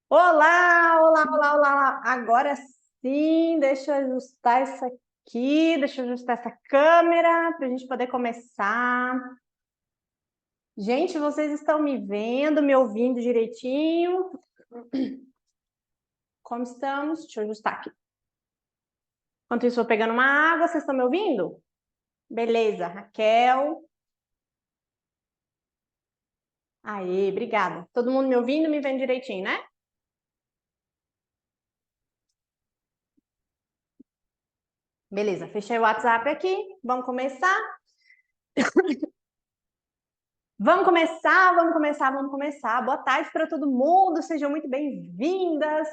Olá, olá, olá, olá, olá. Agora sim, deixa eu ajustar isso aqui, deixa eu ajustar essa câmera para a gente poder começar. Gente, vocês estão me vendo, me ouvindo direitinho? Como estamos? Deixa eu ajustar aqui. Enquanto isso, eu vou pegando uma água, vocês estão me ouvindo? Beleza, Raquel. Aê, obrigada. Todo mundo me ouvindo, me vendo direitinho, né? Beleza, fechei o WhatsApp aqui. Vamos começar? Vamos começar, vamos começar, vamos começar. Boa tarde para todo mundo, sejam muito bem-vindas.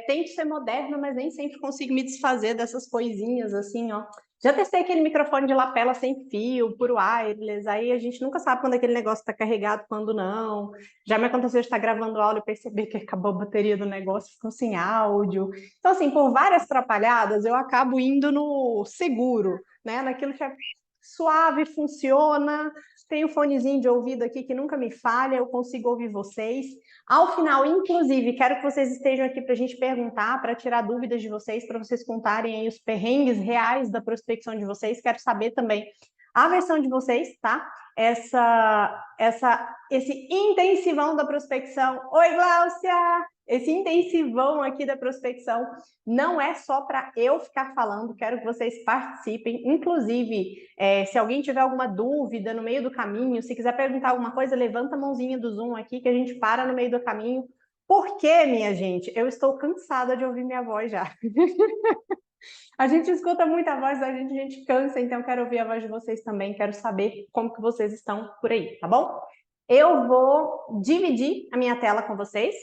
Tento ser moderna, mas nem sempre consigo me desfazer dessas coisinhas assim, ó. Já testei aquele microfone de lapela sem fio, por wireless, aí a gente nunca sabe quando aquele negócio está carregado, quando não. Já me aconteceu de estar gravando áudio e perceber que acabou a bateria do negócio, ficou sem áudio. Então, assim, por várias atrapalhadas, eu acabo indo no seguro, né? Naquilo que é suave, funciona. Tem o fonezinho de ouvido aqui que nunca me falha, eu consigo ouvir vocês. Ao final, inclusive, quero que vocês estejam aqui para a gente perguntar, para tirar dúvidas de vocês, para vocês contarem aí os perrengues reais da prospecção de vocês. Quero saber também a versão de vocês, tá? Esse intensivão da prospecção. Oi, Gláucia! Esse intensivão aqui da prospecção não é só para eu ficar falando, quero que vocês participem. Inclusive, se alguém tiver alguma dúvida no meio do caminho, se quiser perguntar alguma coisa, levanta a mãozinha do Zoom aqui que a gente para no meio do caminho. Por quê, minha gente? Eu estou cansada de ouvir minha voz já. A gente escuta muita voz da gente, a gente cansa, então eu quero ouvir a voz de vocês também, quero saber como que vocês estão por aí, tá bom? Eu vou dividir a minha tela com vocês,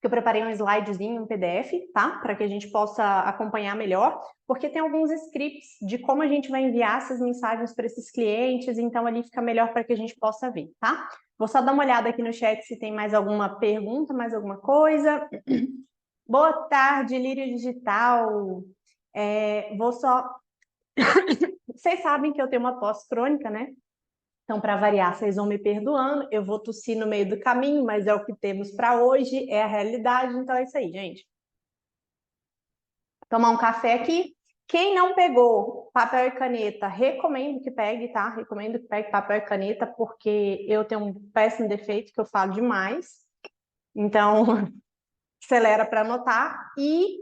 que eu preparei um slidezinho, um PDF, tá? Para que a gente possa acompanhar melhor, porque tem alguns scripts de como a gente vai enviar essas mensagens para esses clientes, então ali fica melhor para que a gente possa ver, tá? Vou só dar uma olhada aqui no chat se tem mais alguma pergunta, mais alguma coisa. Boa tarde, Lírio Digital. Vou só. Vocês sabem que eu tenho uma tosse crônica, né? Então, para variar, vocês vão me perdoando. Eu vou tossir no meio do caminho, mas é o que temos para hoje, é a realidade. Então, é isso aí, gente. Tomar um café aqui. Quem não pegou papel e caneta, recomendo que pegue, tá? Recomendo que pegue papel e caneta, porque eu tenho um péssimo defeito que eu falo demais. Então, acelera para anotar. E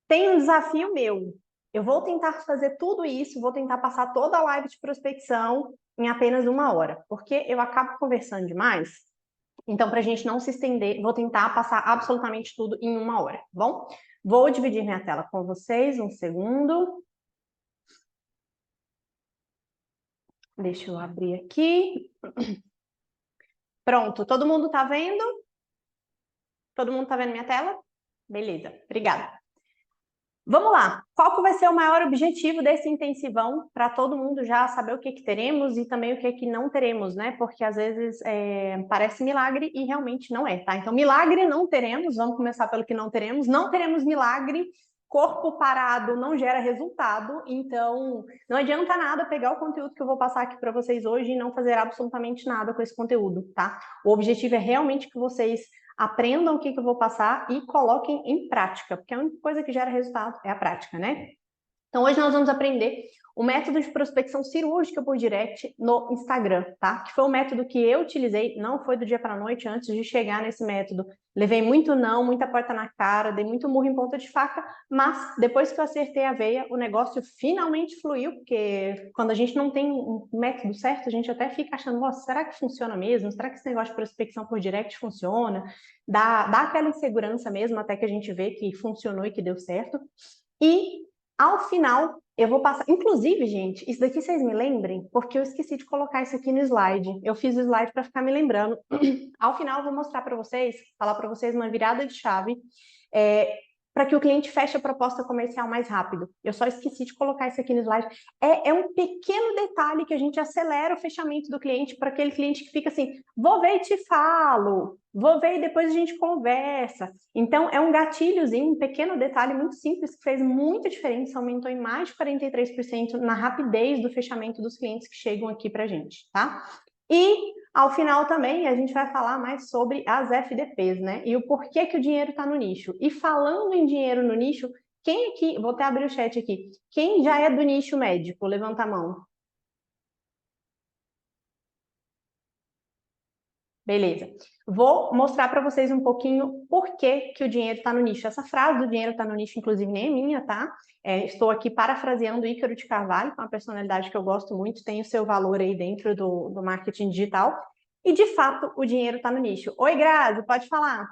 tem um desafio meu. Eu vou tentar fazer tudo isso, vou tentar passar toda a live de prospecção em apenas 1 hora, porque eu acabo conversando demais. Então, para a gente não se estender, vou tentar passar absolutamente tudo em 1 hora, tá bom? Vou dividir minha tela com vocês, um segundo. Deixa eu abrir aqui. Pronto, todo mundo está vendo? Todo mundo está vendo minha tela? Beleza, obrigada. Vamos lá, qual que vai ser o maior objetivo desse intensivão para todo mundo já saber o que que teremos e também o que que não teremos, né? Porque às vezes parece milagre e realmente não é, tá? Então, milagre não teremos, vamos começar pelo que não teremos. Não teremos milagre, corpo parado não gera resultado, então não adianta nada pegar o conteúdo que eu vou passar aqui para vocês hoje e não fazer absolutamente nada com esse conteúdo, tá? O objetivo é realmente que vocês aprendam o que eu vou passar e coloquem em prática, porque a única coisa que gera resultado é a prática, né? Então, hoje nós vamos aprender o método de prospecção cirúrgica por direct no Instagram, tá? Que foi o método que eu utilizei, não foi do dia para a noite antes de chegar nesse método. Levei muito não, muita porta na cara, dei muito murro em ponta de faca, mas depois que eu acertei a veia, o negócio finalmente fluiu, porque quando a gente não tem um método certo, a gente até fica achando, nossa, será que funciona mesmo? Será que esse negócio de prospecção por direct funciona? Dá aquela insegurança mesmo, até que a gente vê que funcionou e que deu certo. E ao final, eu vou passar. Inclusive, gente, isso daqui vocês me lembrem, porque eu esqueci de colocar isso aqui no slide. Eu fiz o slide para ficar me lembrando. Ao final, eu vou mostrar para vocês, falar para vocês uma virada de chave. Para que o cliente feche a proposta comercial mais rápido. Eu só esqueci de colocar isso aqui no slide. É um pequeno detalhe que a gente acelera o fechamento do cliente para aquele cliente que fica assim, vou ver e te falo, vou ver e depois a gente conversa. Então, é um gatilhozinho, um pequeno detalhe muito simples que fez muita diferença, aumentou em mais de 43% na rapidez do fechamento dos clientes que chegam aqui para a gente, tá? E ao final também a gente vai falar mais sobre as FDPs, né? E o porquê que o dinheiro está no nicho. E falando em dinheiro no nicho, quem aqui, vou até abrir o chat aqui, quem já é do nicho médico? Levanta a mão. Beleza. Vou mostrar para vocês um pouquinho por que que o dinheiro está no nicho. Essa frase do dinheiro está no nicho, inclusive, nem é minha, tá? Estou aqui parafraseando Ícaro de Carvalho, que é uma personalidade que eu gosto muito, tem o seu valor aí dentro do marketing digital. E, de fato, o dinheiro está no nicho. Oi, Grazi, pode falar.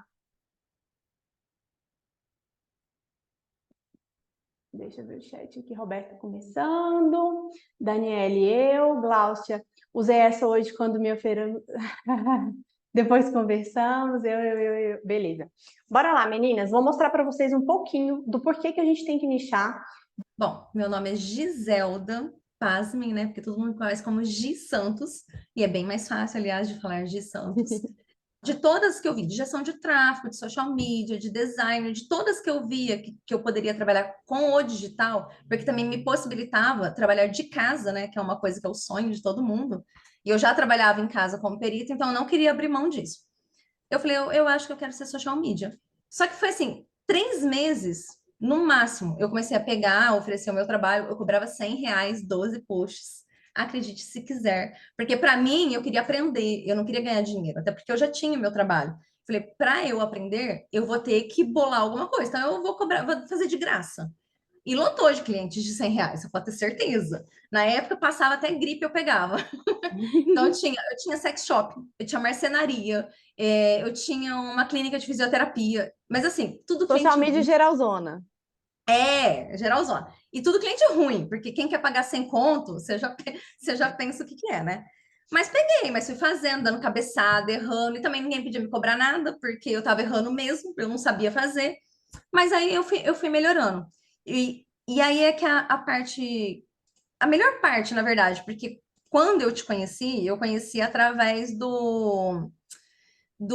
Deixa eu ver o chat aqui. Roberta começando. Daniele, eu. Gláucia, usei essa hoje quando me ofereceram. Depois conversamos. Eu. Beleza. Bora lá, meninas. Vou mostrar para vocês um pouquinho do porquê que a gente tem que nichar. Bom, meu nome é Giselda, pasmem, né? Porque todo mundo me conhece como Gi Santos, e é bem mais fácil, aliás, de falar Gi Santos. De todas que eu vi, de gestão de tráfego, de social media, de design, de todas que eu via que eu poderia trabalhar com o digital, porque também me possibilitava trabalhar de casa, né? Que é uma coisa que é o sonho de todo mundo. E eu já trabalhava em casa como perita, então eu não queria abrir mão disso. Eu falei, eu acho que eu quero ser social media. Só que foi assim, 3 meses, no máximo, eu comecei a pegar, oferecer o meu trabalho, eu cobrava R$ 100, 12 posts. Acredite se quiser. Porque para mim, eu queria aprender, eu não queria ganhar dinheiro, até porque eu já tinha o meu trabalho. Falei, para eu aprender, eu vou ter que bolar alguma coisa. Então, eu vou cobrar, vou fazer de graça. E lotou de clientes de R$ 100, você pode ter certeza. Na época, passava até gripe, eu pegava. Então, eu tinha sex shop, eu tinha marcenaria, eu tinha uma clínica de fisioterapia, mas assim, tudo Social cliente media ruim. geralzona. Geralzona. E tudo cliente ruim, porque quem quer pagar sem conto, você já pensa o que que é, né? Mas peguei, mas fui fazendo, dando cabeçada, errando, e também ninguém podia me cobrar nada, porque eu tava errando mesmo, eu não sabia fazer. Mas aí eu fui melhorando. E aí é que a melhor parte, na verdade, porque quando eu te conheci, eu conheci através do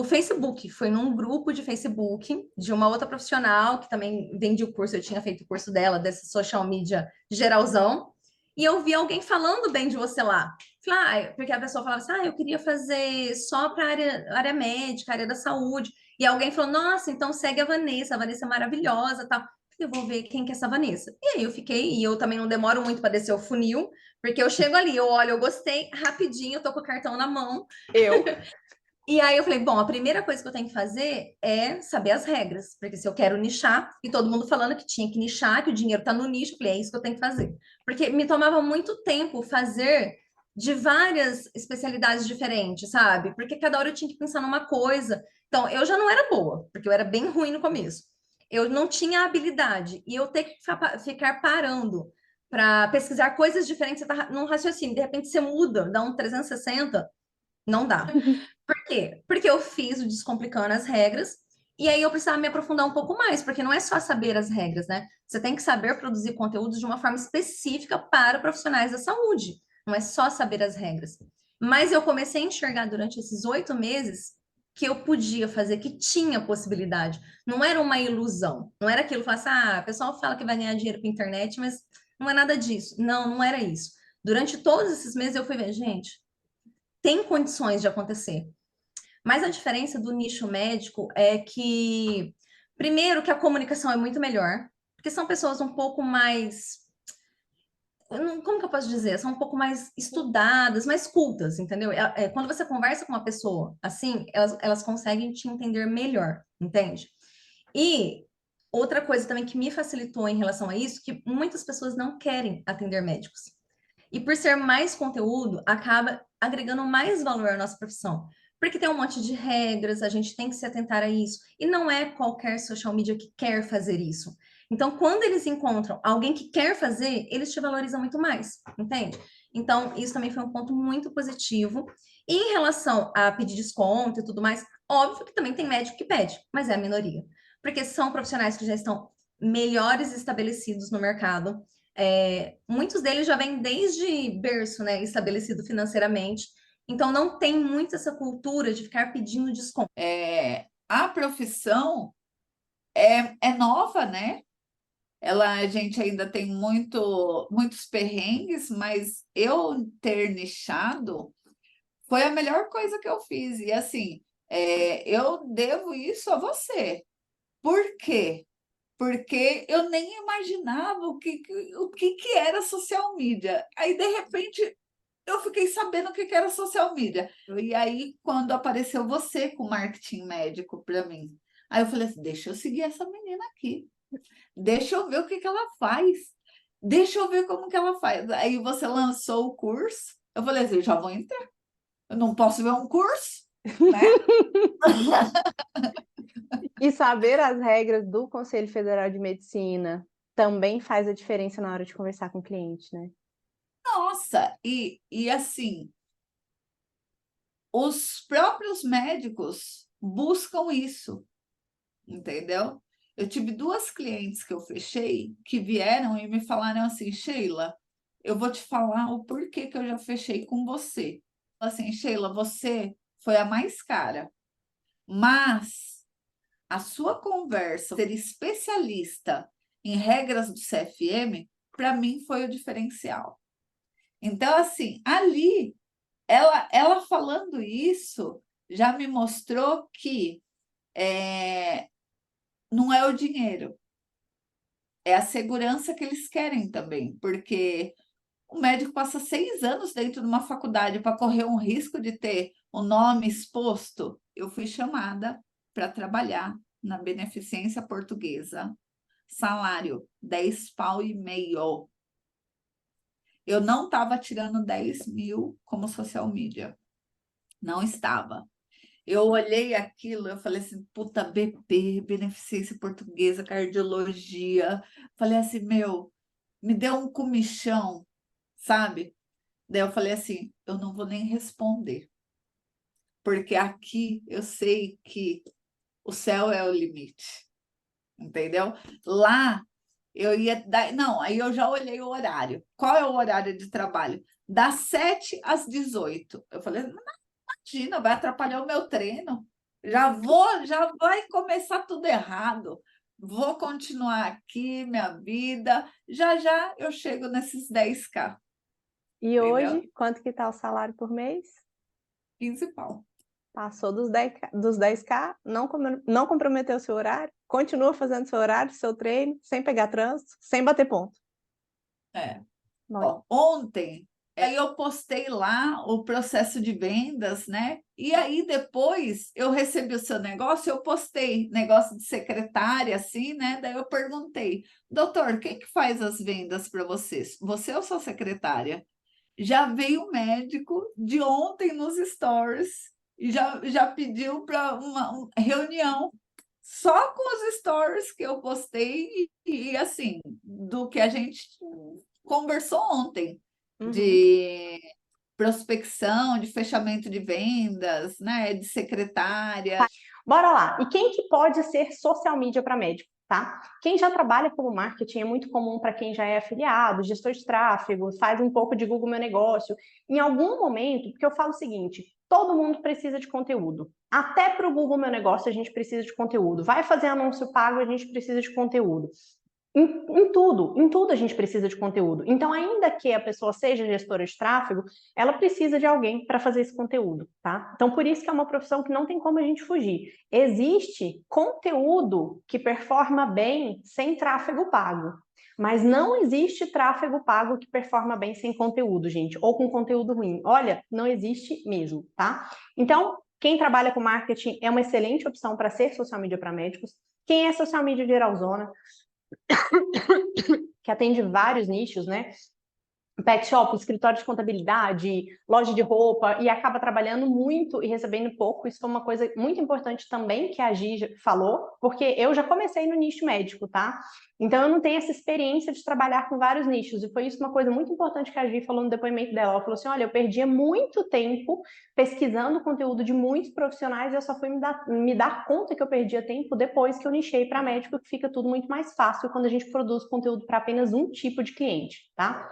Facebook. Foi num grupo de Facebook de uma outra profissional que também vendia o curso, eu tinha feito o curso dela, dessa social media geralzão, e eu vi alguém falando bem de você lá. Falei, porque a pessoa falava assim, eu queria fazer só para área médica, área da saúde. E alguém falou, nossa, então segue a Vanessa é maravilhosa, tal. Eu vou ver quem que é essa Vanessa. E aí eu fiquei, e eu também não demoro muito para descer o funil, porque eu chego ali, eu olho, eu gostei, rapidinho, eu tô com o cartão na mão. Eu. E aí eu falei, bom, a primeira coisa que eu tenho que fazer é saber as regras, porque se eu quero nichar, e todo mundo falando que tinha que nichar, que o dinheiro tá no nicho, eu falei, é isso que eu tenho que fazer. Porque me tomava muito tempo fazer de várias especialidades diferentes, sabe? Porque cada hora eu tinha que pensar numa coisa. Então, eu já não era boa, porque eu era bem ruim no começo. Eu não tinha habilidade, e eu ter que ficar parando para pesquisar coisas diferentes, você tá num raciocínio, de repente você muda, dá um 360, não dá. Por quê? Porque eu fiz o Descomplicando as Regras, e aí eu precisava me aprofundar um pouco mais, porque não é só saber as regras, né? Você tem que saber produzir conteúdos de uma forma específica para profissionais da saúde. Não é só saber as regras. Mas eu comecei a enxergar durante esses 8 meses que eu podia fazer, que tinha possibilidade. Não era uma ilusão. Não era aquilo, falar assim, o pessoal fala que vai ganhar dinheiro com a internet, mas não é nada disso. Não, não era isso. Durante todos esses meses eu fui ver, gente, tem condições de acontecer. Mas a diferença do nicho médico é que, primeiro, que a comunicação é muito melhor, porque são pessoas um pouco mais. Como que eu posso dizer? São um pouco mais estudadas, mais cultas, entendeu? Quando você conversa com uma pessoa assim, elas conseguem te entender melhor, entende? E outra coisa também que me facilitou em relação a isso, que muitas pessoas não querem atender médicos. E por ser mais conteúdo, acaba agregando mais valor à nossa profissão. Porque tem um monte de regras, a gente tem que se atentar a isso. E não é qualquer social media que quer fazer isso. Então, quando eles encontram alguém que quer fazer, eles te valorizam muito mais, entende? Então, isso também foi um ponto muito positivo. E em relação a pedir desconto e tudo mais, óbvio que também tem médico que pede, mas é a minoria. Porque são profissionais que já estão melhores estabelecidos no mercado, muitos deles já vêm desde berço, né, estabelecido financeiramente, então não tem muito essa cultura de ficar pedindo desconto. A profissão é nova, né? A gente ainda tem muitos perrengues, mas eu ter nichado Foi a melhor coisa que eu fiz. E assim, eu devo isso a você. Por quê? Porque eu nem imaginava o que era social media. Aí, de repente, eu fiquei sabendo o que era social media. E aí, quando apareceu você com marketing médico para mim, aí eu falei assim, deixa eu seguir essa menina aqui. Deixa eu ver o que ela faz. Deixa eu ver como que ela faz. Aí você lançou o curso. Eu falei assim, eu já vou entrar. Eu não posso ver um curso, né? E saber as regras do Conselho Federal de Medicina também faz a diferença na hora de conversar com o cliente, né? Nossa, e assim, os próprios médicos buscam isso, entendeu? Eu tive 2 clientes que eu fechei que vieram e me falaram assim, Sheila, eu vou te falar o porquê que eu já fechei com você. Assim, Sheila, você foi a mais cara, mas a sua conversa, ser especialista em regras do CFM, para mim foi o diferencial. Então, assim, ali, ela falando isso, já me mostrou que não é o dinheiro, é a segurança que eles querem também, porque o médico passa 6 anos dentro de uma faculdade para correr um risco de ter o nome exposto. Eu fui chamada para trabalhar na Beneficência Portuguesa, salário 10 pau e meio. Eu não estava tirando 10 mil como social media, não estava. Eu olhei aquilo, eu falei assim, puta, BP, Beneficência Portuguesa, cardiologia. Falei assim, meu, me deu um comichão, sabe? Daí eu falei assim, eu não vou nem responder, porque aqui eu sei que o céu é o limite, entendeu? Lá eu ia dar, não, aí eu já olhei o horário. Qual é o horário de trabalho? Das 7 às 18. Eu falei, imagina, vai atrapalhar o meu treino. Já vai começar tudo errado. Vou continuar aqui, minha vida. Já já eu chego nesses 10K, E entendeu? hoje, quanto que está o salário por mês? 15 pau. Passou dos 10K, não comprometeu seu horário, continua fazendo seu horário, seu treino, sem pegar trânsito, sem bater ponto. É. Bom, Ó, ontem, aí eu postei lá o processo de vendas, né? E aí depois eu recebi o seu negócio, eu postei negócio de secretária, assim, né? Daí eu perguntei, doutor, quem que faz as vendas para vocês? Você ou sua secretária? Já veio o médico de ontem nos stories e já pediu para uma reunião só com os stories que eu postei e assim, do que a gente conversou ontem, uhum. de prospecção, de fechamento de vendas, né, de secretária. Bora lá. E quem que pode ser social media para médico, tá? Quem já trabalha como marketing é muito comum para quem já é afiliado, gestor de tráfego, faz um pouco de Google Meu Negócio. Em algum momento, porque eu falo o seguinte, todo mundo precisa de conteúdo. Até para o Google Meu Negócio a gente precisa de conteúdo. Vai fazer anúncio pago, a gente precisa de conteúdo. Em tudo a gente precisa de conteúdo. Então, ainda que a pessoa seja gestora de tráfego, ela precisa de alguém para fazer esse conteúdo, tá? Então, por isso que é uma profissão que não tem como a gente fugir. Existe conteúdo que performa bem sem tráfego pago, mas não existe tráfego pago que performa bem sem conteúdo, gente, ou com conteúdo ruim. Olha, não existe mesmo, tá? Então, quem trabalha com marketing é uma excelente opção para ser social media para médicos. Quem é social media geralzona, que atende vários nichos, né? Pet shop, escritório de contabilidade, loja de roupa, e acaba trabalhando muito e recebendo pouco. Isso foi uma coisa muito importante também que a Gi falou, porque eu já comecei no nicho médico, tá? Então eu não tenho essa experiência de trabalhar com vários nichos, e foi isso uma coisa muito importante que a Gi falou no depoimento dela. Ela falou assim, olha, eu perdia muito tempo pesquisando o conteúdo de muitos profissionais e eu só fui me dar conta que eu perdia tempo depois que eu nichei para médico, que fica tudo muito mais fácil quando a gente produz conteúdo para apenas um tipo de cliente, tá?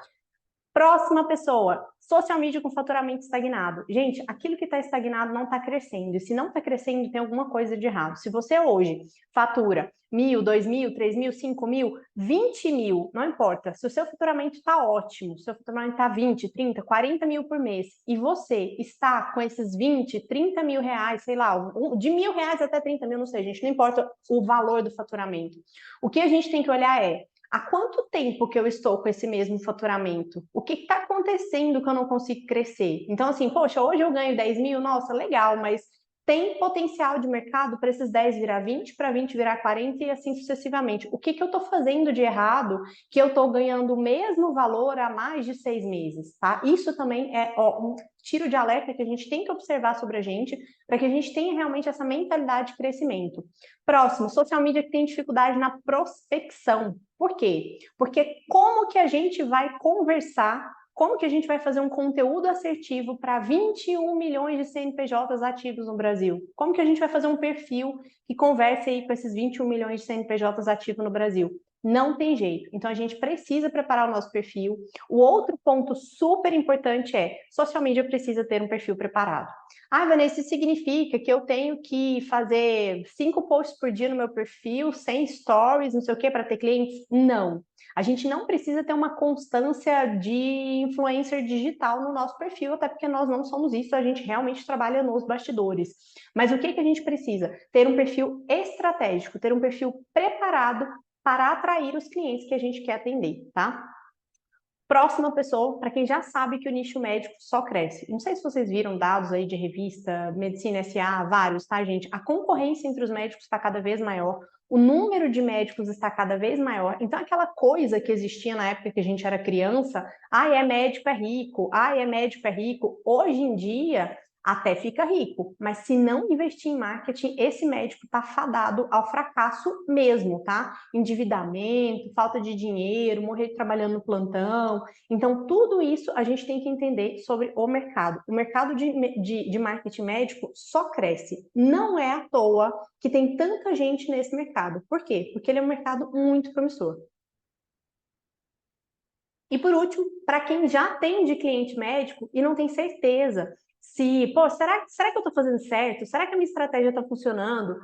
Próxima pessoa, social media com faturamento estagnado. Gente, aquilo que está estagnado não está crescendo. E se não está crescendo, tem alguma coisa de errado. Se você hoje fatura 1.000, 2.000, 3.000, 5.000, 20.000, não importa. Se o seu faturamento está ótimo, se o seu faturamento está 20, 30, 40 mil por mês, e você está com esses 20, 30 mil reais, sei lá, de R$ 1.000 até 30 mil, não sei, gente, não importa o valor do faturamento. O que a gente tem que olhar é, há quanto tempo que eu estou com esse mesmo faturamento? O que está acontecendo que eu não consigo crescer? Então, assim, poxa, hoje eu ganho 10 mil, nossa, legal, mas tem potencial de mercado para esses 10 virar 20, para 20 virar 40 e assim sucessivamente. O que eu estou fazendo de errado que eu estou ganhando o mesmo valor há mais de 6 meses, tá? Isso também é um tiro de alerta que a gente tem que observar sobre a gente, para que a gente tenha realmente essa mentalidade de crescimento. Próximo, social media que tem dificuldade na prospecção. Por quê? Porque como que a gente vai conversar, como que a gente vai fazer um conteúdo assertivo para 21 milhões de CNPJs ativos no Brasil? Como que a gente vai fazer um perfil que converse aí com esses 21 milhões de CNPJs ativos no Brasil? Não tem jeito. Então, a gente precisa preparar o nosso perfil. O outro ponto super importante é, social media precisa ter um perfil preparado. Ah, Vanessa, isso significa que eu tenho que fazer 5 posts por dia no meu perfil, 100 stories, não sei o quê, para ter clientes? Não. A gente não precisa ter uma constância de influencer digital no nosso perfil, até porque nós não somos isso, a gente realmente trabalha nos bastidores. Mas o que a gente precisa? Ter um perfil estratégico, ter um perfil preparado para atrair os clientes que a gente quer atender, tá? Próxima pessoa, para quem já sabe que o nicho médico só cresce. Não sei se vocês viram dados aí de revista, Medicina S.A., vários, tá, gente? A concorrência entre os médicos está cada vez maior, o número de médicos está cada vez maior. Então, aquela coisa que existia na época que a gente era criança, é médico é rico, é médico é rico. Hoje em dia, até fica rico, mas se não investir em marketing, esse médico está fadado ao fracasso mesmo, tá? Endividamento, falta de dinheiro, morrer trabalhando no plantão. Então, tudo isso a gente tem que entender sobre o mercado. O mercado de marketing médico só cresce. Não é à toa que tem tanta gente nesse mercado. Por quê? Porque ele é um mercado muito promissor. E por último, para quem já tem de cliente médico e não tem certeza se, pô, será que eu estou fazendo certo? Será que a minha estratégia está funcionando?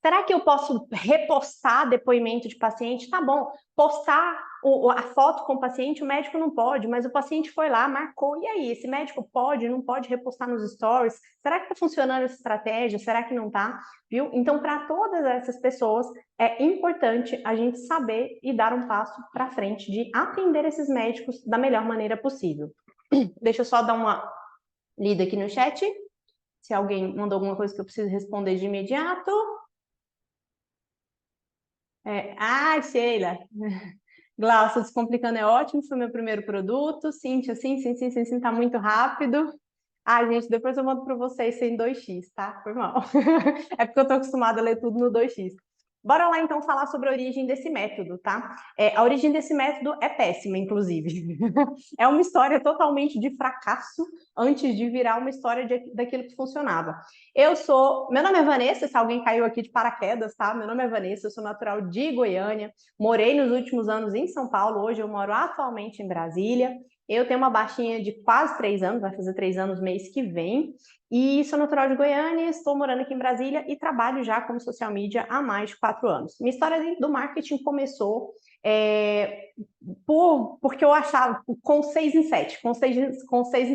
Será que eu posso repostar depoimento de paciente? Tá bom, postar a foto com o paciente, o médico não pode, mas o paciente foi lá, marcou, e aí, esse médico pode, não pode repostar nos stories? Será que está funcionando essa estratégia? Será que não está? Viu? Então, para todas essas pessoas, é importante a gente saber e dar um passo para frente de atender esses médicos da melhor maneira possível. Deixa eu só dar uma lida aqui no chat, se alguém mandou alguma coisa que eu preciso responder de imediato. Sheila. Glaucia, Descomplicando é ótimo, foi meu primeiro produto. Cíntia, sim, tá muito rápido. Gente, depois eu mando para vocês sem 2x, tá? Foi mal. É porque eu tô acostumada a ler tudo no 2x. Bora lá, então, falar sobre a origem desse método, tá? A origem desse método é péssima, inclusive. É uma história totalmente de fracasso antes de virar uma história daquilo que funcionava. Meu nome é Vanessa, se alguém caiu aqui de paraquedas, tá? Meu nome é Vanessa, eu sou natural de Goiânia, morei nos últimos anos em São Paulo, hoje eu moro atualmente em Brasília. Eu tenho uma baixinha de quase 3 anos, vai fazer 3 anos mês que vem, e sou natural de Goiânia, estou morando aqui em Brasília e trabalho já como social media há mais de 4 anos. Minha história dentro do marketing começou porque eu achava, com 6 em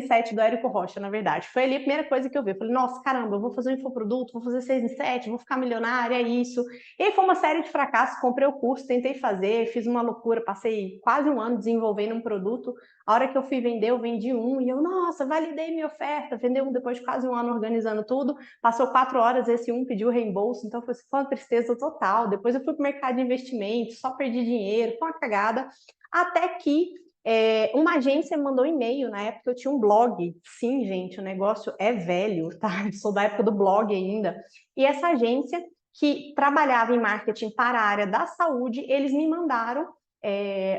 7 do Érico Rocha, na verdade. Foi ali a primeira coisa que eu vi. Eu falei, nossa, caramba, eu vou fazer um infoproduto, vou fazer 6 em 7, vou ficar milionária, é isso. E aí foi uma série de fracassos, comprei o curso, tentei fazer, fiz uma loucura, passei quase um ano desenvolvendo um produto. A hora que eu fui vender, eu vendi um, e eu, nossa, validei minha oferta, vendei um depois de quase um ano organizando tudo, passou 4 horas, esse um pediu reembolso, então foi uma tristeza total. Depois eu fui para o mercado de investimentos, só perdi dinheiro, foi uma cagada, até que uma agência me mandou um e-mail, na época eu tinha um blog, sim, gente, o negócio é velho, tá? Eu sou da época do blog ainda, e essa agência que trabalhava em marketing para a área da saúde, eles me mandaram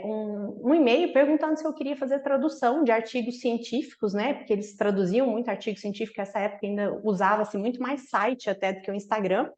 um e-mail perguntando se eu queria fazer tradução de artigos científicos, né? Porque eles traduziam muito artigo científico, nessa época ainda usava-se muito mais site até do que o Instagram.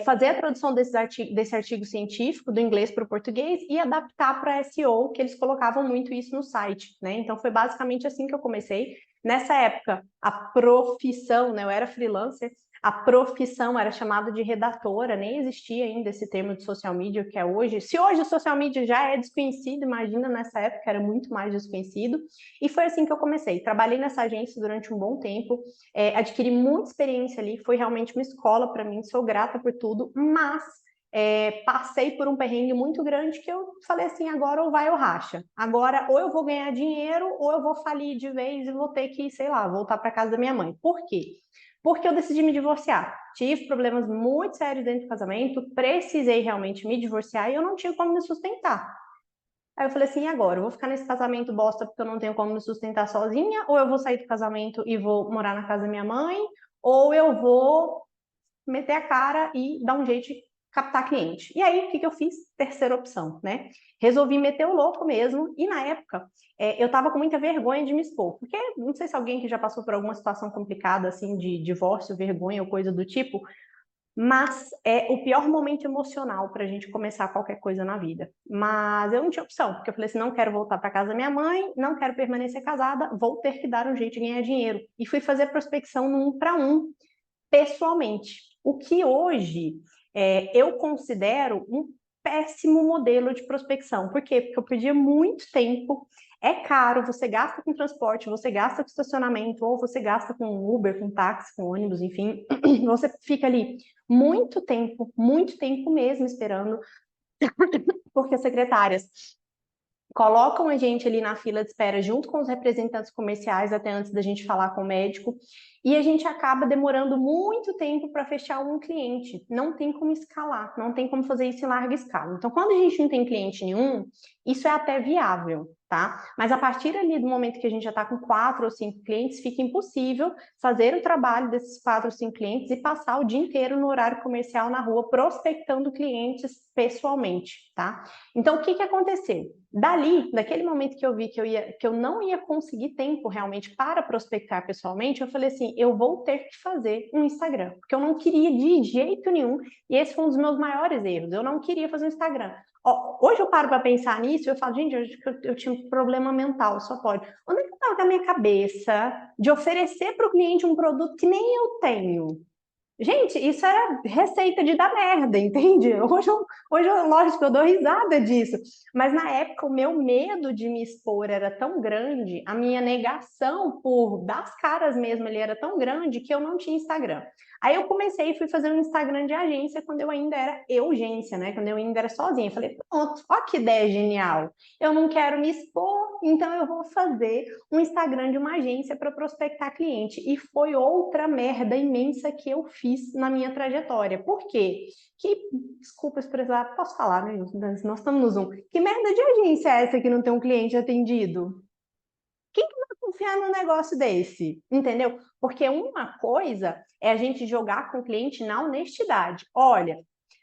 fazer a tradução desse artigo científico do inglês para o português e adaptar para SEO, que eles colocavam muito isso no site, né? Então foi basicamente assim que eu comecei. Nessa época, a profissão, né? Eu era freelancer, a profissão era chamada de redatora, nem existia ainda esse termo de social media que é hoje. Se hoje o social media já é desconhecido, imagina nessa época era muito mais desconhecido. E foi assim que eu comecei. Trabalhei nessa agência durante um bom tempo, adquiri muita experiência ali, foi realmente uma escola para mim, sou grata por tudo, mas passei por um perrengue muito grande que eu falei assim, agora ou vai ou racha. Agora ou eu vou ganhar dinheiro ou eu vou falir de vez e vou ter que, sei lá, voltar para casa da minha mãe. Por quê? Porque eu decidi me divorciar. Tive problemas muito sérios dentro do casamento, precisei realmente me divorciar e eu não tinha como me sustentar. Aí eu falei assim, e agora? Eu vou ficar nesse casamento bosta porque eu não tenho como me sustentar sozinha? Ou eu vou sair do casamento e vou morar na casa da minha mãe? Ou eu vou meter a cara e dar um jeito de captar cliente? E aí, o que eu fiz? Terceira opção, né? Resolvi meter o louco mesmo. E na época, eu tava com muita vergonha de me expor. Porque não sei se alguém que já passou por alguma situação complicada, assim, de divórcio, vergonha ou coisa do tipo, mas é o pior momento emocional para a gente começar qualquer coisa na vida. Mas eu não tinha opção, porque eu falei assim, não quero voltar para casa da minha mãe, não quero permanecer casada, vou ter que dar um jeito de ganhar dinheiro. E fui fazer prospecção no 1 para 1, pessoalmente. O que hoje eu considero um péssimo modelo de prospecção. Por quê? Porque eu perdia muito tempo, é caro, você gasta com transporte, você gasta com estacionamento, ou você gasta com Uber, com táxi, com ônibus, enfim. Você fica ali muito tempo mesmo esperando, porque as secretárias colocam a gente ali na fila de espera junto com os representantes comerciais até antes da gente falar com o médico e a gente acaba demorando muito tempo para fechar um cliente. Não tem como escalar, não tem como fazer isso em larga escala. Então, quando a gente não tem cliente nenhum, isso é até viável, tá? Mas a partir ali do momento que a gente já está com 4 ou 5 clientes, fica impossível fazer o trabalho desses 4 ou 5 clientes e passar o dia inteiro no horário comercial na rua prospectando clientes pessoalmente, tá? Então, o que aconteceu? Dali, daquele momento que eu vi que eu não ia conseguir tempo realmente para prospectar pessoalmente, eu falei assim, eu vou ter que fazer um Instagram, porque eu não queria de jeito nenhum, e esse foi um dos meus maiores erros, eu não queria fazer um Instagram. Hoje eu paro para pensar nisso e eu falo, gente, eu tinha um problema mental, só pode. Onde é que estava na minha cabeça de oferecer para o cliente um produto que nem eu tenho? Gente, isso era receita de dar merda, entende? Lógico, eu dou risada disso. Mas na época, o meu medo de me expor era tão grande, a minha negação por dar as caras mesmo, ele era tão grande que eu não tinha Instagram. Aí eu comecei e fui fazer um Instagram de agência quando eu ainda era agência, né? Quando eu ainda era sozinha. Eu falei, pronto, ó que ideia genial. Eu não quero me expor, então eu vou fazer um Instagram de uma agência para prospectar cliente. E foi outra merda imensa que eu fiz na minha trajetória. Por quê? Desculpa expressar, posso falar, né? Nós estamos no Zoom. Que merda de agência é essa que não tem um cliente atendido? Quem que vai confiar num negócio desse? Entendeu? Porque uma coisa é a gente jogar com o cliente na honestidade. Olha,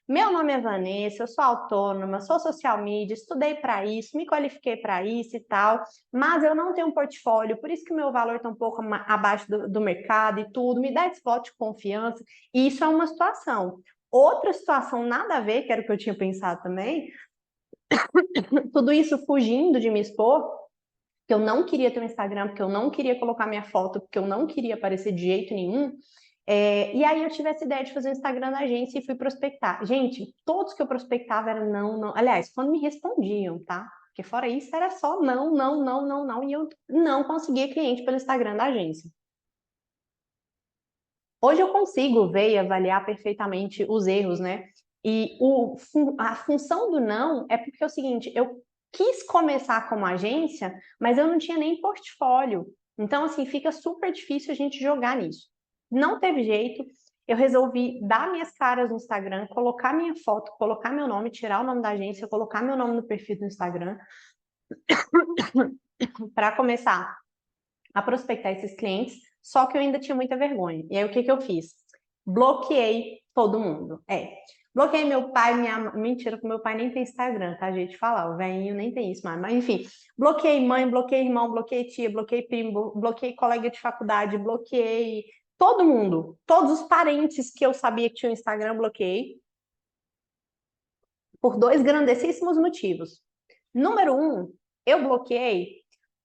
meu nome é Vanessa, eu sou autônoma, sou social media, estudei para isso, me qualifiquei para isso e tal, mas eu não tenho um portfólio, por isso que o meu valor está um pouco abaixo do mercado e tudo, me dá esse voto de confiança, e isso é uma situação. Outra situação nada a ver, que era o que eu tinha pensado também, tudo isso fugindo de me expor, que eu não queria ter um Instagram, porque eu não queria colocar minha foto, porque eu não queria aparecer de jeito nenhum. E aí eu tive essa ideia de fazer um Instagram da agência e fui prospectar. Gente, todos que eu prospectava eram não, não. Aliás, quando me respondiam, tá? Porque fora isso era só não, não, não, não, não. E eu não conseguia cliente pelo Instagram da agência. Hoje eu consigo ver e avaliar perfeitamente os erros, né? E a função do não é porque é o seguinte, eu quis começar como agência, mas eu não tinha nem portfólio. Então, assim, fica super difícil a gente jogar nisso. Não teve jeito, eu resolvi dar minhas caras no Instagram, colocar minha foto, colocar meu nome, tirar o nome da agência, colocar meu nome no perfil do Instagram, para começar a prospectar esses clientes, só que eu ainda tinha muita vergonha. E aí, o que eu fiz? Bloqueei todo mundo. Bloqueei meu pai, Mentira, que meu pai nem tem Instagram, tá, gente? Falar, o velhinho nem tem isso mais. Mas, enfim, bloqueei mãe, bloqueei irmão, bloqueei tia, bloqueei primo, bloqueei colega de faculdade, bloqueei todo mundo, todos os parentes que eu sabia que tinham Instagram, bloqueei. Por 2 grandíssimos motivos. Número 1, eu bloqueei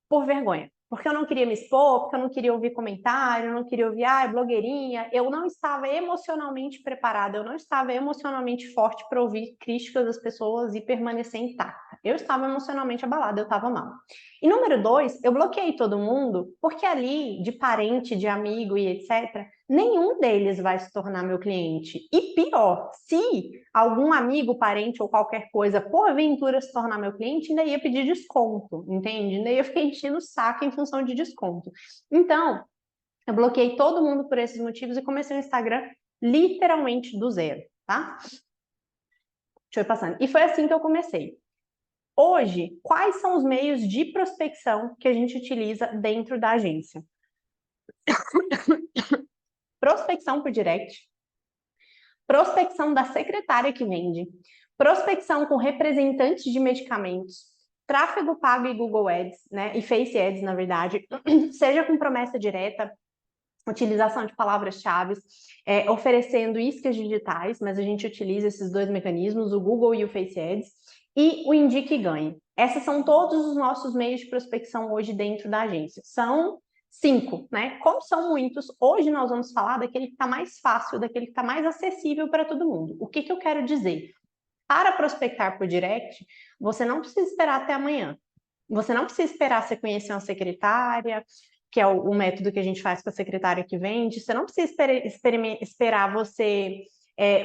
por vergonha. Porque eu não queria me expor, porque eu não queria ouvir comentário, eu não queria ouvir, blogueirinha. Eu não estava emocionalmente preparada, eu não estava emocionalmente forte para ouvir críticas das pessoas e permanecer intacta. Eu estava emocionalmente abalada, eu estava mal. E número 2, eu bloqueei todo mundo, porque ali, de parente, de amigo e etc., nenhum deles vai se tornar meu cliente. E pior, se algum amigo, parente ou qualquer coisa, porventura se tornar meu cliente, ainda ia pedir desconto, entende? Ainda ia ficar enchendo o saco em função de desconto. Então, eu bloqueei todo mundo por esses motivos e comecei o Instagram literalmente do zero, tá? Deixa eu ir passando. E foi assim que eu comecei. Hoje, quais são os meios de prospecção que a gente utiliza dentro da agência? Prospecção por direct, prospecção da secretária que vende, prospecção com representantes de medicamentos, tráfego pago e Google Ads, né, e Face Ads, na verdade, seja com promessa direta, utilização de palavras-chave, oferecendo iscas digitais, mas a gente utiliza esses 2 mecanismos, o Google e o Face Ads, e o Indique e Ganhe. Esses são todos os nossos meios de prospecção hoje dentro da agência. São 5, né? Como são muitos, hoje nós vamos falar daquele que está mais fácil, daquele que está mais acessível para todo mundo. O que eu quero dizer? Para prospectar por direct, você não precisa esperar até amanhã. Você não precisa esperar você conhecer uma secretária, que é o método que a gente faz com a secretária que vende. Você não precisa esperar você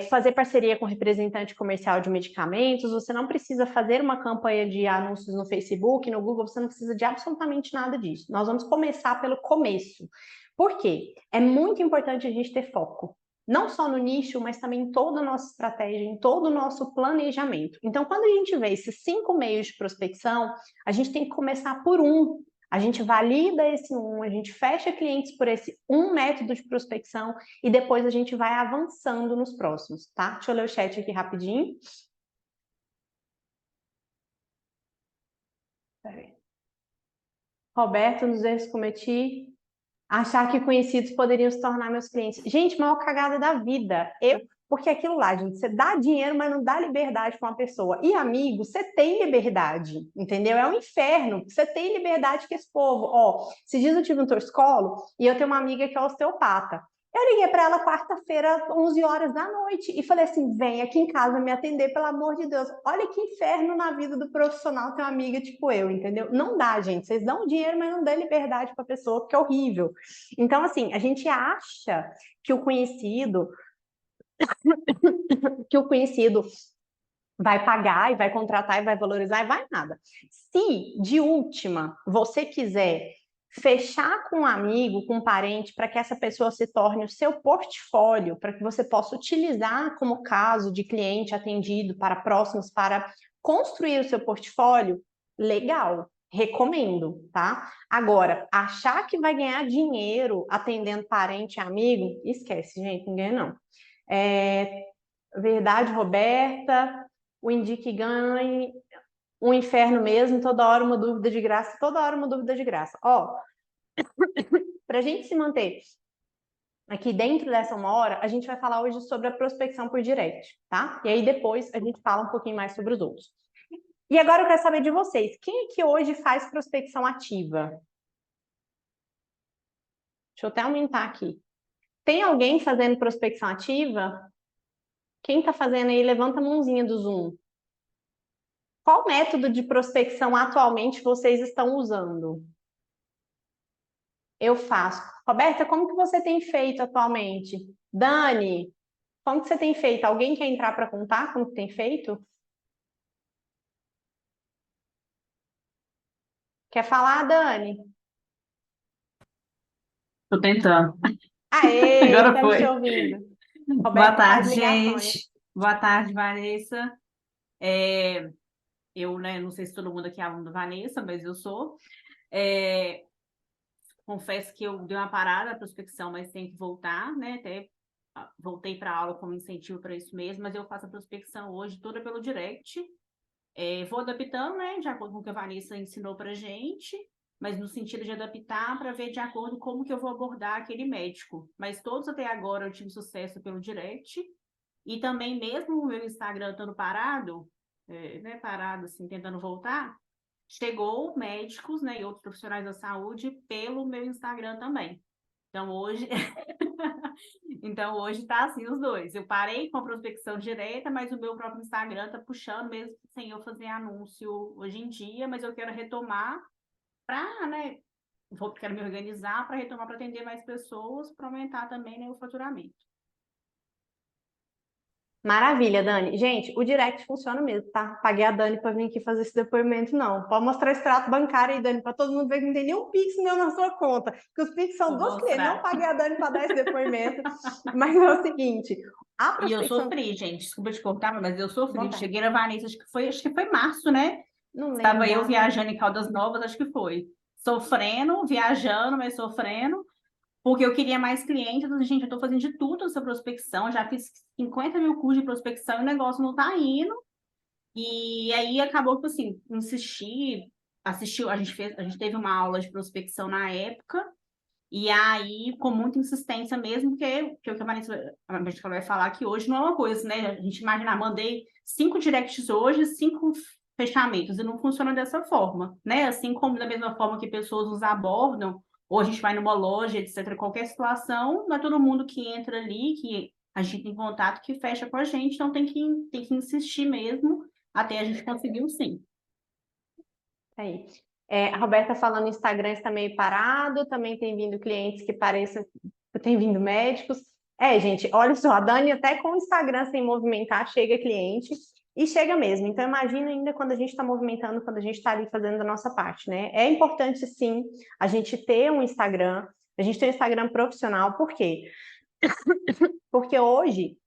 fazer parceria com representante comercial de medicamentos, você não precisa fazer uma campanha de anúncios no Facebook, no Google, você não precisa de absolutamente nada disso. Nós vamos começar pelo começo. Por quê? É muito importante a gente ter foco. Não só no nicho, mas também em toda a nossa estratégia, em todo o nosso planejamento. Então, quando a gente vê esses 5 meios de prospecção, a gente tem que começar por um. A gente valida esse um, a gente fecha clientes por esse um método de prospecção e depois a gente vai avançando nos próximos, tá? Deixa eu ler o chat aqui rapidinho. Roberto, nos erros que cometi, achar que conhecidos poderiam se tornar meus clientes. Gente, maior cagada da vida. Porque aquilo lá, gente, você dá dinheiro, mas não dá liberdade para uma pessoa. E amigo, você tem liberdade, entendeu? É um inferno. Você tem liberdade com esse povo. Ó, esses dias eu tive um torcicolo e eu tenho uma amiga que é osteopata. Eu liguei para ela quarta-feira, 11 horas da noite, e falei assim: vem aqui em casa me atender, pelo amor de Deus. Olha que inferno na vida do profissional ter uma amiga tipo eu, entendeu? Não dá, gente. Vocês dão dinheiro, mas não dão liberdade para a pessoa, porque é horrível. Então, assim, a gente acha que o conhecido vai pagar e vai contratar e vai valorizar e vai nada. Se, de última, você quiser fechar com um amigo, com um parente, para que essa pessoa se torne o seu portfólio, para que você possa utilizar como caso de cliente atendido para próximos, para construir o seu portfólio, legal, recomendo, tá? Agora, achar que vai ganhar dinheiro atendendo parente e amigo, esquece, gente, não ganha não. Verdade, Roberta, o Indique Ganhe, um inferno mesmo, toda hora uma dúvida de graça, toda hora uma dúvida de graça. Ó, para a gente se manter aqui dentro dessa 1 hora, a gente vai falar hoje sobre a prospecção por direct, tá? E aí depois a gente fala um pouquinho mais sobre os outros. E agora eu quero saber de vocês, quem é que hoje faz prospecção ativa? Deixa eu até aumentar aqui. Tem alguém fazendo prospecção ativa? Quem está fazendo aí, levanta a mãozinha do Zoom. Qual método de prospecção atualmente vocês estão usando? Eu faço. Roberta, como que você tem feito atualmente? Dani, como que você tem feito? Alguém quer entrar para contar como que tem feito? Quer falar, Dani? Tô tentando. Aê, Agora estamos te foi. ouvindo. Boa Roberta faz tarde, ligações. gente. Boa tarde, Vanessa. Eu, né, não sei se todo mundo aqui é aluno da Vanessa, mas eu sou. Confesso que eu dei uma parada na prospecção, mas tem que voltar, né? Até voltei para a aula como incentivo para isso mesmo, mas eu faço a prospecção hoje toda pelo direct. Vou adaptando, né, de acordo com o que a Vanessa ensinou para gente. mas no sentido de adaptar para ver de acordo como que eu vou abordar aquele médico. Mas todos até agora eu tive sucesso pelo direct, e também mesmo o meu Instagram estando parado, né, parado assim, tentando voltar, chegou médicos, né, e outros profissionais da saúde pelo meu Instagram também. Então hoje então hoje tá assim os dois. Eu parei com a prospecção direta, mas o meu próprio Instagram tá puxando mesmo sem eu fazer anúncio hoje em dia, mas eu quero retomar para, né, quero me organizar para retomar para atender mais pessoas, para aumentar também, né, o faturamento. Maravilha, Dani. Gente, o direct funciona mesmo, tá? Paguei a Dani para vir aqui fazer esse depoimento, não. Pode mostrar o extrato bancário aí, Dani, para todo mundo ver que não tem nenhum Pix meu na sua conta. Que os Pix são Vou duas clientes. Não mostrar. paguei a Dani para dar esse depoimento. Mas é o seguinte, a E eu prospecção... sofri, gente. Desculpa te cortar, mas eu sofri. Vontade. Cheguei na Vanessa, acho que foi março, né? Não Estava lembro. eu viajando em Caldas Novas, acho que foi. Sofrendo, viajando, mas sofrendo, porque eu queria mais clientes. Gente, eu estou fazendo de tudo essa prospecção, já fiz 50 mil cursos de prospecção e o negócio não está indo. E aí acabou que, assim, insisti, assistiu, a gente teve uma aula de prospecção na época, e aí, com muita insistência mesmo, que o que a gente vai falar que hoje não é uma coisa, né? A gente imagina, mandei 5 directs hoje, 5 fechamentos, e não funciona dessa forma, né? Assim como da mesma forma que pessoas nos abordam, ou a gente vai numa loja, etc., qualquer situação, não é todo mundo que entra ali, que a gente tem contato, que fecha com a gente, então tem que insistir mesmo, até a gente conseguir o sim. Aí. A Roberta falando Instagram está meio parado, também tem vindo clientes que pareçam, tem vindo médicos. Gente, olha só, a Dani até com o Instagram sem movimentar, chega cliente, e chega mesmo. Então, imagina ainda quando a gente está movimentando, quando a gente está ali fazendo a nossa parte, né? É importante, sim, a gente ter um Instagram, a gente ter um Instagram profissional, por quê? Porque hoje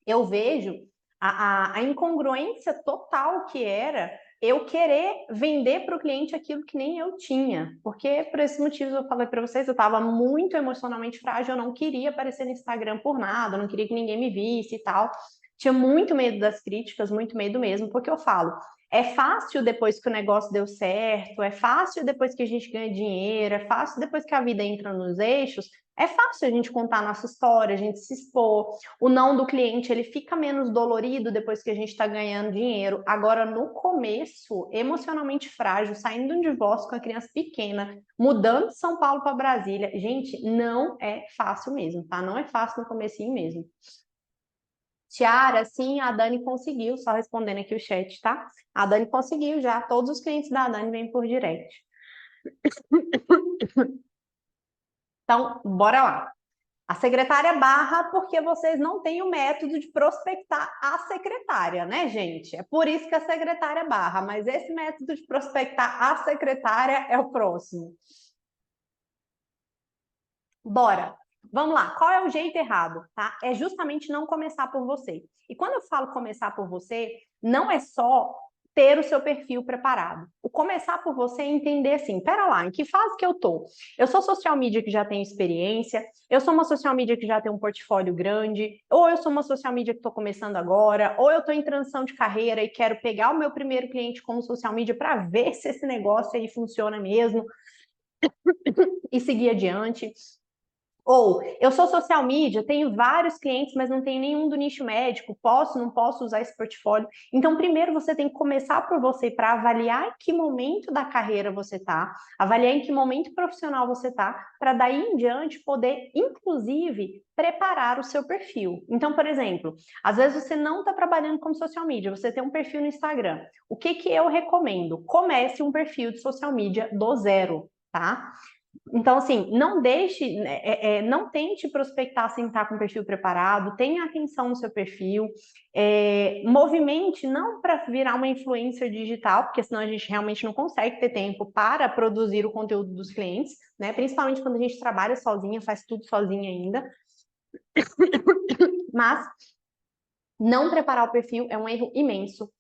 eu vejo a incongruência total que era eu querer vender para o cliente aquilo que nem eu tinha. Porque, por esses motivos, eu falei para vocês, eu estava muito emocionalmente frágil, eu não queria aparecer no Instagram por nada, eu não queria que ninguém me visse e tal. Tinha muito medo das críticas, muito medo mesmo, porque eu falo, é fácil depois que o negócio deu certo, é fácil depois que a gente ganha dinheiro, é fácil depois que a vida entra nos eixos, é fácil a gente contar a nossa história, a gente se expor. O não do cliente, ele fica menos dolorido depois que a gente está ganhando dinheiro. Agora, no começo, emocionalmente frágil, saindo de um divórcio com a criança pequena, mudando de São Paulo para Brasília, gente, não é fácil mesmo, tá? Não é fácil no comecinho mesmo. Tiara, sim, a Dani conseguiu, só respondendo aqui o chat, tá? A Dani conseguiu já, todos os clientes da Dani vêm por direct. Então, bora lá. A secretária barra porque vocês não têm o método de prospectar a secretária, né, gente? É por isso que a secretária barra, mas esse método de prospectar a secretária é o próximo. Bora! Vamos lá, qual é o jeito errado, tá? É justamente não começar por você. E quando eu falo começar por você, não é só ter o seu perfil preparado. O começar por você é entender assim, pera lá, em que fase que eu tô? Eu sou social media que já tem experiência, eu sou uma social media que já tem um portfólio grande, ou eu sou uma social media que estou começando agora, ou eu estou em transição de carreira e quero pegar o meu primeiro cliente como social media para ver se esse negócio aí funciona mesmo e seguir adiante. Ou, eu sou social media, tenho vários clientes, mas não tenho nenhum do nicho médico, posso, não posso usar esse portfólio. Então, primeiro você tem que começar por você para avaliar em que momento da carreira você está, avaliar em que momento profissional você está, para daí em diante poder, inclusive, preparar o seu perfil. Então, por exemplo, às vezes você não está trabalhando como social media, você tem um perfil no Instagram. O que que eu recomendo? Comece um perfil de social media do zero, tá? Então, assim, não deixe, não tente prospectar sem estar com o perfil preparado, tenha atenção no seu perfil, movimente não para virar uma influencer digital, porque senão a gente realmente não consegue ter tempo para produzir o conteúdo dos clientes, né? Principalmente quando a gente trabalha sozinha, faz tudo sozinha ainda. Mas não preparar o perfil é um erro imenso.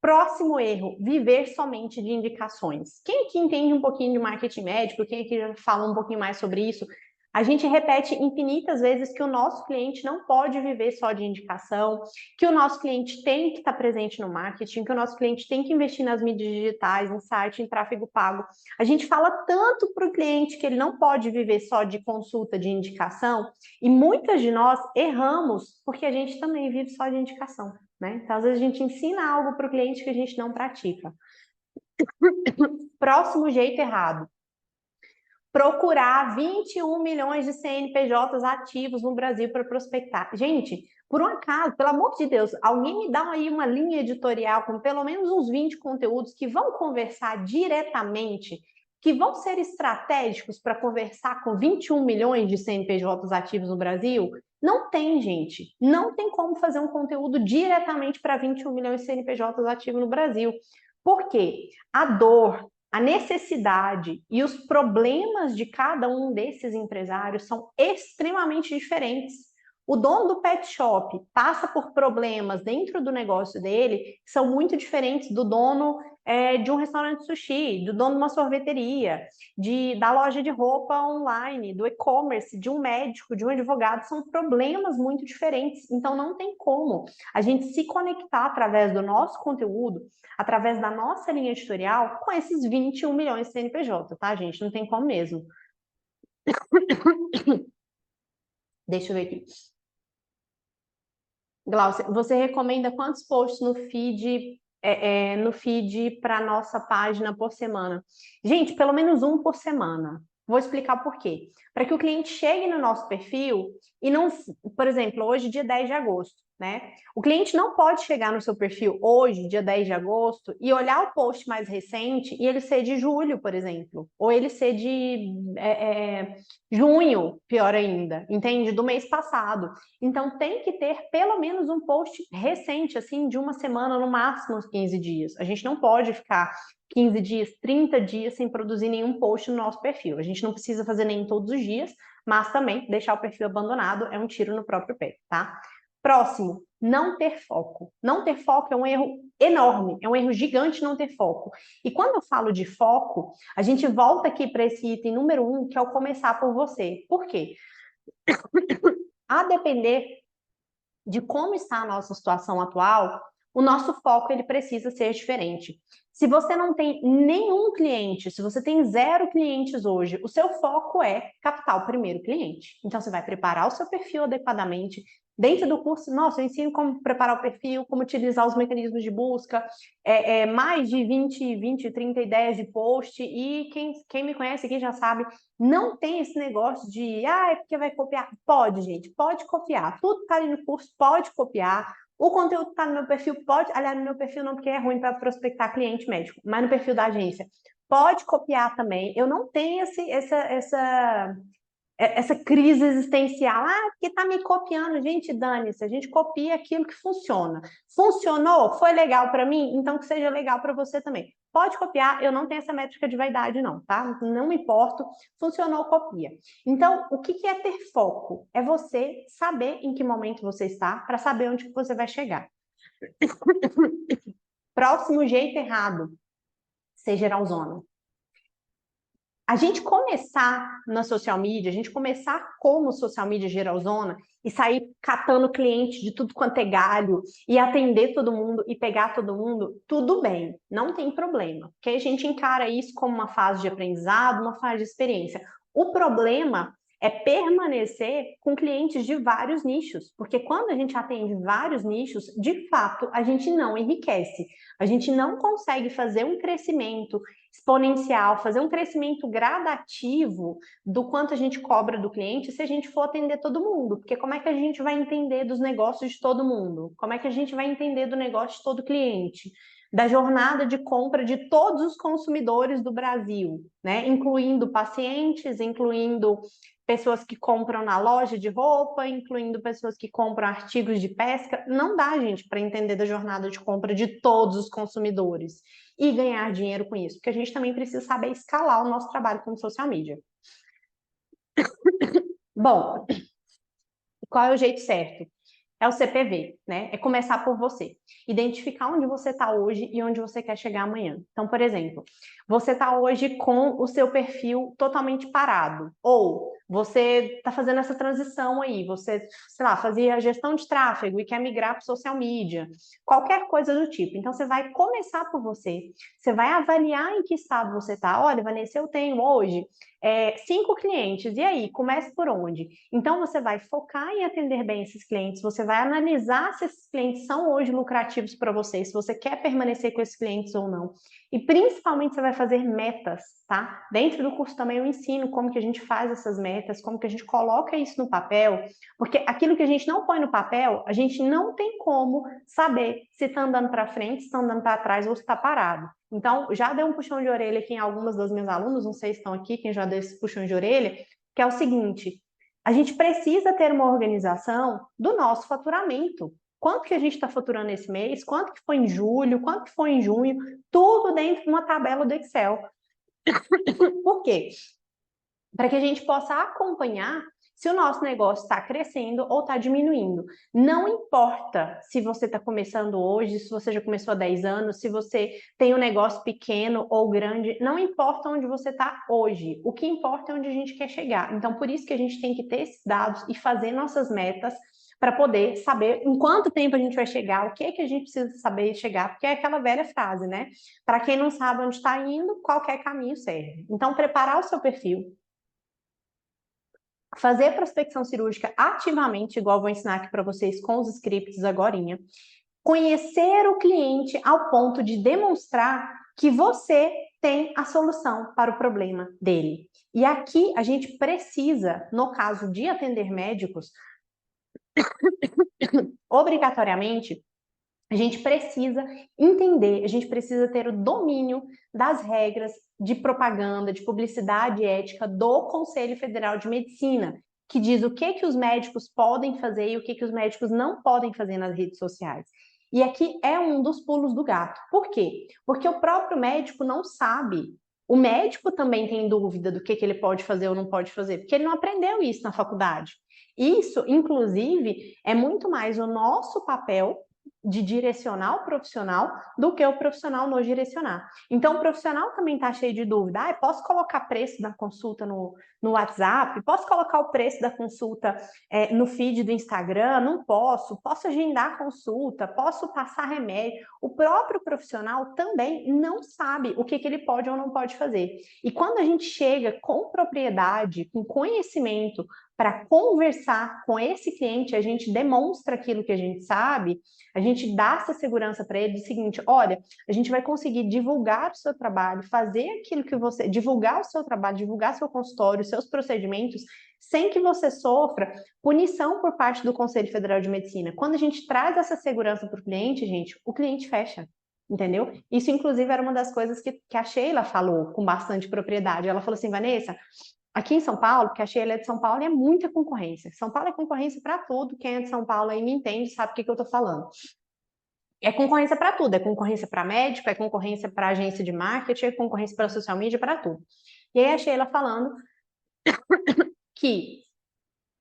Próximo erro, viver somente de indicações. Quem aqui entende um pouquinho de marketing médico, quem aqui já fala um pouquinho mais sobre isso, A gente repete infinitas vezes que o nosso cliente não pode viver só de indicação, que o nosso cliente tem que estar presente no marketing, que o nosso cliente tem que investir nas mídias digitais, em site, em tráfego pago. A gente fala tanto para o cliente que ele não pode viver só de consulta, de indicação, e muitas de nós erramos porque a gente também vive só de indicação, né? Então, às vezes a gente ensina algo para o cliente que a gente não pratica. Próximo jeito errado. Procurar 21 milhões de CNPJs ativos no Brasil para prospectar. Gente, por um acaso, pelo amor de Deus, alguém me dá aí uma linha editorial com pelo menos uns 20 conteúdos que vão conversar diretamente, que vão ser estratégicos para conversar com 21 milhões de CNPJs ativos no Brasil? Não tem, gente. Não tem como fazer um conteúdo diretamente para 21 milhões de CNPJs ativos no Brasil. Por quê? A dor, a necessidade e os problemas de cada um desses empresários são extremamente diferentes. O dono do pet shop passa por problemas dentro do negócio dele que são muito diferentes do dono de um restaurante sushi, do dono de uma sorveteria, da loja de roupa online, do e-commerce, de um médico, de um advogado. São problemas muito diferentes. Então, não tem como a gente se conectar através do nosso conteúdo, através da nossa linha editorial, com esses 21 milhões de CNPJ, tá, gente? Não tem como mesmo. Deixa eu ver aqui. Glaucia, você recomenda quantos posts no feed para a nossa página por semana? Gente, pelo menos um por semana. Vou explicar por quê. Para que o cliente chegue no nosso perfil e não... Por exemplo, hoje, dia 10 de agosto, né? O cliente não pode chegar no seu perfil hoje, dia 10 de agosto, e olhar o post mais recente e ele ser de julho, por exemplo. Ou ele ser de junho, pior ainda, entende? Do mês passado. Então, tem que ter pelo menos um post recente, assim, de uma semana, no máximo uns 15 dias. A gente não pode ficar 15 dias, 30 dias sem produzir nenhum post no nosso perfil. A gente não precisa fazer nem todos os dias, mas também deixar o perfil abandonado é um tiro no próprio pé, tá? Próximo, não ter foco. Não ter foco é um erro enorme, é um erro gigante não ter foco. E quando eu falo de foco, a gente volta aqui para esse item número 1, que é o começar por você. Por quê? A depender de como está a nossa situação atual, o nosso foco ele precisa ser diferente. Se você não tem nenhum cliente, se você tem 0 clientes hoje, o seu foco é captar o primeiro cliente. Então, você vai preparar o seu perfil adequadamente. Dentro do curso, nossa, eu ensino como preparar o perfil, como utilizar os mecanismos de busca, mais de 20, 30 ideias de post, e quem me conhece aqui já sabe, não tem esse negócio de, é porque vai copiar. Pode, gente, pode copiar. Tudo está ali no curso, pode copiar. O conteúdo está no meu perfil, pode... Aliás, no meu perfil não, porque é ruim para prospectar cliente médico, mas no perfil da agência. Pode copiar também. Eu não tenho essa crise existencial. Porque está me copiando. Gente, dane-se. A gente copia aquilo que funciona. Funcionou? Foi legal para mim? Então que seja legal para você também. Pode copiar, eu não tenho essa métrica de vaidade, não, tá? Não me importo. Funcionou, copia. Então, o que é ter foco? É você saber em que momento você está para saber onde que você vai chegar. Próximo jeito errado, ser geralzona. A gente começar na social media, a gente começar como social media geralzona e sair catando cliente de tudo quanto é galho e atender todo mundo e pegar todo mundo, tudo bem, não tem problema, porque a gente encara isso como uma fase de aprendizado, uma fase de experiência. O problema é permanecer com clientes de vários nichos, porque quando a gente atende vários nichos, de fato, a gente não enriquece, a gente não consegue fazer um crescimento exponencial, fazer um crescimento gradativo do quanto a gente cobra do cliente se a gente for atender todo mundo, porque como é que a gente vai entender dos negócios de todo mundo? Como é que a gente vai entender do negócio de todo cliente? Da jornada de compra de todos os consumidores do Brasil, né? Incluindo pacientes, incluindo pessoas que compram na loja de roupa, incluindo pessoas que compram artigos de pesca. Não dá, gente, para entender da jornada de compra de todos os consumidores e ganhar dinheiro com isso, porque a gente também precisa saber escalar o nosso trabalho como social media. Bom, qual é o jeito certo? É o CPV, né? É começar por você. Identificar onde você está hoje e onde você quer chegar amanhã. Então, por exemplo, você está hoje com o seu perfil totalmente parado, ou você está fazendo essa transição aí, você, sei lá, fazia gestão de tráfego e quer migrar para social media, qualquer coisa do tipo. Então, você vai começar por você vai avaliar em que estado você está. Olha, Vanessa, eu tenho hoje 5 clientes, e aí, comece por onde? Então, você vai focar em atender bem esses clientes, você vai analisar se esses clientes são hoje lucrativos para você, se você quer permanecer com esses clientes ou não. E, principalmente, você vai fazer metas, tá? Dentro do curso também eu ensino como que a gente faz essas metas, como que a gente coloca isso no papel, porque aquilo que a gente não põe no papel, a gente não tem como saber se está andando para frente, se está andando para trás ou se está parado. Então, já dei um puxão de orelha aqui em algumas das minhas alunas, não sei se estão aqui, quem já deu esse puxão de orelha, que é o seguinte: a gente precisa ter uma organização do nosso faturamento. Quanto que a gente está faturando esse mês, quanto que foi em julho, quanto que foi em junho, tudo dentro de uma tabela do Excel. Por quê? Para que a gente possa acompanhar se o nosso negócio está crescendo ou está diminuindo. Não importa se você está começando hoje, se você já começou há 10 anos, se você tem um negócio pequeno ou grande, não importa onde você está hoje. O que importa é onde a gente quer chegar. Então, por isso que a gente tem que ter esses dados e fazer nossas metas para poder saber em quanto tempo a gente vai chegar, o que é que a gente precisa saber chegar, porque é aquela velha frase, né? Para quem não sabe onde está indo, qualquer caminho serve. Então, preparar o seu perfil, fazer prospecção cirúrgica ativamente, igual eu vou ensinar aqui para vocês com os scripts agorinha. Conhecer o cliente ao ponto de demonstrar que você tem a solução para o problema dele. E aqui a gente precisa, no caso de atender médicos, obrigatoriamente, a gente precisa entender, a gente precisa ter o domínio das regras de propaganda, de publicidade ética do Conselho Federal de Medicina, que diz o que os médicos podem fazer e o que os médicos não podem fazer nas redes sociais. E aqui é um dos pulos do gato. Por quê? Porque o próprio médico não sabe. O médico também tem dúvida do que ele pode fazer ou não pode fazer, porque ele não aprendeu isso na faculdade. Isso, inclusive, é muito mais o nosso papel de direcionar o profissional do que o profissional nos direcionar. Então, o profissional também está cheio de dúvida. Ah, posso colocar preço da consulta no WhatsApp? Posso colocar o preço da consulta no feed do Instagram? Não posso. Posso agendar a consulta? Posso passar remédio? O próprio profissional também não sabe o que ele pode ou não pode fazer. E quando a gente chega com propriedade, com conhecimento, para conversar com esse cliente, a gente demonstra aquilo que a gente sabe, a gente dá essa segurança para ele do seguinte: olha, a gente vai conseguir divulgar o seu trabalho, fazer aquilo que você, divulgar o seu trabalho, divulgar seu consultório, seus procedimentos, sem que você sofra punição por parte do Conselho Federal de Medicina. Quando a gente traz essa segurança para o cliente, gente, o cliente fecha. Entendeu? Isso, inclusive, era uma das coisas que a Sheila falou com bastante propriedade. Ela falou assim: Vanessa, aqui em São Paulo, porque a Sheila é de São Paulo, é muita concorrência. São Paulo é concorrência para tudo. Quem é de São Paulo aí me entende, sabe o que eu estou falando. É concorrência para tudo. É concorrência para médico, é concorrência para agência de marketing, é concorrência para social media, para tudo. E aí a Sheila falando que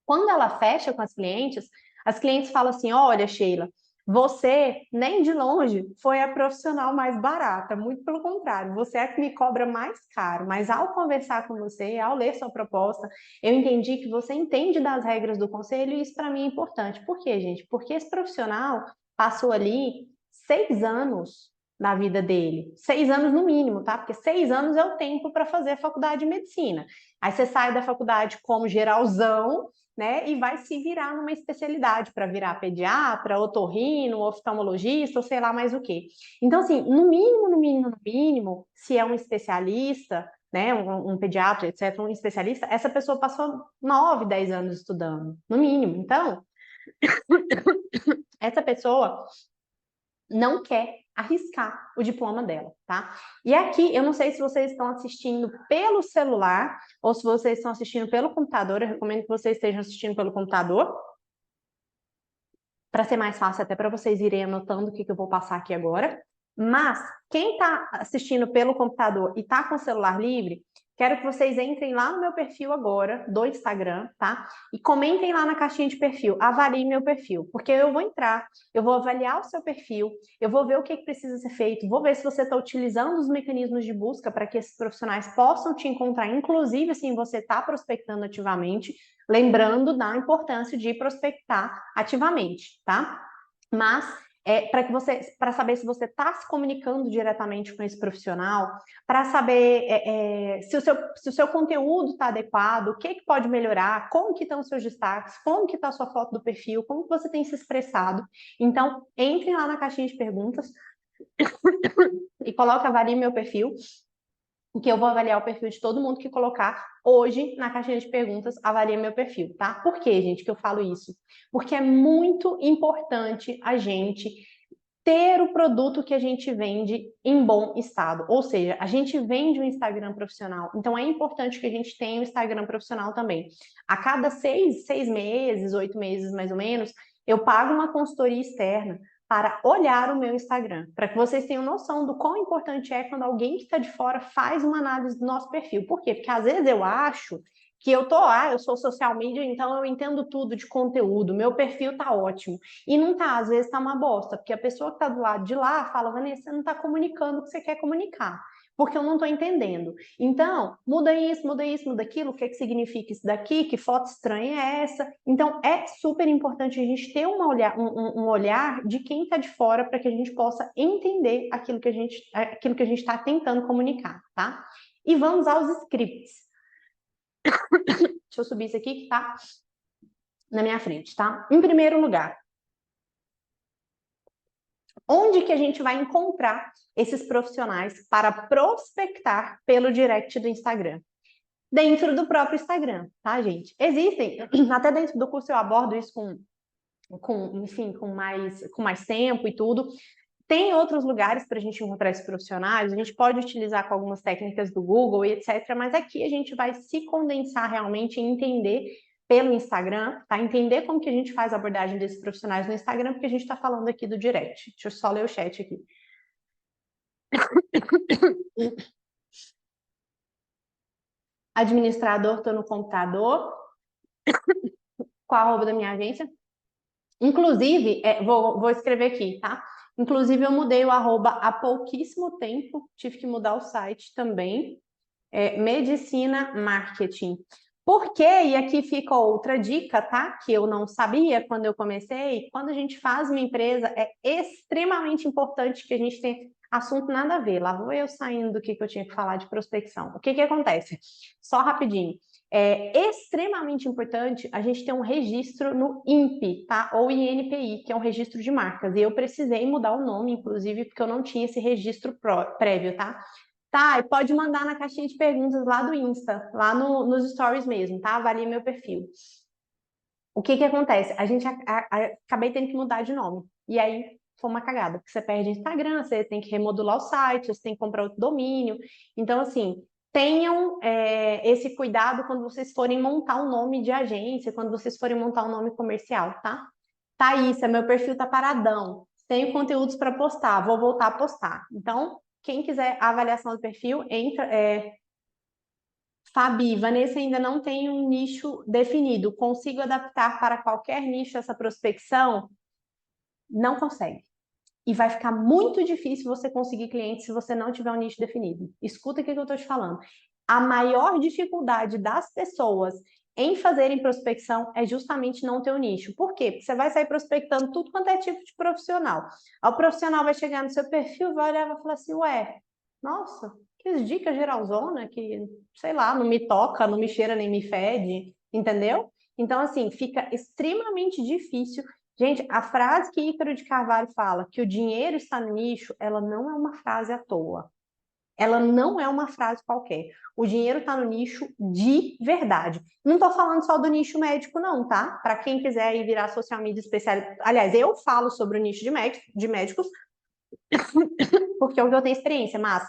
quando ela fecha com as clientes falam assim: olha, Sheila, você nem de longe foi a profissional mais barata, muito pelo contrário, você é a que me cobra mais caro, mas ao conversar com você, ao ler sua proposta, eu entendi que você entende das regras do conselho e isso para mim é importante. Por quê, gente? Porque esse profissional passou ali 6 anos na vida dele, 6 anos no mínimo, tá? Porque 6 anos é o tempo para fazer a faculdade de medicina. Aí você sai da faculdade como geralzão, né, e vai se virar numa especialidade para virar pediatra, otorrino, oftalmologista, ou sei lá mais o quê. Então, assim, no mínimo, se é um especialista, né, um pediatra, etc., um especialista, essa pessoa passou 9, 10 anos estudando, no mínimo. Então, essa pessoa não quer arriscar o diploma dela, tá? E aqui, eu não sei se vocês estão assistindo pelo celular ou se vocês estão assistindo pelo computador, eu recomendo que vocês estejam assistindo pelo computador, para ser mais fácil até para vocês irem anotando o que eu vou passar aqui agora. Mas, quem está assistindo pelo computador e está com o celular livre, Quero que vocês entrem lá no meu perfil agora, do Instagram, tá? E comentem lá na caixinha de perfil, avaliem meu perfil, porque eu vou entrar, eu vou avaliar o seu perfil, eu vou ver o que precisa ser feito, vou ver se você está utilizando os mecanismos de busca para que esses profissionais possam te encontrar, inclusive se você está prospectando ativamente, lembrando da importância de prospectar ativamente, tá? Mas para saber se você está se comunicando diretamente com esse profissional, para saber se o seu conteúdo está adequado, o que pode melhorar, como que estão os seus destaques, como que está a sua foto do perfil, como que você tem se expressado. Então, entrem lá na caixinha de perguntas e coloque avalie meu perfil, que eu vou avaliar o perfil de todo mundo que colocar hoje na caixinha de perguntas, avalie meu perfil, tá? Por que, gente, que eu falo isso? Porque é muito importante a gente ter o produto que a gente vende em bom estado. Ou seja, a gente vende um Instagram profissional, então é importante que a gente tenha um Instagram profissional também. A cada 6 meses, 8 meses mais ou menos, eu pago uma consultoria externa para olhar o meu Instagram, para que vocês tenham noção do quão importante é quando alguém que está de fora faz uma análise do nosso perfil. Por quê? Porque às vezes eu acho que eu sou social media, então eu entendo tudo de conteúdo, meu perfil tá ótimo. E não tá, às vezes tá uma bosta, porque a pessoa que tá do lado de lá fala, Vanessa, você não tá comunicando o que você quer comunicar, porque eu não tô entendendo. Então, muda isso, muda aquilo, o que significa isso daqui, que foto estranha é essa? Então, é super importante a gente ter um olhar de quem tá de fora para que a gente possa entender aquilo que a gente tá tentando comunicar, tá? E vamos aos scripts. Deixa eu subir isso aqui que tá na minha frente, tá? Em primeiro lugar, onde que a gente vai encontrar esses profissionais para prospectar pelo direct do Instagram? Dentro do próprio Instagram, tá, gente? Existem, até dentro do curso eu abordo isso com mais tempo e tudo. Tem outros lugares para a gente encontrar esses profissionais, a gente pode utilizar com algumas técnicas do Google e etc., mas aqui a gente vai se condensar realmente e entender pelo Instagram, tá? Entender como que a gente faz a abordagem desses profissionais no Instagram, porque a gente está falando aqui do direct. Deixa eu só ler o chat aqui. Administrador, estou no computador. Qual a arroba da minha agência? Inclusive, vou escrever aqui, tá? Inclusive, eu mudei o arroba há pouquíssimo tempo, tive que mudar o site também. Medicina Marketing. Por quê? E aqui fica outra dica, tá? Que eu não sabia quando eu comecei. Quando a gente faz uma empresa, é extremamente importante que a gente tenha assunto nada a ver. Lá vou eu saindo do que eu tinha que falar de prospecção. O que acontece? Só rapidinho. É extremamente importante a gente ter um registro no INPI, tá? Ou INPI, que é um registro de marcas. E eu precisei mudar o nome, inclusive, porque eu não tinha esse registro prévio, tá? Tá, e pode mandar na caixinha de perguntas lá do Insta, lá nos stories mesmo, tá? Avalie meu perfil. O que acontece? A gente acabei tendo que mudar de nome. E aí foi uma cagada, porque você perde Instagram, você tem que remodular o site, você tem que comprar outro domínio. Então, assim, tenham esse cuidado quando vocês forem montar um nome de agência, quando vocês forem montar um nome comercial, tá? Thaísa, meu perfil tá paradão. Tenho conteúdos para postar, vou voltar a postar. Então, quem quiser a avaliação do perfil, entra. Fabi, Vanessa ainda não tem um nicho definido. Consigo adaptar para qualquer nicho essa prospecção? Não consegue. E vai ficar muito difícil você conseguir clientes se você não tiver um nicho definido. Escuta o que eu estou te falando. A maior dificuldade das pessoas em fazerem prospecção é justamente não ter um nicho. Por quê? Porque você vai sair prospectando tudo quanto é tipo de profissional. Aí o profissional vai chegar no seu perfil, vai olhar e vai falar assim, ué, nossa, que dica geralzona, que, sei lá, não me toca, não me cheira, nem me fede, entendeu? Então, assim, fica extremamente difícil. Gente, a frase que Ícaro de Carvalho fala, que o dinheiro está no nicho, ela não é uma frase à toa. Ela não é uma frase qualquer. O dinheiro está no nicho de verdade. Não estou falando só do nicho médico, não, tá? Para quem quiser ir virar social media especialista. Aliás, eu falo sobre o nicho de médicos, porque é o que eu tenho experiência, mas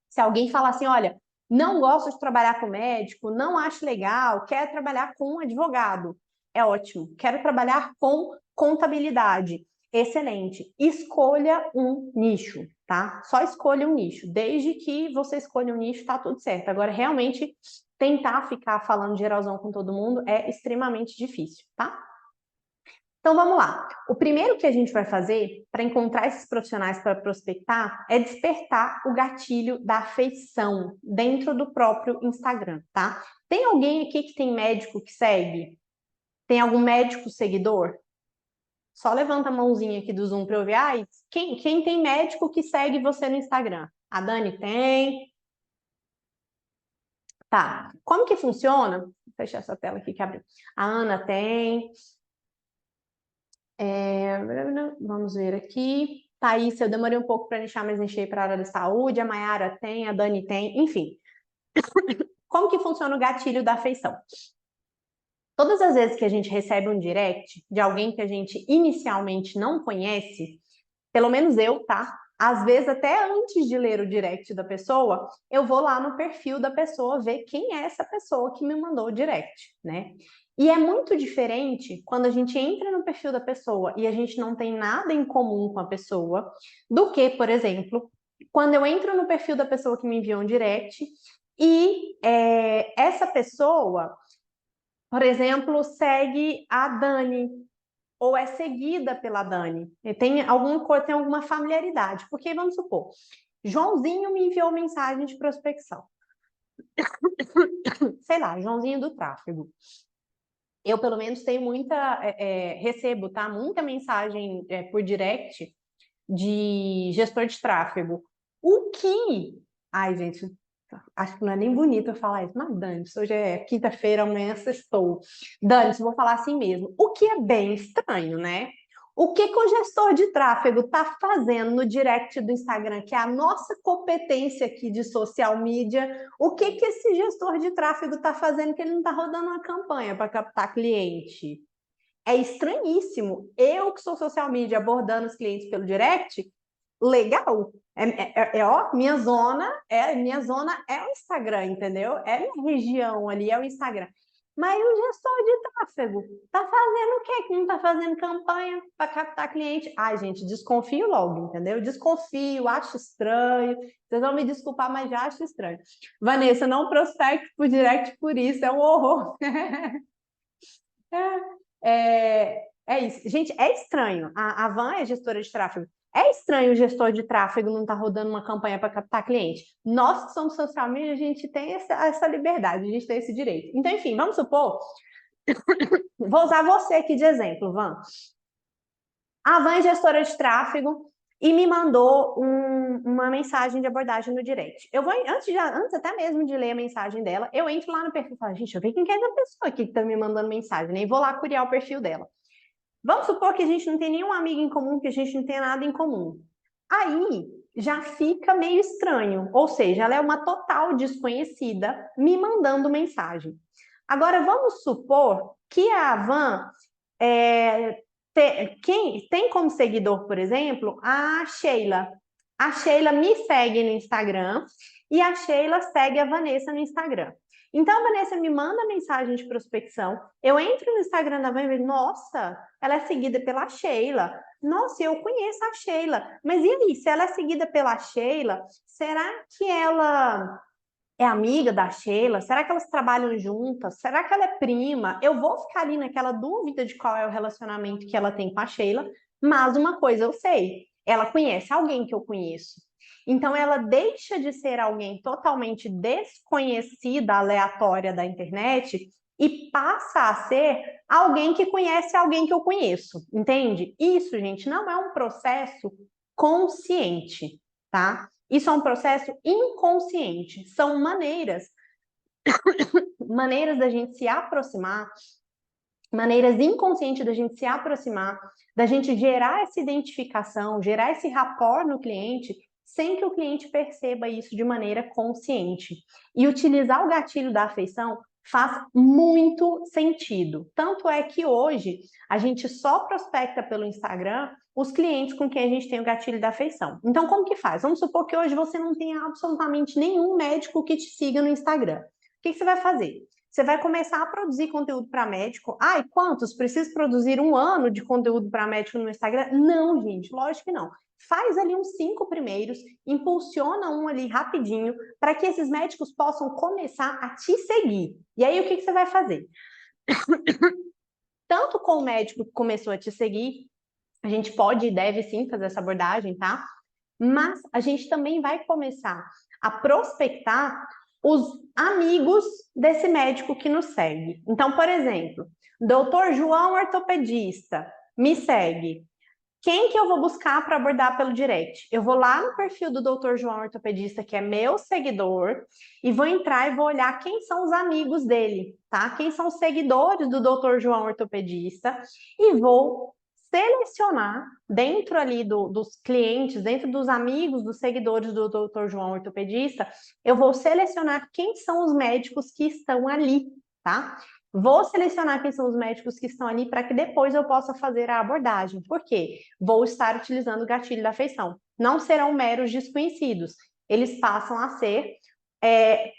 se alguém falar assim, olha, não gosto de trabalhar com médico, não acho legal, quero trabalhar com advogado, é ótimo. Quero trabalhar com contabilidade. Excelente. Escolha um nicho, tá? Só escolha um nicho. Desde que você escolha um nicho, tá tudo certo. Agora, realmente, tentar ficar falando geralzão com todo mundo é extremamente difícil, tá? Então, vamos lá. O primeiro que a gente vai fazer para encontrar esses profissionais para prospectar é despertar o gatilho da afeição dentro do próprio Instagram, tá? Tem alguém aqui que tem médico que segue? Tem algum médico seguidor? Só levanta a mãozinha aqui do Zoom para eu ver. Ah, quem tem médico que segue você no Instagram? A Dani tem. Tá. Como que funciona? Vou fechar essa tela aqui que abriu. A Ana tem. Vamos ver aqui. Thaís, eu demorei um pouco para nichar, mas nichei para a área da saúde. A Mayara tem, a Dani tem, enfim. Como que funciona o gatilho da afeição? Todas as vezes que a gente recebe um direct de alguém que a gente inicialmente não conhece, pelo menos eu, tá? Às vezes, até antes de ler o direct da pessoa, eu vou lá no perfil da pessoa ver quem é essa pessoa que me mandou o direct, né? E é muito diferente quando a gente entra no perfil da pessoa e a gente não tem nada em comum com a pessoa, do que, por exemplo, quando eu entro no perfil da pessoa que me enviou um direct e essa pessoa, por exemplo, segue a Dani, ou é seguida pela Dani, tem alguma familiaridade, porque vamos supor, Joãozinho me enviou mensagem de prospecção, sei lá, Joãozinho do tráfego. Eu, pelo menos, tenho recebo, tá? Muita mensagem por direct de gestor de tráfego. Ai, gente, acho que não é nem bonito eu falar isso, mas Dani, hoje é quinta-feira, amanhã sextou. Dani, vou falar assim mesmo. O que é bem estranho, né? O que o gestor de tráfego está fazendo no direct do Instagram, que é a nossa competência aqui de social media, o que esse gestor de tráfego está fazendo que ele não está rodando uma campanha para captar cliente? É estranhíssimo. Eu que sou social media abordando os clientes pelo direct, legal. Ó, minha zona é o Instagram, entendeu? É minha região ali, é o Instagram. Mas o gestor de tráfego tá fazendo o quê? Que não tá fazendo campanha para captar cliente? Ai, gente, desconfio logo, entendeu? Desconfio, acho estranho. Vocês vão me desculpar, mas já acho estranho. Vanessa, não prospecte por direct por isso, é um horror. É isso. Gente, é estranho. A Van é gestora de tráfego. É estranho o gestor de tráfego não estar rodando uma campanha para captar cliente. Nós que somos social media, a gente tem essa liberdade, a gente tem esse direito. Então, enfim, vamos supor... Vou usar você aqui de exemplo, Van. A Van é gestora de tráfego e me mandou uma mensagem de abordagem no direct. Eu vou, antes até mesmo de ler a mensagem dela, eu entro lá no perfil e falo, gente, eu ver quem que é essa pessoa aqui que está me mandando mensagem, né? E vou lá curiar o perfil dela. Vamos supor que a gente não tem nenhum amigo em comum, que a gente não tem nada em comum. Aí já fica meio estranho, ou seja, ela é uma total desconhecida me mandando mensagem. Agora, vamos supor que a Van tem como seguidor, por exemplo, a Sheila. A Sheila me segue no Instagram e a Sheila segue a Vanessa no Instagram. Então, a Vanessa me manda mensagem de prospecção, eu entro no Instagram da Van e vejo, nossa, ela é seguida pela Sheila. Nossa, eu conheço a Sheila. Mas e aí, se ela é seguida pela Sheila, será que ela é amiga da Sheila? Será que elas trabalham juntas? Será que ela é prima? Eu vou ficar ali naquela dúvida de qual é o relacionamento que ela tem com a Sheila, mas uma coisa eu sei, ela conhece alguém que eu conheço. Então, ela deixa de ser alguém totalmente desconhecida, aleatória da internet, e passa a ser alguém que conhece alguém que eu conheço, entende? Isso, gente, não é um processo consciente, tá? Isso é um processo inconsciente. São maneiras da gente se aproximar, maneiras inconscientes da gente se aproximar, da gente gerar essa identificação, gerar esse rapport no cliente, sem que o cliente perceba isso de maneira consciente. E utilizar o gatilho da afeição faz muito sentido. Tanto é que hoje a gente só prospecta pelo Instagram os clientes com quem a gente tem o gatilho da afeição. Então, como que faz? Vamos supor que hoje você não tenha absolutamente nenhum médico que te siga no Instagram. O que você vai fazer? Você vai começar a produzir conteúdo para médico. Ai, quantos? Preciso produzir 1 ano de conteúdo para médico no Instagram? Não, gente, lógico que não. Faz ali uns 5 primeiros, impulsiona um ali rapidinho, para que esses médicos possam começar a te seguir. E aí, o que você vai fazer? Tanto com o médico que começou a te seguir, a gente pode e deve sim fazer essa abordagem, tá? Mas a gente também vai começar a prospectar os amigos desse médico que nos segue. Então, por exemplo, Dr. João ortopedista me segue. Quem que eu vou buscar para abordar pelo direct? Eu vou lá no perfil do Dr. João ortopedista, que é meu seguidor, e vou entrar e vou olhar quem são os amigos dele, tá? Quem são os seguidores do Dr. João ortopedista, e vou selecionar dentro ali dos clientes, dentro dos amigos, dos seguidores do Dr. João ortopedista, eu vou selecionar quem são os médicos que estão ali, tá? Vou selecionar quem são os médicos que estão ali para que depois eu possa fazer a abordagem. Por quê? Vou estar utilizando o gatilho da afeição. Não serão meros desconhecidos. Eles passam a ser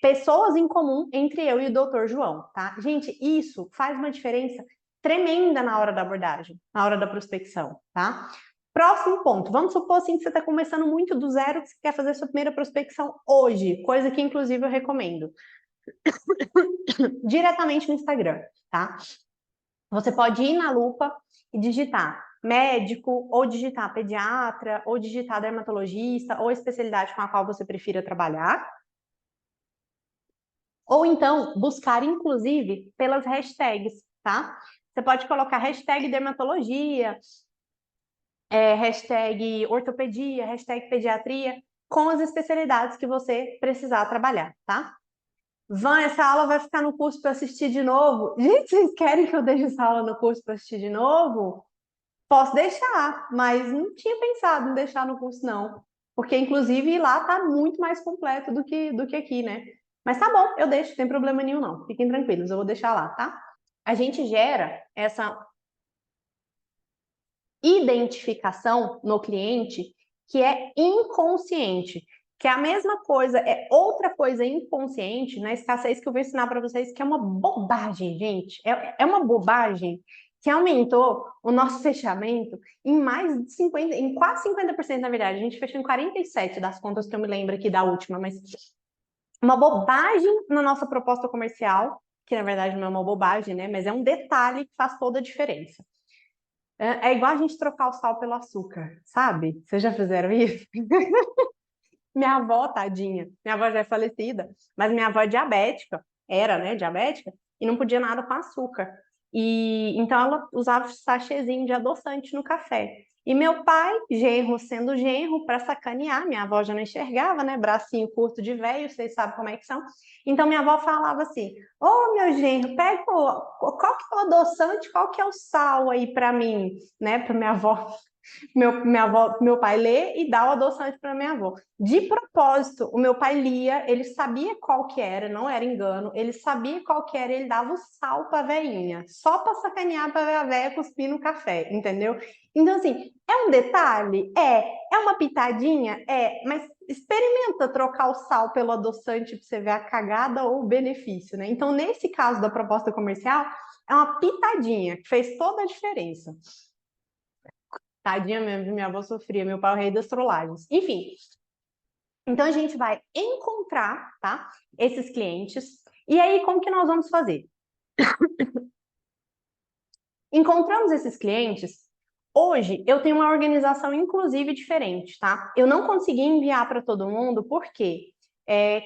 pessoas em comum entre eu e o Dr. João, tá? Gente, isso faz uma diferença tremenda na hora da abordagem, na hora da prospecção, tá? Próximo ponto. Vamos supor assim que você está começando muito do zero, que você quer fazer sua primeira prospecção hoje, coisa que inclusive eu recomendo. Diretamente no Instagram, tá? Você pode ir na lupa e digitar médico, ou digitar pediatra, ou digitar dermatologista, ou especialidade com a qual você prefira trabalhar. Ou então, buscar, inclusive, pelas hashtags, tá? Você pode colocar hashtag dermatologia, hashtag ortopedia, hashtag pediatria, com as especialidades que você precisar trabalhar, tá? Van, essa aula vai ficar no curso para assistir de novo? Gente, vocês querem que eu deixe essa aula no curso para assistir de novo? Posso deixar, mas não tinha pensado em deixar no curso, não. Porque, inclusive, lá tá muito mais completo do que aqui, né? Mas tá bom, eu deixo, sem problema nenhum, não. Fiquem tranquilos, eu vou deixar lá, tá? A gente gera essa identificação no cliente que é inconsciente, que é a mesma coisa, é outra coisa inconsciente na escassez que eu vou ensinar para vocês, que é uma bobagem, gente. É uma bobagem que aumentou o nosso fechamento em mais de 50%, em quase 50%, na verdade. A gente fechou em 47% das contas que eu me lembro aqui da última, mas uma bobagem na nossa proposta comercial, que na verdade não é uma bobagem, né? Mas é um detalhe que faz toda a diferença. É igual a gente trocar o sal pelo açúcar, sabe? Vocês já fizeram isso? Minha avó, tadinha, minha avó já é falecida, mas minha avó é diabética, era, né, diabética, e não podia nada com açúcar. E então ela usava sachêzinho de adoçante no café. E meu pai, genro sendo genro, para sacanear, minha avó já não enxergava, né? Bracinho curto de velho, vocês sabem como é que são. Então minha avó falava assim: ô meu genro, pega qual que é o adoçante, qual que é o sal aí para mim, né? Para minha avó. Meu pai lê e dá o adoçante para minha avó. De propósito, o meu pai lia, ele sabia qual que era, não era engano, ele sabia qual que era, ele dava o sal para a velhinha, só para sacanear para a velha cuspir no café, entendeu? Então, assim, é um detalhe? É uma pitadinha? Mas experimenta trocar o sal pelo adoçante para você ver a cagada ou o benefício, né? Então, nesse caso da proposta comercial, é uma pitadinha que fez toda a diferença. Tadinha mesmo, minha avó sofria, meu pai é o rei das trollagens. Enfim, então a gente vai encontrar, tá, esses clientes. E aí, como que nós vamos fazer? Encontramos esses clientes. Hoje, eu tenho uma organização, inclusive, diferente, tá? Eu não consegui enviar para todo mundo, por quê?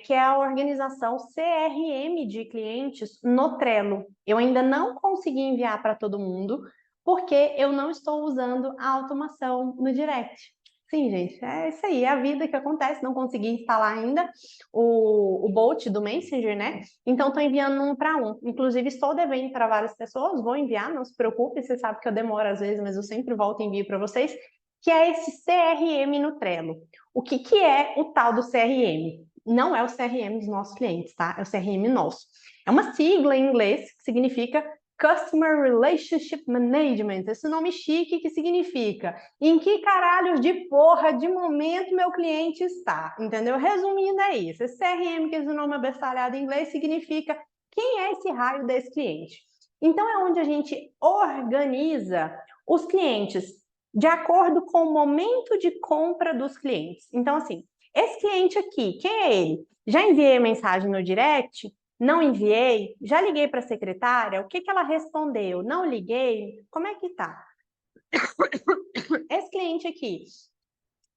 Que é a organização CRM de clientes no Trello. Eu ainda não consegui enviar para todo mundo, porque eu não estou usando a automação no direct. Sim, gente, é isso aí, é a vida que acontece. Não consegui instalar ainda o bot do Messenger, né? Então, estou enviando um para um. Inclusive, estou devendo para várias pessoas, vou enviar, não se preocupe, você sabe que eu demoro às vezes, mas eu sempre volto e envio para vocês, que é esse CRM no Trello. O que é o tal do CRM? Não é o CRM dos nossos clientes, tá? É o CRM nosso. É uma sigla em inglês que significa Customer Relationship Management, esse nome chique que significa em que caralhos de porra de momento meu cliente está, entendeu? Resumindo é isso, esse CRM, que é o nome abestalhado em inglês, significa quem é esse raio desse cliente? Então, é onde a gente organiza os clientes de acordo com o momento de compra dos clientes. Então, assim, esse cliente aqui, quem é ele? Já enviei a mensagem no direct? Não enviei? Já liguei para a secretária? O que ela respondeu? Não liguei? Como é que tá? Esse cliente aqui,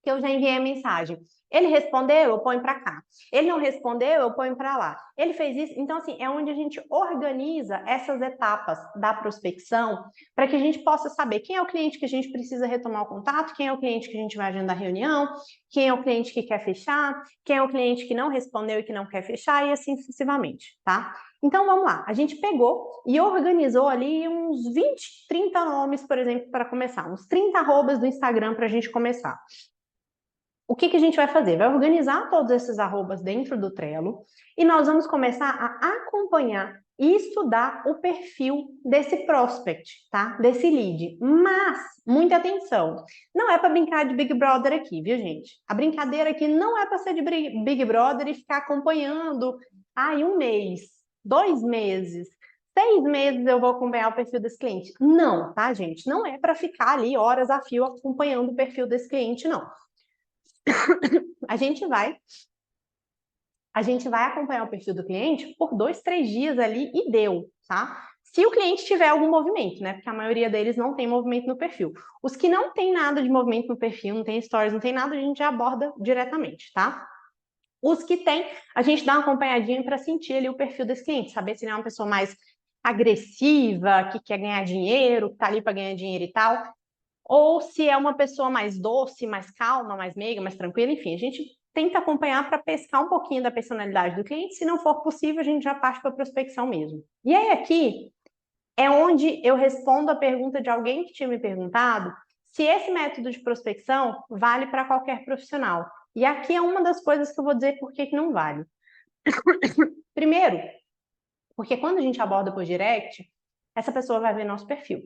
que eu já enviei a mensagem, ele respondeu, eu ponho para cá. Ele não respondeu, eu ponho para lá. Ele fez isso. Então, assim, é onde a gente organiza essas etapas da prospecção para que a gente possa saber quem é o cliente que a gente precisa retomar o contato, quem é o cliente que a gente vai agendar reunião, quem é o cliente que quer fechar, quem é o cliente que não respondeu e que não quer fechar, e assim sucessivamente, tá? Então, vamos lá. A gente pegou e organizou ali uns 20, 30 nomes, por exemplo, para começar. Uns 30 arrobas do Instagram para a gente começar. O que a gente vai fazer? Vai organizar todos esses arrobas dentro do Trello e nós vamos começar a acompanhar e estudar o perfil desse prospect, tá? Desse lead. Mas, muita atenção, não é para brincar de Big Brother aqui, viu, gente? A brincadeira aqui não é para ser de Big Brother e ficar acompanhando, um mês, 2 meses, 6 meses eu vou acompanhar o perfil desse cliente. Não, tá, gente? Não é para ficar ali horas a fio acompanhando o perfil desse cliente, não. A gente vai acompanhar o perfil do cliente por 2, 3 dias ali e deu, tá? Se o cliente tiver algum movimento, né? Porque a maioria deles não tem movimento no perfil. Os que não tem nada de movimento no perfil, não tem stories, não tem nada, a gente já aborda diretamente, tá? Os que tem, a gente dá uma acompanhadinha para sentir ali o perfil desse cliente, saber se ele é uma pessoa mais agressiva, que quer ganhar dinheiro, que tá ali para ganhar dinheiro e tal, ou se é uma pessoa mais doce, mais calma, mais meiga, mais tranquila, enfim, a gente tenta acompanhar para pescar um pouquinho da personalidade do cliente. Se não for possível, a gente já parte para a prospecção mesmo. E aí aqui é onde eu respondo a pergunta de alguém que tinha me perguntado se esse método de prospecção vale para qualquer profissional. E aqui é uma das coisas que eu vou dizer por que não vale. Primeiro, porque quando a gente aborda por direct, essa pessoa vai ver nosso perfil.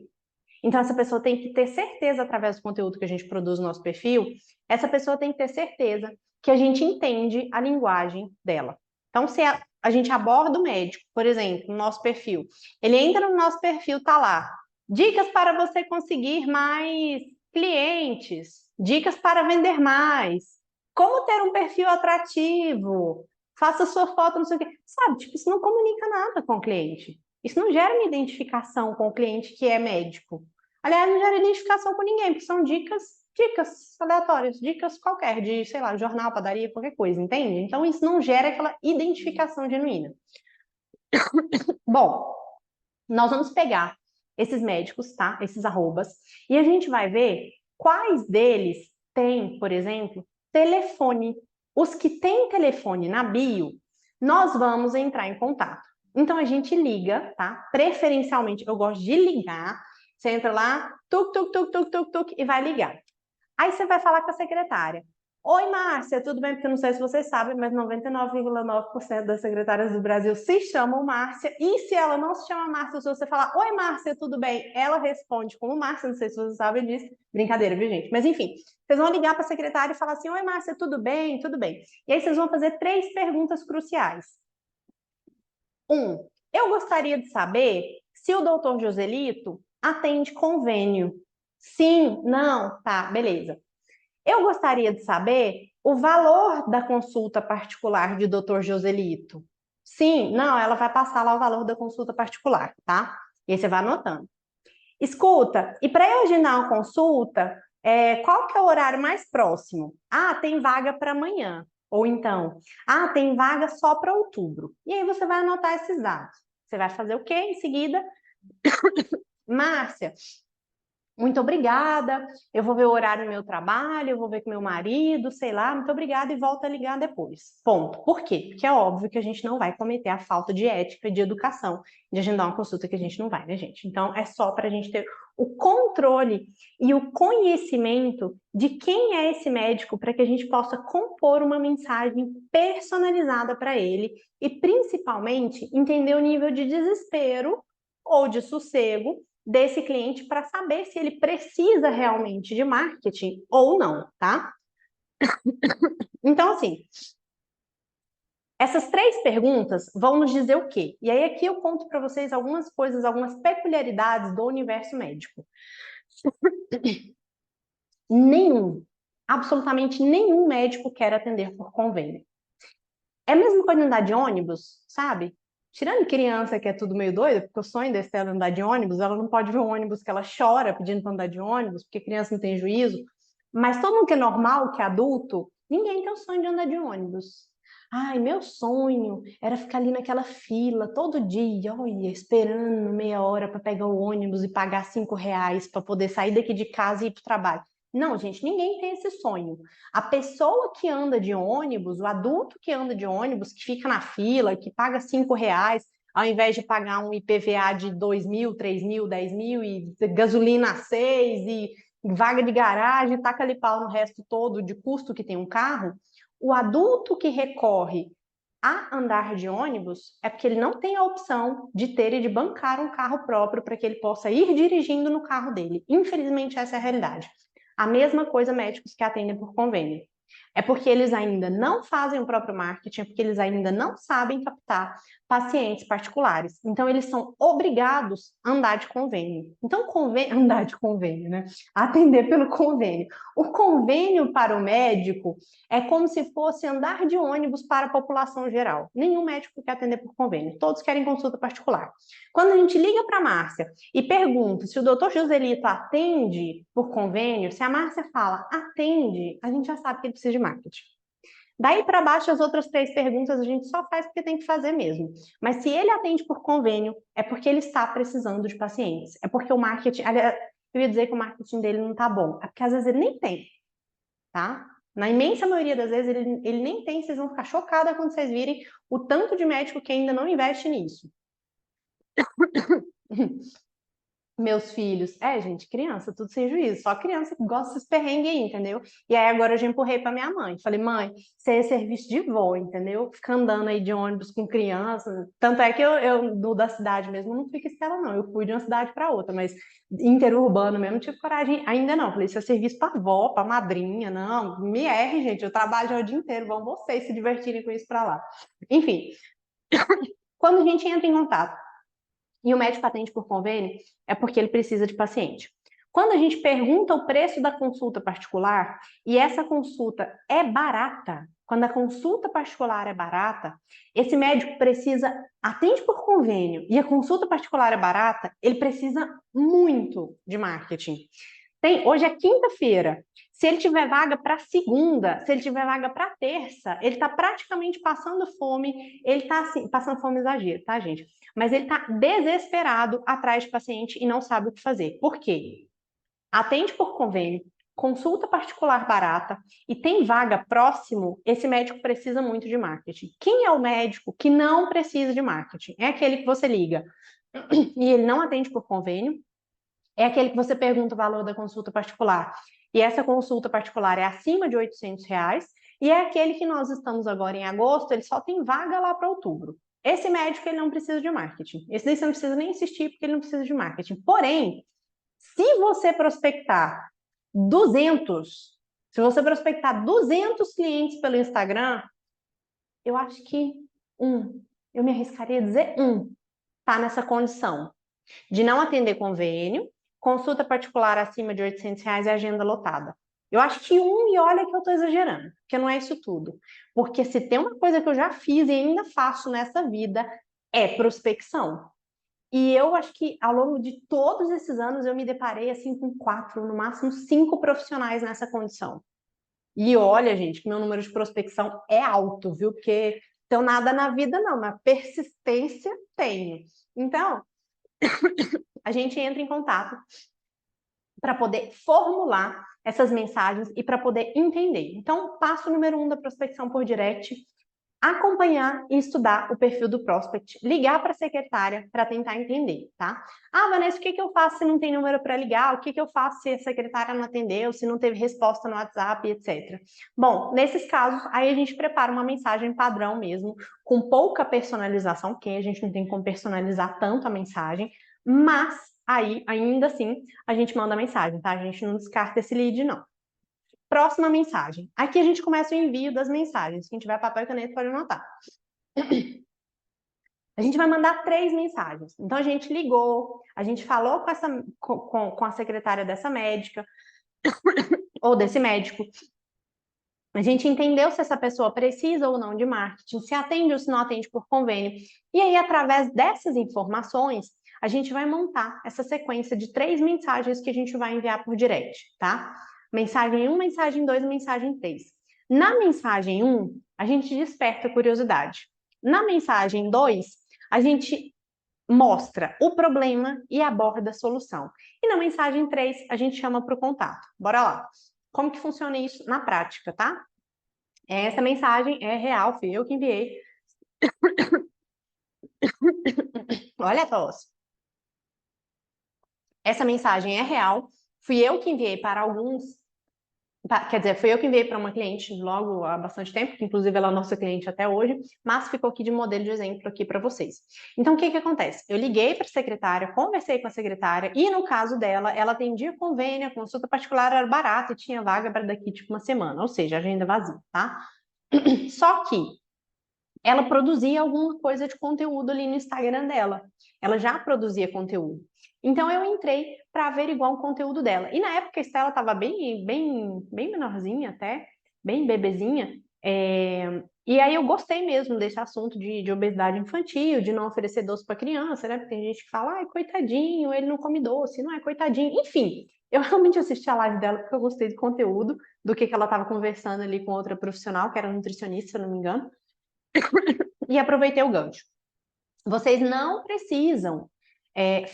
Então, essa pessoa tem que ter certeza, através do conteúdo que a gente produz no nosso perfil, essa pessoa tem que ter certeza que a gente entende a linguagem dela. Então, se a gente aborda o médico, por exemplo, no nosso perfil, ele entra no nosso perfil, tá lá, dicas para você conseguir mais clientes, dicas para vender mais, como ter um perfil atrativo, faça sua foto, não sei o quê. Sabe, tipo, isso não comunica nada com o cliente. Isso não gera uma identificação com o cliente que é médico. Aliás, não gera identificação com ninguém, porque são dicas aleatórias, dicas qualquer, de, sei lá, jornal, padaria, qualquer coisa, entende? Então, isso não gera aquela identificação genuína. Bom, nós vamos pegar esses médicos, tá? Esses arrobas, e a gente vai ver quais deles têm, por exemplo, telefone. Os que têm telefone na bio, nós vamos entrar em contato. Então, a gente liga, tá? Preferencialmente, eu gosto de ligar. Você entra lá, tuc, e vai ligar. Aí você vai falar com a secretária. Oi, Márcia, tudo bem? Porque eu não sei se vocês sabem, mas 99,9% das secretárias do Brasil se chamam Márcia. E se ela não se chama Márcia, se você falar, oi, Márcia, tudo bem? Ela responde como Márcia, não sei se vocês sabem disso. Brincadeira, viu, gente? Mas, enfim, vocês vão ligar para a secretária e falar assim, oi, Márcia, tudo bem? Tudo bem. E aí vocês vão fazer 3 perguntas cruciais. 1. Eu gostaria de saber se o doutor Joselito atende convênio. Sim, não, tá, beleza. Eu gostaria de saber o valor da consulta particular de doutor Joselito. Sim, não, ela vai passar lá o valor da consulta particular, tá? E aí você vai anotando. Escuta, e para eu agendar uma consulta, qual que é o horário mais próximo? Ah, tem vaga para amanhã. Ou então, tem vaga só para outubro. E aí você vai anotar esses dados. Você vai fazer o quê em seguida? Márcia, muito obrigada, eu vou ver o horário do meu trabalho, eu vou ver com meu marido, sei lá, muito obrigada e volto a ligar depois. Ponto. Por quê? Porque é óbvio que a gente não vai cometer a falta de ética, de educação, de agendar uma consulta que a gente não vai, né, gente? Então, é só para a gente ter o controle e o conhecimento de quem é esse médico para que a gente possa compor uma mensagem personalizada para ele e, principalmente, entender o nível de desespero ou de sossego desse cliente para saber se ele precisa realmente de marketing ou não, tá? Então, assim, Essas 3 perguntas vão nos dizer o quê? E aí aqui eu conto para vocês algumas coisas, algumas peculiaridades do universo médico. Absolutamente nenhum médico quer atender por convênio. É a mesma coisa andar de ônibus, sabe? Tirando criança que é tudo meio doido, porque o sonho desse é andar de ônibus, ela não pode ver um ônibus que ela chora pedindo para andar de ônibus, porque criança não tem juízo. Mas todo mundo que é normal, que é adulto, ninguém tem o sonho de andar de ônibus. Ai, meu sonho era ficar ali naquela fila todo dia, olha, esperando meia hora para pegar o ônibus e pagar R$ 5 para poder sair daqui de casa e ir para o trabalho. Não, gente, ninguém tem esse sonho. A pessoa que anda de ônibus, o adulto que anda de ônibus, que fica na fila, que paga R$ 5, ao invés de pagar um IPVA de 2.000, 3.000, 10.000 e gasolina a 6 e vaga de garagem, taca ali pau no resto todo de custo que tem um carro, o adulto que recorre a andar de ônibus é porque ele não tem a opção de ter e de bancar um carro próprio para que ele possa ir dirigindo no carro dele. Infelizmente, essa é a realidade. A mesma coisa médicos que atendem por convênio. É porque eles ainda não fazem o próprio marketing, é porque eles ainda não sabem captar pacientes particulares. Então, eles são obrigados a andar de convênio. Então, andar de convênio, né? Atender pelo convênio. O convênio para o médico é como se fosse andar de ônibus para a população geral. Nenhum médico quer atender por convênio, todos querem consulta particular. Quando a gente liga para a Márcia e pergunta se o doutor Joselito atende por convênio, se a Márcia fala atende, a gente já sabe que ele precisa de marketing. Daí para baixo, as outras 3 perguntas a gente só faz porque tem que fazer mesmo. Mas se ele atende por convênio, é porque ele está precisando de pacientes. É porque o marketing, aliás, eu ia dizer que o marketing dele não está bom, é porque às vezes ele nem tem, tá? Na imensa maioria das vezes ele nem tem, vocês vão ficar chocadas quando vocês virem o tanto de médico que ainda não investe nisso. Meus filhos, gente, criança, tudo sem juízo, só criança que gosta desses perrengues aí, entendeu? E aí agora eu já empurrei para minha mãe, falei, mãe, isso aí é serviço de vó, entendeu? Fica andando aí de ônibus com criança, tanto é que eu do da cidade mesmo, não fico estela não, eu fui de uma cidade para outra, mas interurbano mesmo, não tive coragem ainda não, falei, isso é serviço para vó, para madrinha, não, me erre, gente, eu trabalho já o dia inteiro, vão vocês se divertirem com isso para lá. Enfim, quando a gente entra em contato e o médico atende por convênio, é porque ele precisa de paciente. Quando a gente pergunta o preço da consulta particular e essa consulta é barata, quando a consulta particular é barata, esse médico atende por convênio e a consulta particular é barata, ele precisa muito de marketing. Hoje é quinta-feira. Se ele tiver vaga para segunda, se ele tiver vaga para terça, ele está praticamente passando fome. Ele está assim, passando fome exagero, tá, gente? Mas ele está desesperado atrás de paciente e não sabe o que fazer. Por quê? Atende por convênio, consulta particular barata e tem vaga próximo, esse médico precisa muito de marketing. Quem é o médico que não precisa de marketing? É aquele que você liga e ele não atende por convênio, é aquele que você pergunta o valor da consulta particular e essa consulta particular é acima de R$ 800, e é aquele que nós estamos agora em agosto, ele só tem vaga lá para outubro. Esse médico, ele não precisa de marketing. Esse daí você não precisa nem insistir, porque ele não precisa de marketing. Porém, se você prospectar 200, se você prospectar 200 clientes pelo Instagram, eu acho que eu me arriscaria a dizer tá nessa condição de não atender convênio, consulta particular acima de R$ 800 e agenda lotada. Eu acho que e olha que eu estou exagerando, porque não é isso tudo. Porque se tem uma coisa que eu já fiz e ainda faço nessa vida, é prospecção. E eu acho que ao longo de todos esses anos eu me deparei assim com 4, no máximo 5 profissionais nessa condição. E olha, gente, que meu número de prospecção é alto, viu? Porque tenho nada na vida não, mas persistência tenho. Então, a gente entra em contato para poder formular essas mensagens e para poder entender. Então, passo número 1 da prospecção por direct, acompanhar e estudar o perfil do prospect, ligar para a secretária para tentar entender, tá? Ah, Vanessa, o que eu faço se não tem número para ligar? O que eu faço se a secretária não atendeu, se não teve resposta no WhatsApp, etc. Bom, nesses casos, aí a gente prepara uma mensagem padrão mesmo, com pouca personalização, porque a gente não tem como personalizar tanto a mensagem, mas aí, ainda assim, a gente manda a mensagem, tá? A gente não descarta esse lead, não. Próxima mensagem. Aqui a gente começa o envio das mensagens. Quem tiver papel e caneta pode anotar. A gente vai mandar 3 mensagens. Então, a gente ligou, a gente falou com a secretária dessa médica, ou desse médico. A gente entendeu se essa pessoa precisa ou não de marketing, se atende ou se não atende por convênio. E aí, através dessas informações, a gente vai montar essa sequência de 3 mensagens que a gente vai enviar por direct, tá? Mensagem 1, mensagem 2, mensagem 3. Na mensagem 1, a gente desperta a curiosidade. Na mensagem 2, a gente mostra o problema e aborda a solução. E na mensagem 3, a gente chama para o contato. Bora lá. Como que funciona isso na prática, tá? Essa mensagem é real, fui eu que enviei. Olha a tosse. Essa mensagem é real, fui eu que enviei para alguns, quer dizer, fui eu que enviei para uma cliente logo há bastante tempo, que inclusive ela é nossa cliente até hoje, mas ficou aqui de modelo de exemplo aqui para vocês. Então, o que acontece? Eu liguei para a secretária, conversei com a secretária, e no caso dela, ela atendia convênio, a consulta particular era barata e tinha vaga para daqui tipo uma semana, ou seja, agenda vazia, tá? Só que ela produzia alguma coisa de conteúdo ali no Instagram dela. Ela já produzia conteúdo. Então, eu entrei para averiguar o conteúdo dela. E na época, a Estela estava bem menorzinha até, bem bebezinha. E aí eu gostei mesmo desse assunto de obesidade infantil, de não oferecer doce para criança, né? Porque tem gente que fala, ai, coitadinho, ele não come doce, não é coitadinho. Enfim, eu realmente assisti a live dela porque eu gostei do conteúdo, do que ela estava conversando ali com outra profissional, que era nutricionista, se eu não me engano. E aproveitei o gancho. Vocês não precisam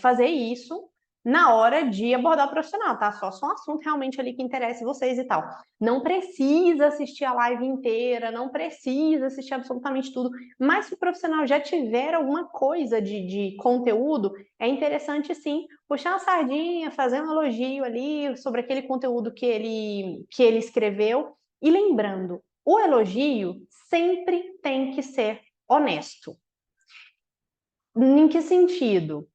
fazer isso na hora de abordar o profissional, tá? Só um assunto realmente ali que interessa vocês e tal. Não precisa assistir a live inteira, não precisa assistir absolutamente tudo, mas se o profissional já tiver alguma coisa de conteúdo, é interessante sim puxar uma sardinha, fazer um elogio ali sobre aquele conteúdo que ele escreveu. E lembrando, o elogio sempre tem que ser honesto. Em que sentido?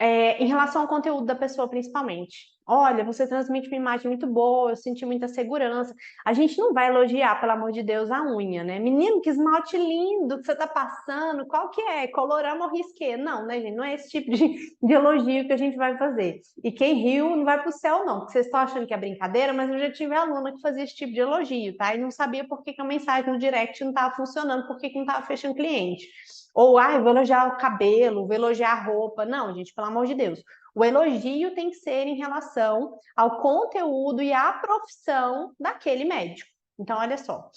Em relação ao conteúdo da pessoa, principalmente. Olha, você transmite uma imagem muito boa, eu senti muita segurança. A gente não vai elogiar, pelo amor de Deus, a unha, né? Menino, que esmalte lindo que você tá passando, qual que é? Colorama ou risqué? Não, né, gente? Não é esse tipo de elogio que a gente vai fazer. E quem riu não vai pro céu, não, porque vocês estão achando que é brincadeira, mas eu já tive aluna que fazia esse tipo de elogio, tá? E não sabia por que a mensagem no direct não estava funcionando, por que não estava fechando cliente. Ou, vou elogiar o cabelo, vou elogiar a roupa. Não, gente, pelo amor de Deus. O elogio tem que ser em relação ao conteúdo e à profissão daquele médico. Então, olha só.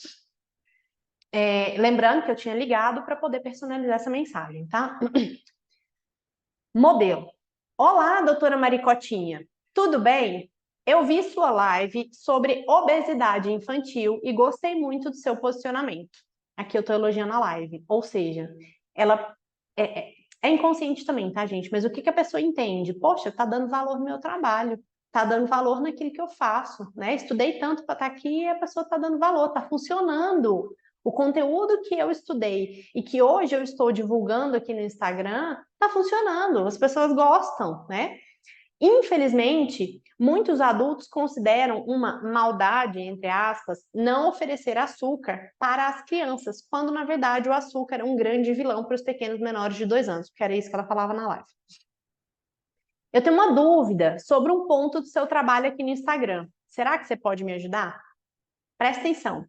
Lembrando que eu tinha ligado para poder personalizar essa mensagem, tá? Modelo. Olá, doutora Maricotinha. Tudo bem? Eu vi sua live sobre obesidade infantil e gostei muito do seu posicionamento. Aqui eu estou elogiando a live. Ou seja, ela é inconsciente também, tá, gente? Mas o que a pessoa entende? Poxa, tá dando valor no meu trabalho, tá dando valor naquilo que eu faço, né? Estudei tanto para estar aqui e a pessoa tá dando valor, tá funcionando. O conteúdo que eu estudei e que hoje eu estou divulgando aqui no Instagram tá funcionando, as pessoas gostam, né? Infelizmente, muitos adultos consideram uma maldade, entre aspas, não oferecer açúcar para as crianças, quando na verdade o açúcar é um grande vilão para os pequenos menores de 2 anos, porque era isso que ela falava na live. Eu tenho uma dúvida sobre um ponto do seu trabalho aqui no Instagram. Será que você pode me ajudar? Presta atenção.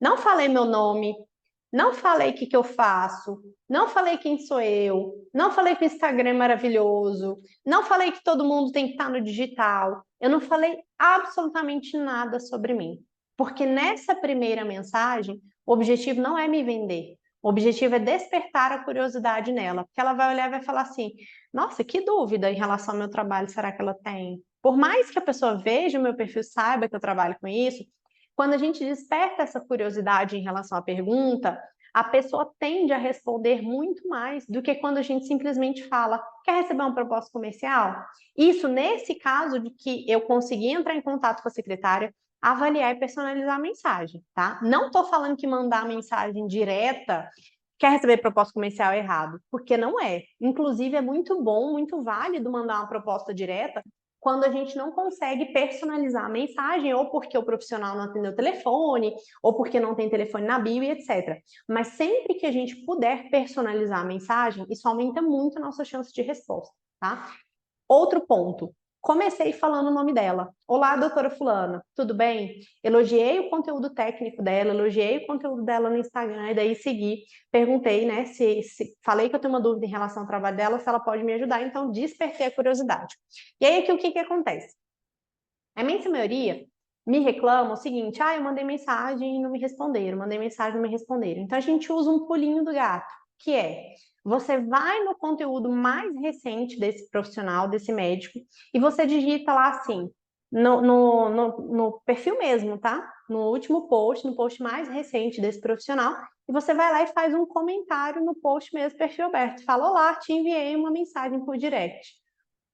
Não falei meu nome, não falei o que eu faço, não falei quem sou eu, não falei que o Instagram é maravilhoso, não falei que todo mundo tem que estar no digital, eu não falei absolutamente nada sobre mim. Porque nessa primeira mensagem, o objetivo não é me vender, o objetivo é despertar a curiosidade nela, porque ela vai olhar e vai falar assim, nossa, que dúvida em relação ao meu trabalho será que ela tem? Por mais que a pessoa veja o meu perfil, saiba que eu trabalho com isso, quando a gente desperta essa curiosidade em relação à pergunta, a pessoa tende a responder muito mais do que quando a gente simplesmente fala, quer receber uma proposta comercial? Isso nesse caso de que eu consegui entrar em contato com a secretária, avaliar e personalizar a mensagem, tá? Não estou falando que mandar a mensagem direta quer receber proposta comercial errado, porque não é. Inclusive, é muito bom, muito válido mandar uma proposta direta quando a gente não consegue personalizar a mensagem, ou porque o profissional não atendeu o telefone, ou porque não tem telefone na bio e etc. Mas sempre que a gente puder personalizar a mensagem, isso aumenta muito a nossa chance de resposta, tá? Outro ponto. Comecei falando o nome dela. Olá, doutora fulana, tudo bem? Elogiei o conteúdo técnico dela, elogiei o conteúdo dela no Instagram, e daí segui, perguntei, né, falei que eu tenho uma dúvida em relação ao trabalho dela, se ela pode me ajudar, então despertei a curiosidade. E aí, aqui, o que que acontece? A imensa maioria me reclama o seguinte, eu mandei mensagem e não me responderam, mandei mensagem e não me responderam. Então, a gente usa um pulinho do gato, que é, você vai no conteúdo mais recente desse profissional, desse médico, e você digita lá assim, no perfil mesmo, tá? No último post, no post mais recente desse profissional, e você vai lá e faz um comentário no post mesmo, perfil aberto. Fala, olá, te enviei uma mensagem por direct.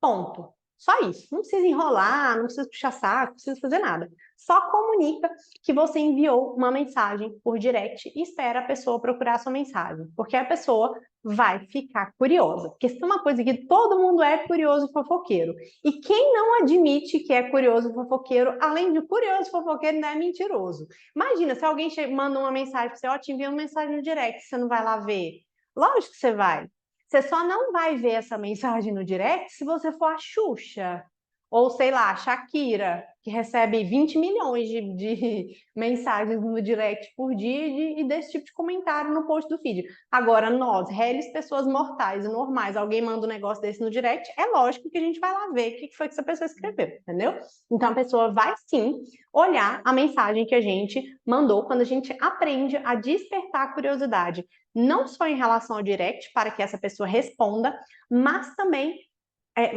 Ponto. Só isso. Não precisa enrolar, não precisa puxar saco, não precisa fazer nada. Só comunica que você enviou uma mensagem por direct e espera a pessoa procurar a sua mensagem, porque a pessoa vai ficar curiosa. Porque se tem uma coisa que todo mundo é curioso e fofoqueiro. E quem não admite que é curioso e fofoqueiro, além de curioso e fofoqueiro, ainda é mentiroso. Imagina, se alguém manda uma mensagem para você, te envia uma mensagem no direct, você não vai lá ver. Lógico que você vai. Você só não vai ver essa mensagem no direct se você for a Xuxa, ou sei lá, a Shakira, que recebe 20 milhões de mensagens no direct por dia e desse tipo de comentário no post do feed. Agora, nós, réis pessoas mortais e normais, alguém manda um negócio desse no direct, é lógico que a gente vai lá ver o que foi que essa pessoa escreveu, entendeu? Então, a pessoa vai sim olhar a mensagem que a gente mandou quando a gente aprende a despertar a curiosidade, não só em relação ao direct, para que essa pessoa responda, mas também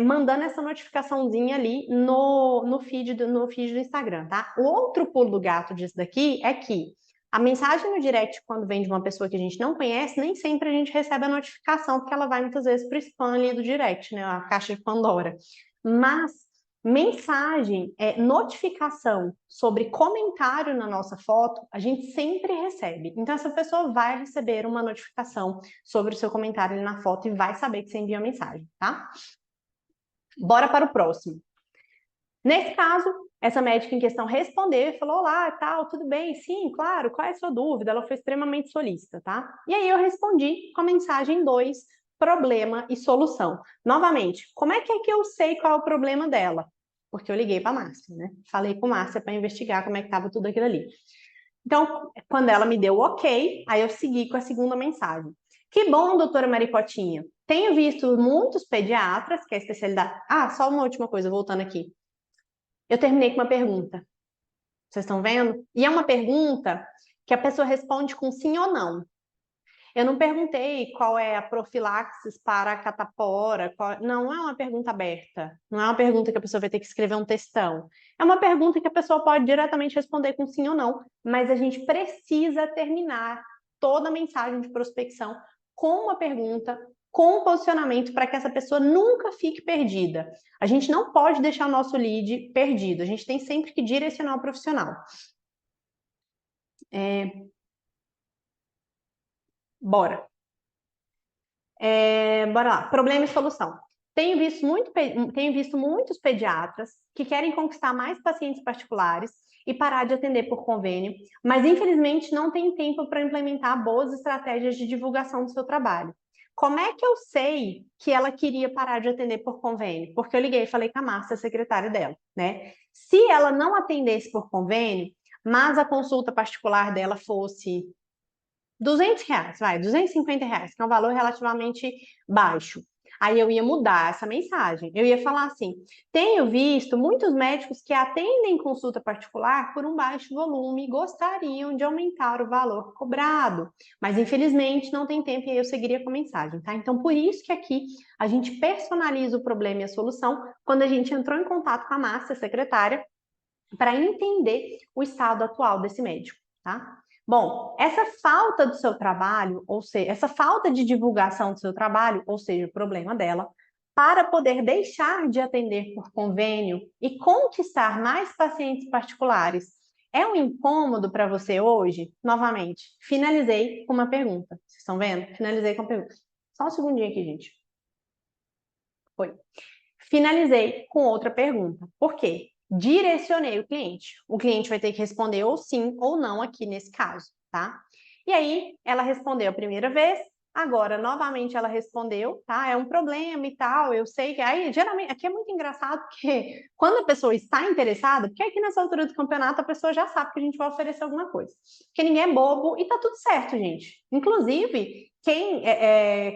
mandando essa notificaçãozinha ali no feed do Instagram, tá? O outro pulo do gato disso daqui é que a mensagem no direct, quando vem de uma pessoa que a gente não conhece, nem sempre a gente recebe a notificação, porque ela vai muitas vezes para o spam ali do direct, né? A caixa de Pandora. Mas mensagem, notificação sobre comentário na nossa foto, a gente sempre recebe. Então, essa pessoa vai receber uma notificação sobre o seu comentário ali na foto e vai saber que você enviou a mensagem, tá? Bora para o próximo. Nesse caso, essa médica em questão respondeu e falou, olá, tal, tudo bem? Sim, claro, qual é a sua dúvida? Ela foi extremamente solícita, tá? E aí eu respondi com a mensagem 2, problema e solução. Novamente, como é que eu sei qual é o problema dela? Porque eu liguei para a Márcia, né? Falei com a Márcia para investigar como é que estava tudo aquilo ali. Então, quando ela me deu o ok, aí eu segui com a segunda mensagem. Que bom, doutora Maricotinha. Tenho visto muitos pediatras, que é a especialidade... só uma última coisa, voltando aqui. Eu terminei com uma pergunta. Vocês estão vendo? E é uma pergunta que a pessoa responde com sim ou não. Eu não perguntei qual é a profilaxis para a catapora. Não é uma pergunta aberta. Não é uma pergunta que a pessoa vai ter que escrever um textão. É uma pergunta que a pessoa pode diretamente responder com sim ou não, mas a gente precisa terminar toda a mensagem de prospecção com uma pergunta, com um posicionamento para que essa pessoa nunca fique perdida. A gente não pode deixar o nosso lead perdido. A gente tem sempre que direcionar o profissional. Bora. Bora lá. Problema e solução. Tenho visto muitos pediatras que querem conquistar mais pacientes particulares e parar de atender por convênio, mas infelizmente não tem tempo para implementar boas estratégias de divulgação do seu trabalho. Como é que eu sei que ela queria parar de atender por convênio? Porque eu liguei e falei com a Márcia, a secretária dela, né? Se ela não atendesse por convênio, mas a consulta particular dela fosse R$200, vai, R$250, que é um valor relativamente baixo. Aí eu ia mudar essa mensagem. Eu ia falar assim: tenho visto muitos médicos que atendem consulta particular por um baixo volume e gostariam de aumentar o valor cobrado, mas infelizmente não tem tempo, e aí eu seguiria com a mensagem, tá? Então, por isso que aqui a gente personaliza o problema e a solução quando a gente entrou em contato com a Márcia, secretária, para entender o estado atual desse médico, tá? Bom, essa falta do seu trabalho, ou seja, essa falta de divulgação do seu trabalho, ou seja, o problema dela, para poder deixar de atender por convênio e conquistar mais pacientes particulares, é um incômodo para você hoje? Novamente, finalizei com uma pergunta. Vocês estão vendo? Finalizei com uma pergunta. Só um segundinho aqui, gente. Foi. finalizei com outra pergunta. Por quê? Direcionei o cliente. O cliente vai ter que responder ou sim ou não aqui nesse caso, tá? E aí, ela respondeu a primeira vez, agora, novamente, ela respondeu, tá? É um problema e tal, eu sei que... Aí, geralmente, aqui é muito engraçado, porque quando a pessoa está interessada, porque aqui nessa altura do campeonato a pessoa já sabe que a gente vai oferecer alguma coisa. Porque ninguém é bobo e tá tudo certo, gente. Inclusive,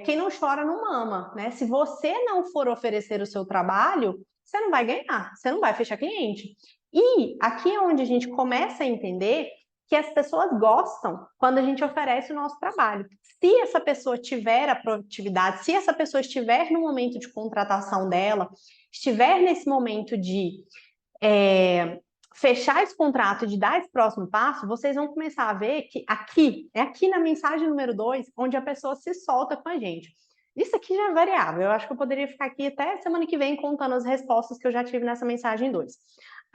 quem não chora não mama, né? Se você não for oferecer o seu trabalho, você não vai ganhar, você não vai fechar cliente. E aqui é onde a gente começa a entender que as pessoas gostam quando a gente oferece o nosso trabalho. Se essa pessoa tiver a produtividade, se essa pessoa estiver no momento de contratação dela, estiver nesse momento de fechar esse contrato, de dar esse próximo passo, vocês vão começar a ver que aqui na mensagem número 2, onde a pessoa se solta com a gente. Isso aqui já é variável, eu acho que eu poderia ficar aqui até semana que vem contando as respostas que eu já tive nessa mensagem 2.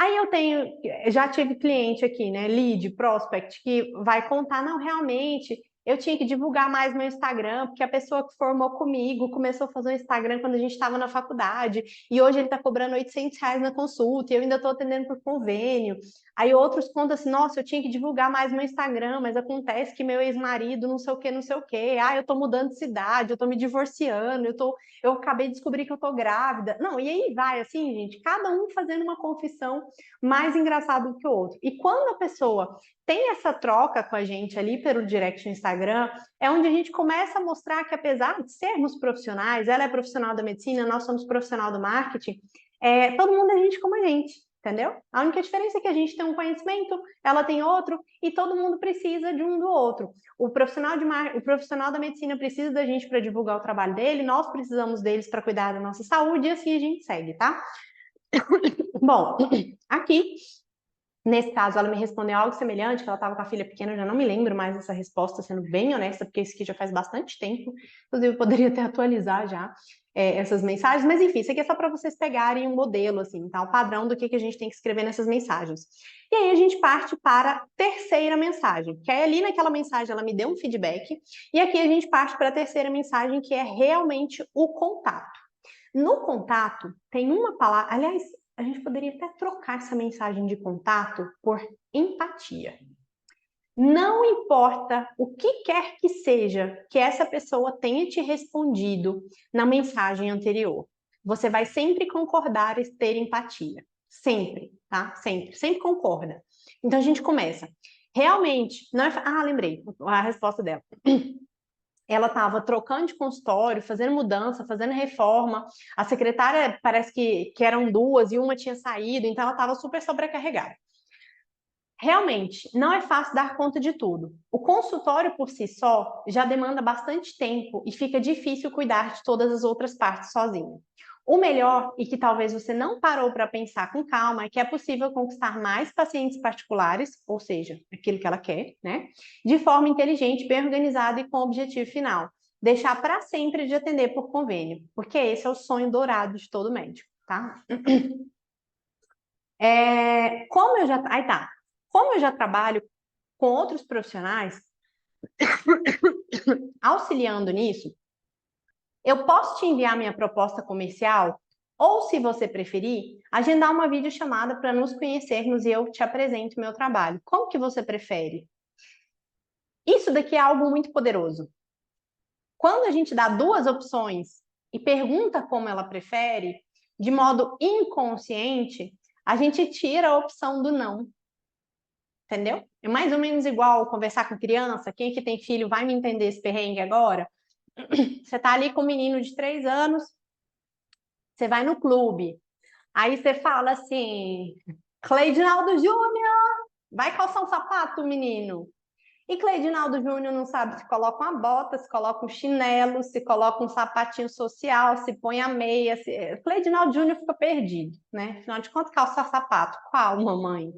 Aí já tive cliente aqui, né, lead, prospect, que vai contar, não, realmente, eu tinha que divulgar mais meu Instagram, porque a pessoa que formou comigo começou a fazer um Instagram quando a gente estava na faculdade, e hoje ele está cobrando R$800 na consulta, e eu ainda estou atendendo por convênio. Aí outros contam assim, nossa, eu tinha que divulgar mais meu Instagram, mas acontece que meu ex-marido não sei o que, eu estou mudando de cidade, eu estou me divorciando, eu acabei de descobrir que eu estou grávida. Não, e aí vai, assim, gente, cada um fazendo uma confissão mais engraçada do que o outro. E quando a pessoa tem essa troca com a gente ali pelo direct no Instagram, é onde a gente começa a mostrar que, apesar de sermos profissionais, ela é profissional da medicina, nós somos profissional do marketing, todo mundo é gente como a gente, entendeu? A única diferença é que a gente tem um conhecimento, ela tem outro, e todo mundo precisa de um do outro. O profissional da medicina precisa da gente para divulgar o trabalho dele, nós precisamos deles para cuidar da nossa saúde, e assim a gente segue, tá? Bom, aqui, nesse caso, ela me respondeu algo semelhante, que ela estava com a filha pequena, eu já não me lembro mais dessa resposta, sendo bem honesta, porque isso aqui já faz bastante tempo, inclusive eu poderia até atualizar já essas mensagens, mas enfim, isso aqui é só para vocês pegarem um modelo, assim, tá? O padrão do que a gente tem que escrever nessas mensagens. E aí a gente parte para a terceira mensagem, que é ali naquela mensagem ela me deu um feedback, e aqui a gente parte para a terceira mensagem, que é realmente o contato. No contato, tem uma palavra... Aliás, a gente poderia até trocar essa mensagem de contato por empatia. Não importa o que quer que seja que essa pessoa tenha te respondido na mensagem anterior. Você vai sempre concordar e ter empatia. Sempre, tá? Sempre. Sempre concorda. Então, a gente começa. Realmente, não é... Ah, lembrei a resposta dela. Ela estava trocando de consultório, fazendo mudança, fazendo reforma. A secretária parece que eram duas e uma tinha saído, então ela estava super sobrecarregada. Realmente, não é fácil dar conta de tudo. O consultório por si só já demanda bastante tempo e fica difícil cuidar de todas as outras partes sozinho. O melhor, e que talvez você não parou para pensar com calma, é que é possível conquistar mais pacientes particulares, ou seja, aquilo que ela quer, né? De forma inteligente, bem organizada e com o objetivo final. Deixar para sempre de atender por convênio, porque esse é o sonho dourado de todo médico, tá? Como eu já trabalho com outros profissionais auxiliando nisso, eu posso te enviar minha proposta comercial ou, se você preferir, agendar uma videochamada para nos conhecermos e eu te apresento o meu trabalho. Como que você prefere? Isso daqui é algo muito poderoso. Quando a gente dá duas opções e pergunta como ela prefere, de modo inconsciente, a gente tira a opção do não. Entendeu? É mais ou menos igual conversar com criança. Quem que tem filho vai me entender esse perrengue agora? Você tá ali com um menino de 3 anos, você vai no clube. Aí você fala assim, Cleidinaldo Júnior, vai calçar um sapato, menino. E Cleidinaldo Júnior não sabe se coloca uma bota, se coloca um chinelo, se coloca um sapatinho social, se põe a meia. Cleidinaldo Júnior fica perdido, né? Afinal de contas, calçar sapato. Qual, mamãe?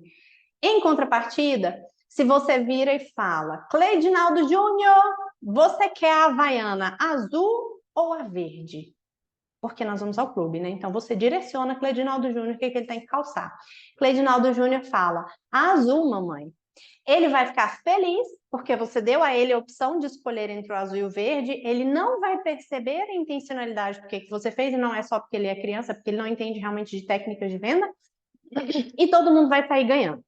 Em contrapartida, se você vira e fala, Cleidinaldo Júnior, você quer a havaiana azul ou a verde? Porque nós vamos ao clube, né? Então você direciona Cleidinaldo Júnior o que ele tem que calçar. Cleidinaldo Júnior fala, a azul, mamãe. Ele vai ficar feliz, porque você deu a ele a opção de escolher entre o azul e o verde, ele não vai perceber a intencionalidade do que você fez, e não é só porque ele é criança, porque ele não entende realmente de técnicas de venda, e todo mundo vai sair ganhando.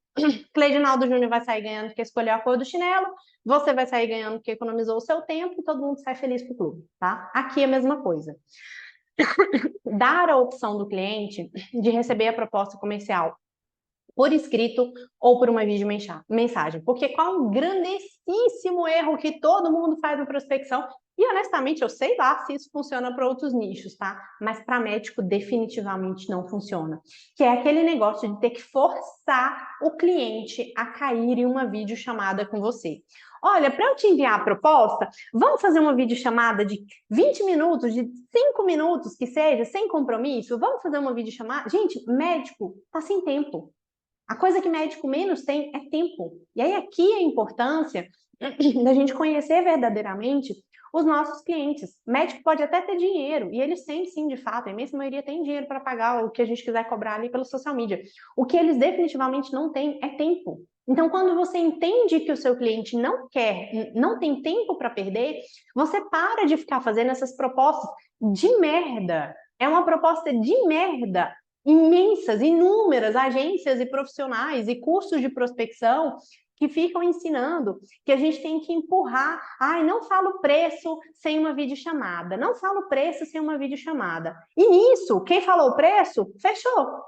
Cleidinaldo Júnior vai sair ganhando porque escolheu a cor do chinelo, você vai sair ganhando porque economizou o seu tempo, e todo mundo sai feliz pro clube, tá? Aqui é a mesma coisa. Dar a opção do cliente de receber a proposta comercial por escrito ou por uma videomensagem. Porque qual é um grandíssimo erro que todo mundo faz na prospecção? E, honestamente, eu sei lá se isso funciona para outros nichos, tá? Mas para médico definitivamente não funciona. Que é aquele negócio de ter que forçar o cliente a cair em uma videochamada com você. Olha, para eu te enviar a proposta, vamos fazer uma videochamada de 20 minutos, de 5 minutos, que seja, sem compromisso? Vamos fazer uma videochamada? Gente, médico tá sem tempo. A coisa que médico menos tem é tempo. E aí aqui a importância da gente conhecer verdadeiramente os nossos clientes. Médico pode até ter dinheiro, e eles têm sim, de fato, a imensa maioria tem dinheiro para pagar o que a gente quiser cobrar ali pelo social media. O que eles definitivamente não têm é tempo. Então, quando você entende que o seu cliente não quer, não tem tempo para perder, você para de ficar fazendo essas propostas de merda. É uma proposta de merda. Imensas, inúmeras agências e profissionais e cursos de prospecção que ficam ensinando que a gente tem que empurrar. Ai, não falo preço sem uma videochamada. Não falo preço sem uma videochamada. E nisso, quem falou o preço, fechou.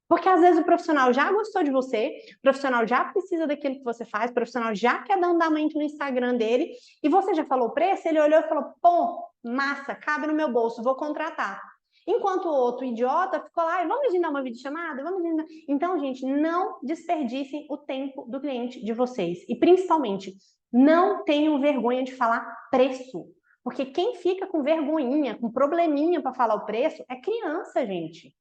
Porque às vezes o profissional já gostou de você, o profissional já precisa daquilo que você faz, o profissional já quer dar andamento no Instagram dele, e você já falou o preço, ele olhou e falou, pô, massa, cabe no meu bolso, vou contratar. Enquanto o outro idiota ficou lá, vamos agendar uma videochamada? Vamos agendar. Então, gente, não desperdicem o tempo do cliente de vocês. E, principalmente, não tenham vergonha de falar preço. Porque quem fica com vergonhinha, com probleminha para falar o preço, é criança, gente.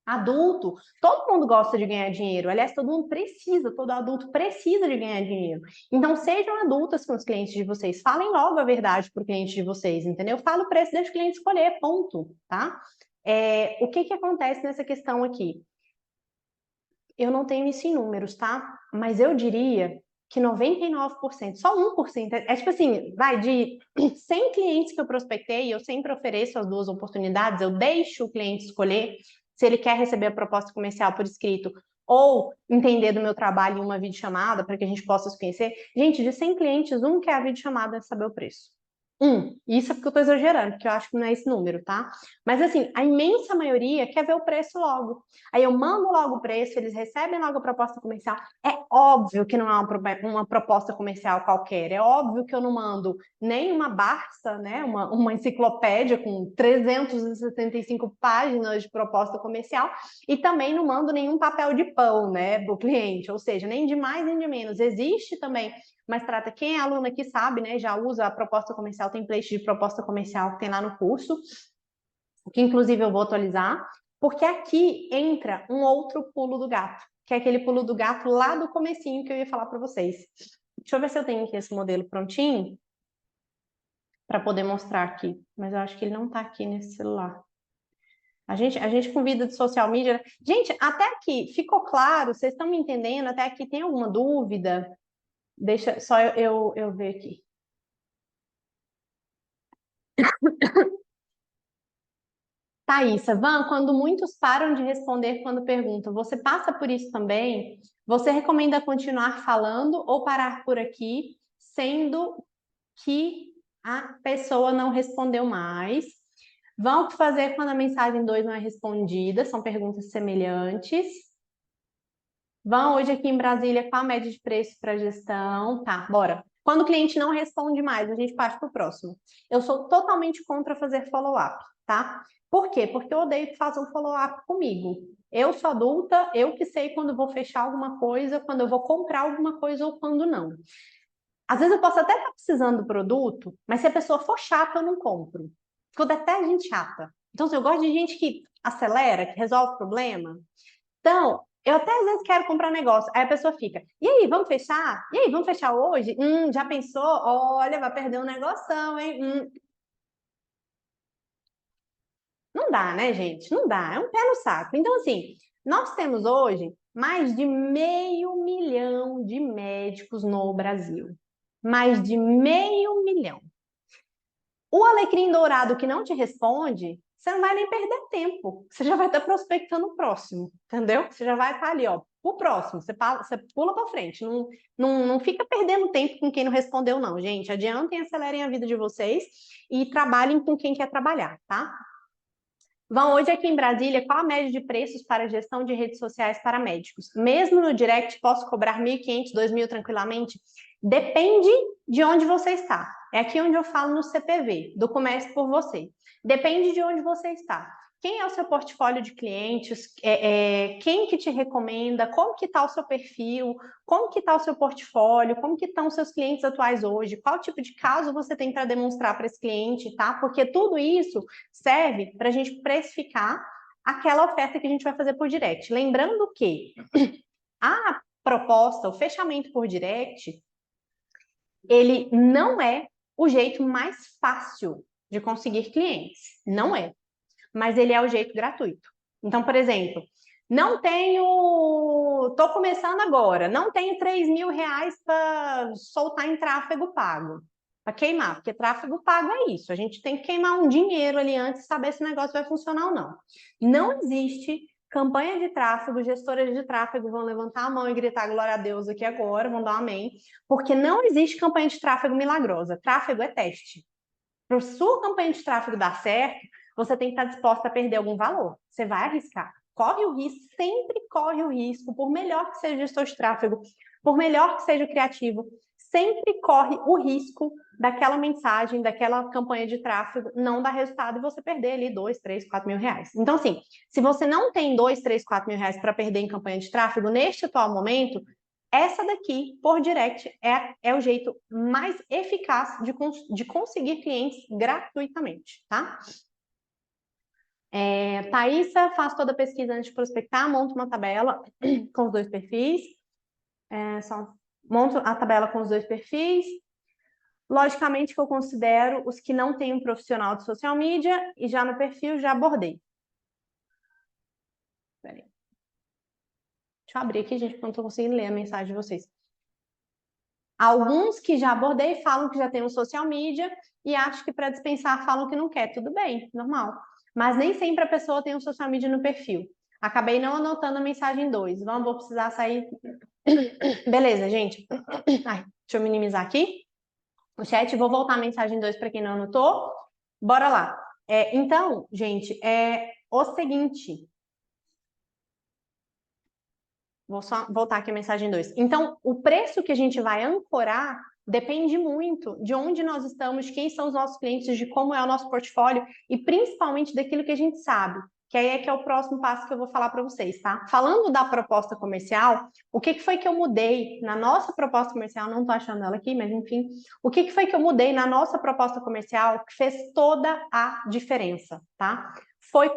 Adulto, todo mundo gosta de ganhar dinheiro. Aliás, todo mundo precisa, todo adulto precisa de ganhar dinheiro. Então, sejam adultas com os clientes de vocês. Falem logo a verdade para o cliente de vocês, entendeu? Fala o preço, deixa o cliente escolher, ponto, tá? O que acontece nessa questão aqui? Eu não tenho isso em números, tá? Mas eu diria que 99%, só 1%, é tipo assim, vai de 100 clientes que eu prospectei, eu sempre ofereço as duas oportunidades, eu deixo o cliente escolher se ele quer receber a proposta comercial por escrito ou entender do meu trabalho em uma videochamada para que a gente possa se conhecer. Gente, de 100 clientes, um quer a videochamada e saber o preço. Isso é porque eu estou exagerando, porque eu acho que não é esse número, tá? Mas assim, a imensa maioria quer ver o preço logo. Aí eu mando logo o preço, eles recebem logo a proposta comercial. É óbvio que não é uma proposta comercial qualquer, é óbvio que eu não mando nem uma Barça, né? Uma enciclopédia com 365 páginas de proposta comercial, e também não mando nenhum papel de pão, né, para o cliente, ou seja, nem de mais nem de menos. Existe também, mas trata quem é aluno aqui sabe, né? Já usa a proposta comercial, template de proposta comercial que tem lá no curso, que inclusive eu vou atualizar, porque aqui entra um outro pulo do gato, que é aquele pulo do gato lá do comecinho que eu ia falar para vocês. Deixa eu ver se eu tenho aqui esse modelo prontinho para poder mostrar aqui, mas eu acho que ele não está aqui nesse celular. A gente com vida de social media... Gente, até aqui, ficou claro? Vocês estão me entendendo? Até aqui tem alguma dúvida? Deixa só eu ver aqui. Thaísa, Van, quando muitos param de responder quando perguntam, você passa por isso também? Você recomenda continuar falando ou parar por aqui, sendo que a pessoa não respondeu mais? Vão o que fazer quando a mensagem 2 não é respondida? São perguntas semelhantes. Vão hoje aqui em Brasília, qual a média de preço para gestão? Tá, bora. Quando o cliente não responde mais, a gente parte para o próximo. Eu sou totalmente contra fazer follow-up, tá? Por quê? Porque eu odeio que façam follow-up comigo. Eu sou adulta, eu que sei quando vou fechar alguma coisa, quando eu vou comprar alguma coisa ou quando não. Às vezes eu posso até estar precisando do produto, mas se a pessoa for chata, eu não compro. Porque eu detesto gente chata. Então, eu gosto de gente que acelera, que resolve o problema. Então, eu até às vezes quero comprar um negócio, aí a pessoa fica, e aí, vamos fechar? E aí, vamos fechar hoje? Já pensou? Olha, vai perder um negoção, hein? Não dá, né, gente? Não dá, é um pé no saco. Então, assim, Nós temos hoje mais de 500 mil de médicos no Brasil. Mais de 500 mil. O alecrim dourado que não te responde, você não vai nem perder tempo. Você já vai estar prospectando o próximo, entendeu? Você já vai estar ali, ó, o próximo. Você pula para frente. Não fica perdendo tempo com quem não respondeu, não, gente. Adiantem, acelerem a vida de vocês e trabalhem com quem quer trabalhar, tá? Vão, hoje aqui em Brasília, qual a média de preços para gestão de redes sociais para médicos? Mesmo no direct, posso cobrar 1.500, 2.000 tranquilamente? Depende de onde você está. É aqui onde eu falo no CPV, do Comércio por Você. Depende de onde você está. Quem é o seu portfólio de clientes? Quem que te recomenda? Como que está o seu perfil? Como que está o seu portfólio? Como que estão os seus clientes atuais hoje? Qual tipo de caso você tem para demonstrar para esse cliente, tá? Porque tudo isso serve para a gente precificar aquela oferta que a gente vai fazer por direct. Lembrando que a proposta, o fechamento por direct, ele não é o jeito mais fácil de conseguir clientes. Não é. Mas ele é o jeito gratuito. Então, por exemplo, tô começando agora, não tenho 3.000 reais para soltar em tráfego pago, para queimar, porque tráfego pago é isso, a gente tem que queimar um dinheiro ali antes de saber se o negócio vai funcionar ou não. Não existe campanha de tráfego, gestoras de tráfego vão levantar a mão e gritar glória a Deus aqui agora, vão dar um amém, porque não existe campanha de tráfego milagrosa, tráfego é teste. Para a sua campanha de tráfego dar certo, você tem que estar disposta a perder algum valor. Você vai arriscar. Corre o risco, sempre corre o risco, por melhor que seja o gestor de tráfego, por melhor que seja o criativo, sempre corre o risco daquela mensagem, daquela campanha de tráfego não dar resultado e você perder ali 2, 3, 4 mil reais. Então, assim, se você não tem 2, 3, 4 mil reais para perder em campanha de tráfego, neste atual momento, essa daqui, por direct, é o jeito mais eficaz de conseguir clientes gratuitamente, tá? Thaísa, faz toda a pesquisa antes de prospectar, monta uma tabela com os dois perfis. Monto a tabela com os dois perfis. Logicamente que eu considero os que não têm um profissional de social media e já no perfil já abordei. Peraí. Deixa eu abrir aqui, gente, porque eu não estou conseguindo ler a mensagem de vocês. Alguns que já abordei falam que já tem um social media e acho que para dispensar falam que não quer. Tudo bem, normal. Mas nem sempre a pessoa tem um social media no perfil. Acabei não anotando a mensagem 2. Vou precisar sair. Beleza, gente. Ai, deixa eu minimizar aqui o chat. Vou voltar a mensagem 2 para quem não anotou. Bora lá. Então, gente, é o seguinte. Vou só voltar aqui a mensagem 2. Então, o preço que a gente vai ancorar depende muito de onde nós estamos, quem são os nossos clientes, de como é o nosso portfólio e principalmente daquilo que a gente sabe, que aí é que é o próximo passo que eu vou falar para vocês, tá? Falando da proposta comercial, o que foi que eu mudei na nossa proposta comercial? Não tô achando ela aqui, mas enfim. O que foi que eu mudei na nossa proposta comercial que fez toda a diferença, tá? Foi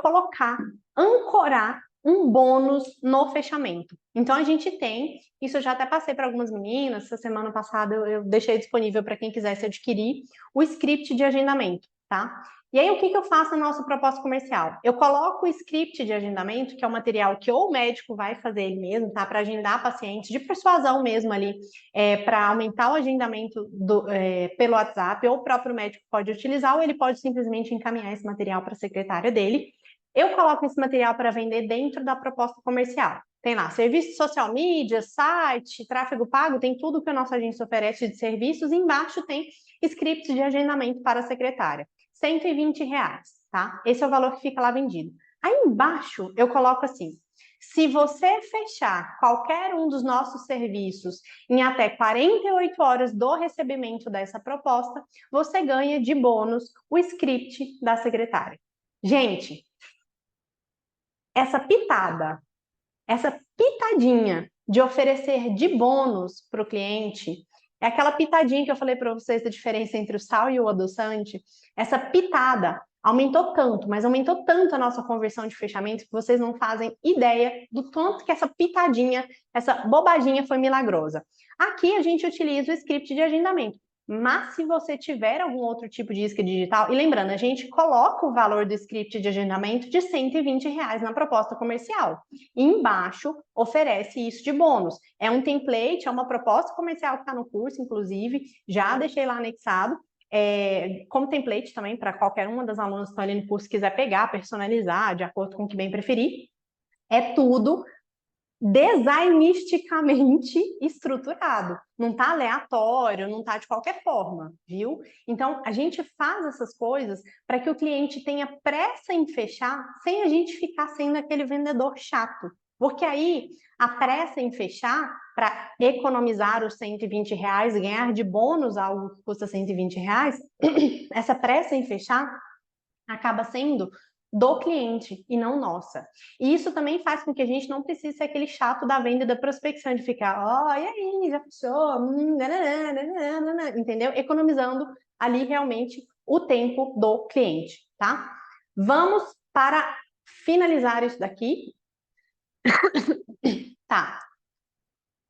ancorar um bônus no fechamento. Então, a gente tem, isso eu já até passei para algumas meninas, essa semana passada eu deixei disponível para quem quisesse adquirir, o script de agendamento, tá? E aí, o que eu faço na nossa proposta comercial? Eu coloco o script de agendamento, que é o material que ou o médico vai fazer ele mesmo, tá? Para agendar pacientes, de persuasão mesmo ali, para aumentar o agendamento pelo WhatsApp, ou o próprio médico pode utilizar, ou ele pode simplesmente encaminhar esse material para a secretária dele. Eu coloco esse material para vender dentro da proposta comercial. Tem lá serviço de social media, site, tráfego pago, tem tudo que a nossa agência oferece de serviços. E embaixo tem scripts de agendamento para a secretária. R$120, tá? Esse é o valor que fica lá vendido. Aí embaixo eu coloco assim: se você fechar qualquer um dos nossos serviços em até 48 horas do recebimento dessa proposta, você ganha de bônus o script da secretária. Gente, essa pitadinha de oferecer de bônus para o cliente, é aquela pitadinha que eu falei para vocês da diferença entre o sal e o adoçante. Essa pitada aumentou tanto, mas aumentou tanto a nossa conversão de fechamento que vocês não fazem ideia do tanto que essa pitadinha, essa bobaginha foi milagrosa. Aqui a gente utiliza o script de agendamento. Mas se você tiver algum outro tipo de isca digital, e lembrando, a gente coloca o valor do script de agendamento de R$ 120 na proposta comercial. E embaixo oferece isso de bônus. É um template, é uma proposta comercial que está no curso, inclusive, já deixei lá anexado. Como template também para qualquer uma das alunas que estão ali no curso quiser pegar, personalizar, de acordo com o que bem preferir. É tudo designisticamente estruturado, não está aleatório, não está de qualquer forma, viu? Então, a gente faz essas coisas para que o cliente tenha pressa em fechar, sem a gente ficar sendo aquele vendedor chato. Porque aí, a pressa em fechar, para economizar os R$ 120, ganhar de bônus algo que custa R$ 120, essa pressa em fechar acaba sendo do cliente e não nossa. E isso também faz com que a gente não precise ser aquele chato da venda e da prospecção, de ficar, e aí, já fechou? Entendeu? Economizando ali realmente o tempo do cliente, tá? Vamos para finalizar isso daqui. Tá.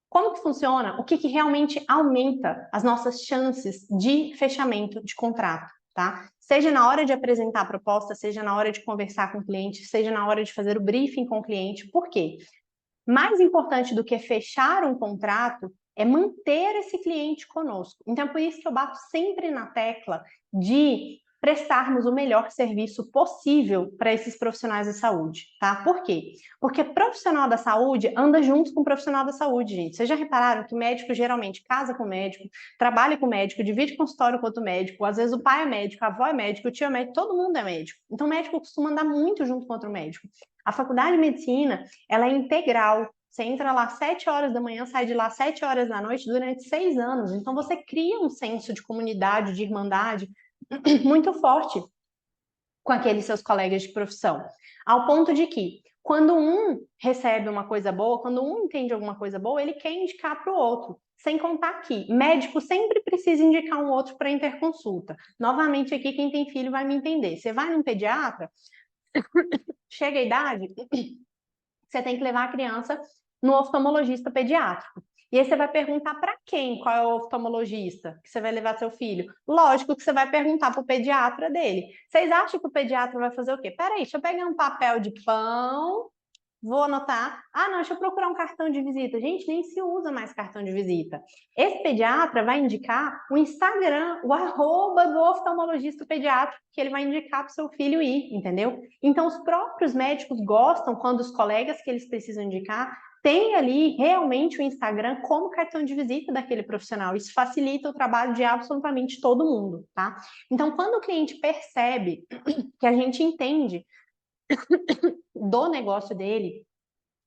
Como que funciona? O que realmente aumenta as nossas chances de fechamento de contrato, tá? Seja na hora de apresentar a proposta, seja na hora de conversar com o cliente, seja na hora de fazer o briefing com o cliente. Por quê? Mais importante do que fechar um contrato é manter esse cliente conosco. Então, é por isso que eu bato sempre na tecla de prestarmos o melhor serviço possível para esses profissionais da saúde, tá? Por quê? Porque profissional da saúde anda junto com profissional da saúde, gente. Vocês já repararam que médico geralmente casa com médico, trabalha com médico, divide consultório com outro médico, às vezes o pai é médico, a avó é médico, o tio é médico, todo mundo é médico. Então, o médico costuma andar muito junto com outro médico. A faculdade de medicina, ela é integral. Você entra lá às 7 horas da manhã, sai de lá às 7 horas da noite durante 6 anos. Então, você cria um senso de comunidade, de irmandade muito forte com aqueles seus colegas de profissão. Ao ponto de que, quando um recebe uma coisa boa, quando um entende alguma coisa boa, ele quer indicar para o outro. Sem contar que médico sempre precisa indicar um outro para interconsulta. Novamente, aqui, quem tem filho vai me entender. Você vai num pediatra, chega a idade, você tem que levar a criança no oftalmologista pediátrico. E aí você vai perguntar para quem, qual é o oftalmologista que você vai levar seu filho? Lógico que você vai perguntar para o pediatra dele. Vocês acham que o pediatra vai fazer o quê? Peraí, deixa eu pegar um papel de pão, vou anotar. Ah, não, deixa eu procurar um cartão de visita. Gente, nem se usa mais cartão de visita. Esse pediatra vai indicar o Instagram, o @ do oftalmologista pediátrico que ele vai indicar para o seu filho ir, entendeu? Então, os próprios médicos gostam quando os colegas que eles precisam indicar têm ali realmente o Instagram como cartão de visita daquele profissional. Isso facilita o trabalho de absolutamente todo mundo, tá? Então, quando o cliente percebe que a gente entende do negócio dele,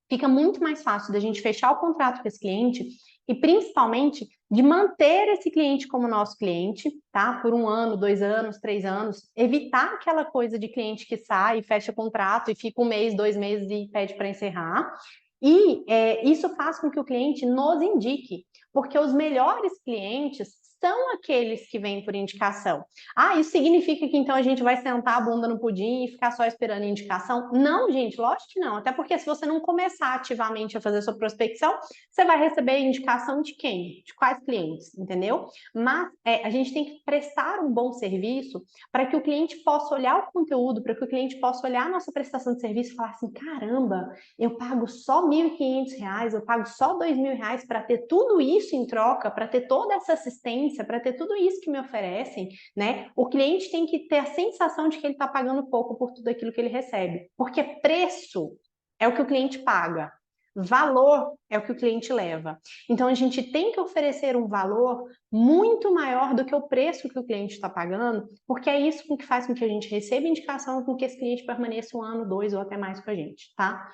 fica muito mais fácil da gente fechar o contrato com esse cliente e, principalmente, de manter esse cliente como nosso cliente, tá? Por 1 ano, 2 anos, 3 anos. Evitar aquela coisa de cliente que sai, fecha contrato e fica 1 mês, 2 meses e pede para encerrar. E isso faz com que o cliente nos indique, porque os melhores clientes são aqueles que vêm por indicação. Ah, isso significa que então a gente vai sentar a bunda no pudim e ficar só esperando indicação? Não, gente, lógico que não. Até porque se você não começar ativamente a fazer sua prospecção, você vai receber indicação de quem? De quais clientes, entendeu? Mas a gente tem que prestar um bom serviço para que o cliente possa olhar o conteúdo, para que o cliente possa olhar a nossa prestação de serviço e falar assim, caramba, eu pago só R$ 1.500, eu pago só R$ 2.000 para ter tudo isso em troca, para ter toda essa assistência, para ter tudo isso que me oferecem, né? O cliente tem que ter a sensação de que ele está pagando pouco por tudo aquilo que ele recebe, porque preço é o que o cliente paga, valor é o que o cliente leva. Então, a gente tem que oferecer um valor muito maior do que o preço que o cliente está pagando, porque é isso que faz com que a gente receba indicação, com que esse cliente permaneça 1 ano, 2 ou até mais com a gente, tá?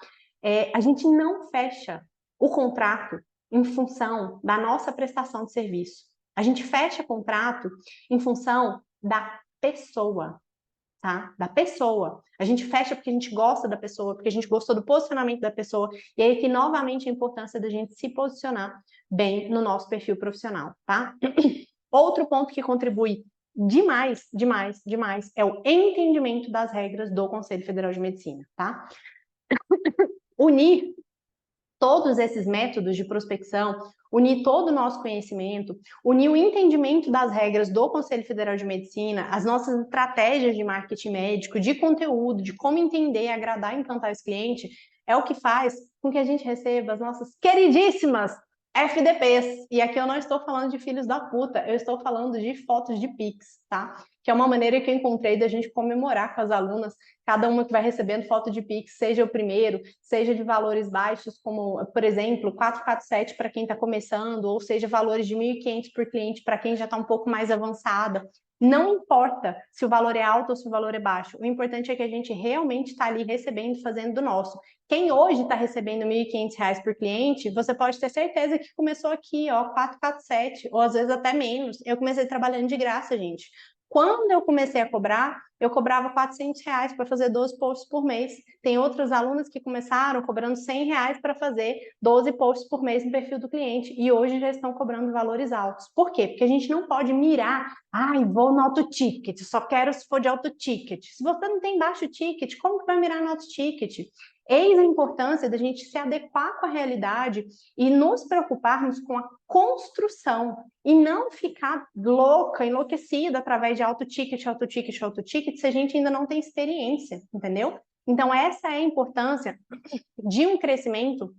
A gente não fecha o contrato em função da nossa prestação de serviço. A gente fecha contrato em função da pessoa, tá? Da pessoa. A gente fecha porque a gente gosta da pessoa, porque a gente gostou do posicionamento da pessoa. E aí que, novamente, a importância da gente se posicionar bem no nosso perfil profissional, tá? Outro ponto que contribui demais, demais, demais, é o entendimento das regras do Conselho Federal de Medicina, tá? Unir todos esses métodos de prospecção, unir todo o nosso conhecimento, unir o entendimento das regras do Conselho Federal de Medicina, as nossas estratégias de marketing médico, de conteúdo, de como entender, agradar e encantar esse cliente, é o que faz com que a gente receba as nossas queridíssimas FDPs. E aqui eu não estou falando de filhos da puta, eu estou falando de fotos de Pix, tá? Que é uma maneira que eu encontrei da gente comemorar com as alunas, cada uma que vai recebendo foto de Pix, seja o primeiro, seja de valores baixos, como, por exemplo, 447 para quem está começando, ou seja, valores de 1.500 por cliente para quem já está um pouco mais avançada. Não importa se o valor é alto ou se o valor é baixo, o importante é que a gente realmente está ali recebendo, fazendo do nosso. Quem hoje está recebendo R$ 1.500 por cliente, você pode ter certeza que começou aqui, ó, 447, ou às vezes até menos. Eu comecei trabalhando de graça, gente. Quando eu comecei a cobrar, eu cobrava R$ 400 para fazer 12 posts por mês. Tem outras alunas que começaram cobrando R$ 100 para fazer 12 posts por mês no perfil do cliente e hoje já estão cobrando valores altos. Por quê? Porque a gente não pode mirar, vou no alto ticket, só quero se for de alto ticket. Se você não tem baixo ticket, como que vai mirar no alto ticket? Eis a importância da gente se adequar com a realidade e nos preocuparmos com a construção e não ficar louca, enlouquecida através de alto ticket, alto ticket, alto ticket, se a gente ainda não tem experiência, entendeu? Então, essa é a importância de um crescimento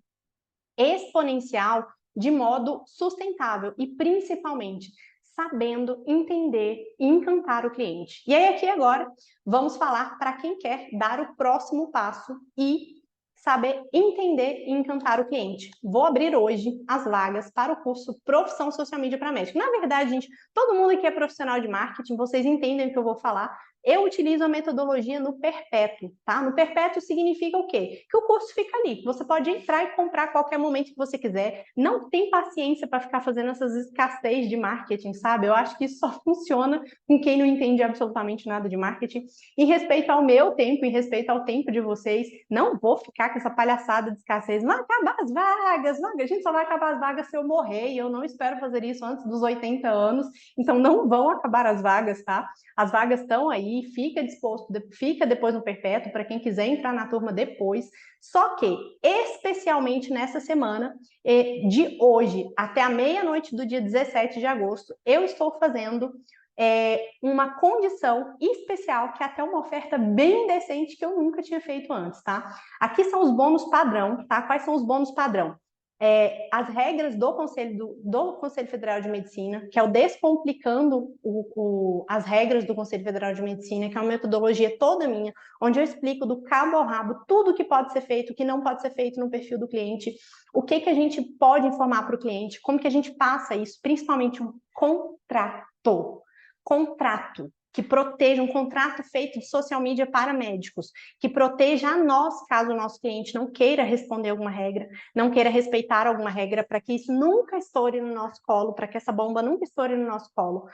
exponencial de modo sustentável e, principalmente, sabendo entender e encantar o cliente. E aí, aqui agora, vamos falar para quem quer dar o próximo passo e saber entender e encantar o cliente. Vou abrir hoje as vagas para o curso Profissão Social Media para Médico. Na verdade, gente, todo mundo aqui é profissional de marketing, vocês entendem o que eu vou falar. Eu utilizo a metodologia no perpétuo, tá? No perpétuo significa o quê? Que o curso fica ali. Você pode entrar e comprar a qualquer momento que você quiser. Não tem paciência para ficar fazendo essas escassez de marketing, sabe? Eu acho que isso só funciona com quem não entende absolutamente nada de marketing. Em respeito ao meu tempo, em respeito ao tempo de vocês, não vou ficar com essa palhaçada de escassez. Vai acabar as vagas, a gente só vai acabar as vagas se eu morrer, e eu não espero fazer isso antes dos 80 anos, então não vão acabar as vagas, tá? As vagas estão aí, fica depois no perpétuo para quem quiser entrar na turma depois. Só que, especialmente nessa semana, de hoje até a meia-noite do dia 17 de agosto, eu estou fazendo uma condição especial, que é até uma oferta bem decente que eu nunca tinha feito antes, tá? Aqui são os bônus padrão, tá? Quais são os bônus padrão? As regras do Conselho Federal de Medicina, que é o Descomplicando as regras do Conselho Federal de Medicina, que é uma metodologia toda minha, onde eu explico do cabo ao rabo tudo o que pode ser feito, o que não pode ser feito no perfil do cliente, o que a gente pode informar para o cliente, como que a gente passa isso, principalmente um contrato que proteja, um contrato feito de social media para médicos, que proteja a nós, caso o nosso cliente não queira responder alguma regra, não queira respeitar alguma regra, para que isso nunca estoure no nosso colo, para que essa bomba nunca estoure no nosso colo.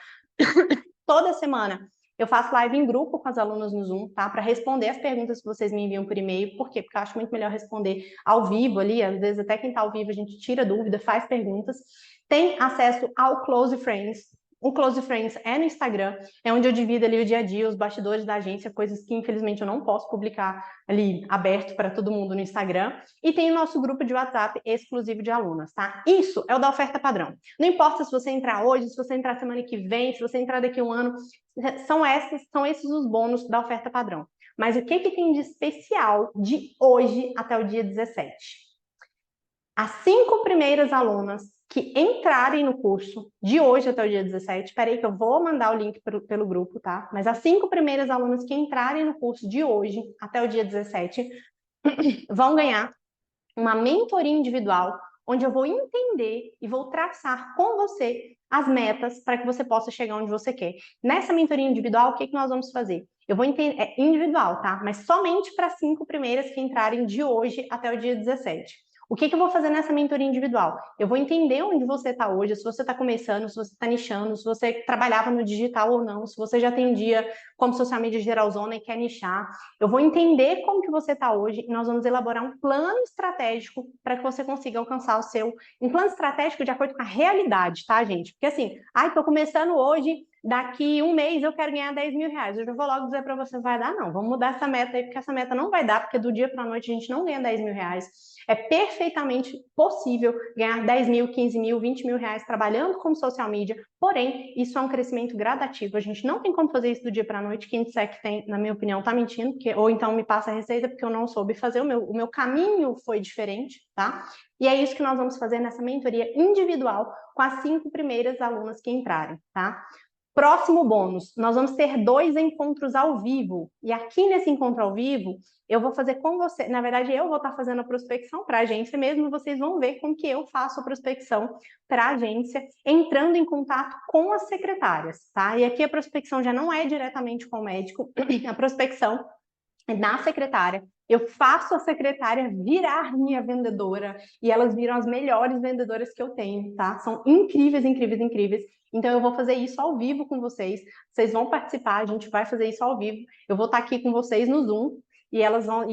Toda semana eu faço live em grupo com as alunas no Zoom, tá? Para responder as perguntas que vocês me enviam por e-mail. Por quê? Porque eu acho muito melhor responder ao vivo ali, às vezes até quem está ao vivo a gente tira dúvida, faz perguntas. Tem acesso ao Close Friends. O Close Friends é no Instagram, é onde eu divido ali o dia a dia, os bastidores da agência, coisas que infelizmente eu não posso publicar ali aberto para todo mundo no Instagram. E tem o nosso grupo de WhatsApp exclusivo de alunas, tá? Isso é o da oferta padrão. Não importa se você entrar hoje, se você entrar semana que vem, se você entrar daqui a um ano, são esses os bônus da oferta padrão. Mas o que tem de especial de hoje até o dia 17? As 5 primeiras alunas que entrarem no curso de hoje até o dia 17, espera aí que eu vou mandar o link pelo grupo, tá? Mas as 5 primeiras alunas que entrarem no curso de hoje até o dia 17 vão ganhar uma mentoria individual, onde eu vou entender e vou traçar com você as metas para que você possa chegar onde você quer. Nessa mentoria individual, o que nós vamos fazer? Eu vou entender, é individual, tá? Mas somente para as 5 primeiras que entrarem de hoje até o dia 17. O que eu vou fazer nessa mentoria individual? Eu vou entender onde você está hoje, se você está começando, se você está nichando, se você trabalhava no digital ou não, se você já atendia como social media geralzona e quer nichar. Eu vou entender como que você está hoje e nós vamos elaborar um plano estratégico para que você consiga alcançar um plano estratégico de acordo com a realidade, tá, gente? Porque assim, estou começando hoje, daqui um mês eu quero ganhar 10 mil reais. Eu já vou logo dizer para você, vai dar não, vamos mudar essa meta aí, porque essa meta não vai dar, porque do dia para a noite a gente não ganha 10 mil reais. É perfeitamente possível ganhar 10 mil, 15 mil, 20 mil reais trabalhando como social media, porém, isso é um crescimento gradativo. A gente não tem como fazer isso do dia para a noite. Quem disser que tem, na minha opinião, tá mentindo, ou então me passa a receita porque eu não soube fazer, o meu caminho foi diferente, tá? E é isso que nós vamos fazer nessa mentoria individual com as 5 primeiras alunas que entrarem, tá? Próximo bônus, nós vamos ter 2 encontros ao vivo. E aqui nesse encontro ao vivo, eu vou fazer com você, na verdade eu vou estar fazendo a prospecção para a agência mesmo, e vocês vão ver como que eu faço a prospecção para a agência, entrando em contato com as secretárias, tá? E aqui a prospecção já não é diretamente com o médico, a prospecção é na secretária. Eu faço a secretária virar minha vendedora e elas viram as melhores vendedoras que eu tenho, tá? São incríveis, incríveis, incríveis. Então, eu vou fazer isso ao vivo com vocês. Vocês vão participar, a gente vai fazer isso ao vivo. Eu vou estar aqui com vocês no Zoom e elas vão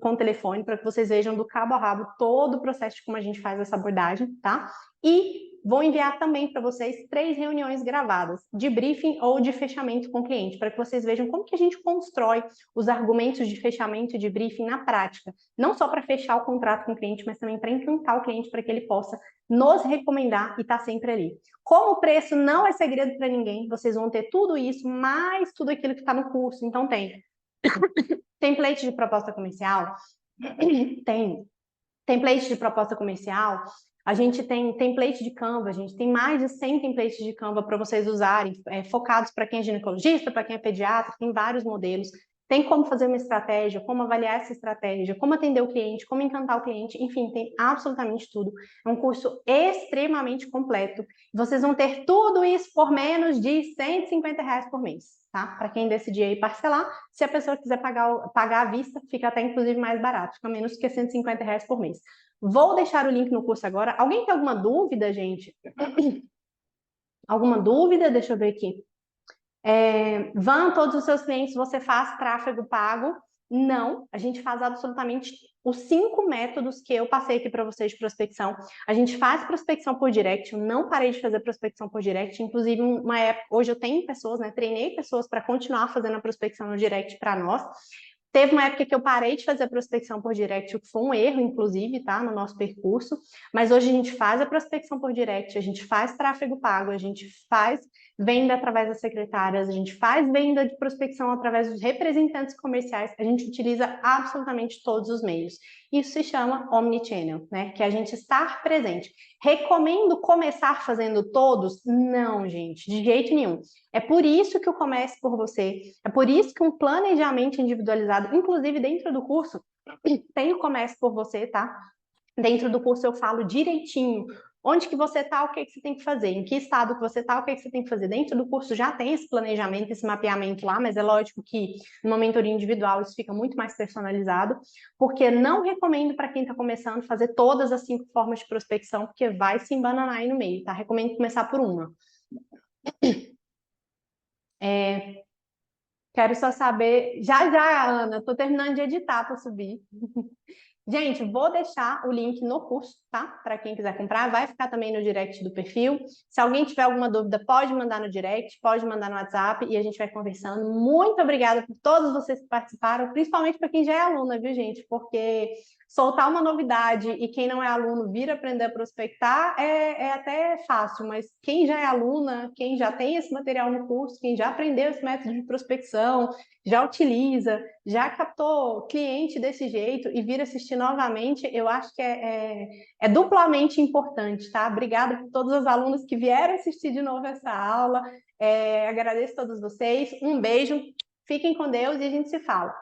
com o telefone para que vocês vejam do cabo a rabo todo o processo de como a gente faz essa abordagem, tá? E vou enviar também para vocês 3 reuniões gravadas de briefing ou de fechamento com o cliente, para que vocês vejam como que a gente constrói os argumentos de fechamento e de briefing na prática. Não só para fechar o contrato com o cliente, mas também para encantar o cliente para que ele possa nos recomendar e estar sempre ali. Como o preço não é segredo para ninguém, vocês vão ter tudo isso, mais tudo aquilo que está no curso. Então tem template de proposta comercial, tem template de proposta comercial, a gente tem template de Canva, a gente tem mais de 100 templates de Canva para vocês usarem, focados para quem é ginecologista, para quem é pediatra, tem vários modelos. Tem como fazer uma estratégia, como avaliar essa estratégia, como atender o cliente, como encantar o cliente, enfim, tem absolutamente tudo. É um curso extremamente completo. Vocês vão ter tudo isso por menos de R$150 por mês, tá? Para quem decidir aí parcelar, se a pessoa quiser pagar à vista, fica até inclusive mais barato, fica menos que R$150 por mês. Vou deixar o link no curso agora. Alguém tem alguma dúvida, gente? Alguma dúvida? Deixa eu ver aqui. Vão todos os seus clientes, você faz tráfego pago? Não, a gente faz absolutamente os 5 métodos que eu passei aqui para vocês de prospecção. A gente faz prospecção por direct, eu não parei de fazer prospecção por direct, inclusive uma época, hoje eu tenho pessoas, né, treinei pessoas para continuar fazendo a prospecção no direct para nós. Teve uma época que eu parei de fazer a prospecção por direct, o que foi um erro, inclusive, tá, no nosso percurso, mas hoje a gente faz a prospecção por direct, a gente faz tráfego pago, a gente faz venda através das secretárias, a gente faz venda de prospecção através dos representantes comerciais, a gente utiliza absolutamente todos os meios. Isso se chama Omnichannel, né, que é a gente estar presente. Recomendo começar fazendo todos? Não, gente, de jeito nenhum. É por isso que eu começo por você, é por isso que um planejamento individualizado, inclusive dentro do curso, tem o Comece por Você, tá? Dentro do curso eu falo direitinho onde que você está, o que que você tem que fazer, em que estado que você está, o que que você tem que fazer. Dentro do curso já tem esse planejamento, esse mapeamento lá, mas é lógico que numa mentoria individual isso fica muito mais personalizado, porque não recomendo para quem está começando fazer todas as 5 formas de prospecção, porque vai se embananar aí no meio, tá? Recomendo começar por uma. Quero só saber... Já, Ana, estou terminando de editar para subir. Gente, vou deixar o link no curso, tá? Para quem quiser comprar, vai ficar também no direct do perfil. Se alguém tiver alguma dúvida, pode mandar no direct, pode mandar no WhatsApp e a gente vai conversando. Muito obrigada por todos vocês que participaram, principalmente para quem já é aluna, viu, gente? Porque soltar uma novidade e quem não é aluno vir aprender a prospectar é até fácil, mas quem já é aluna, quem já tem esse material no curso, quem já aprendeu esse método de prospecção, já utiliza, já captou cliente desse jeito e vir assistir novamente, eu acho que é duplamente importante, tá? Obrigada por todos os alunos que vieram assistir de novo essa aula. Agradeço a todos vocês. Um beijo, fiquem com Deus e a gente se fala.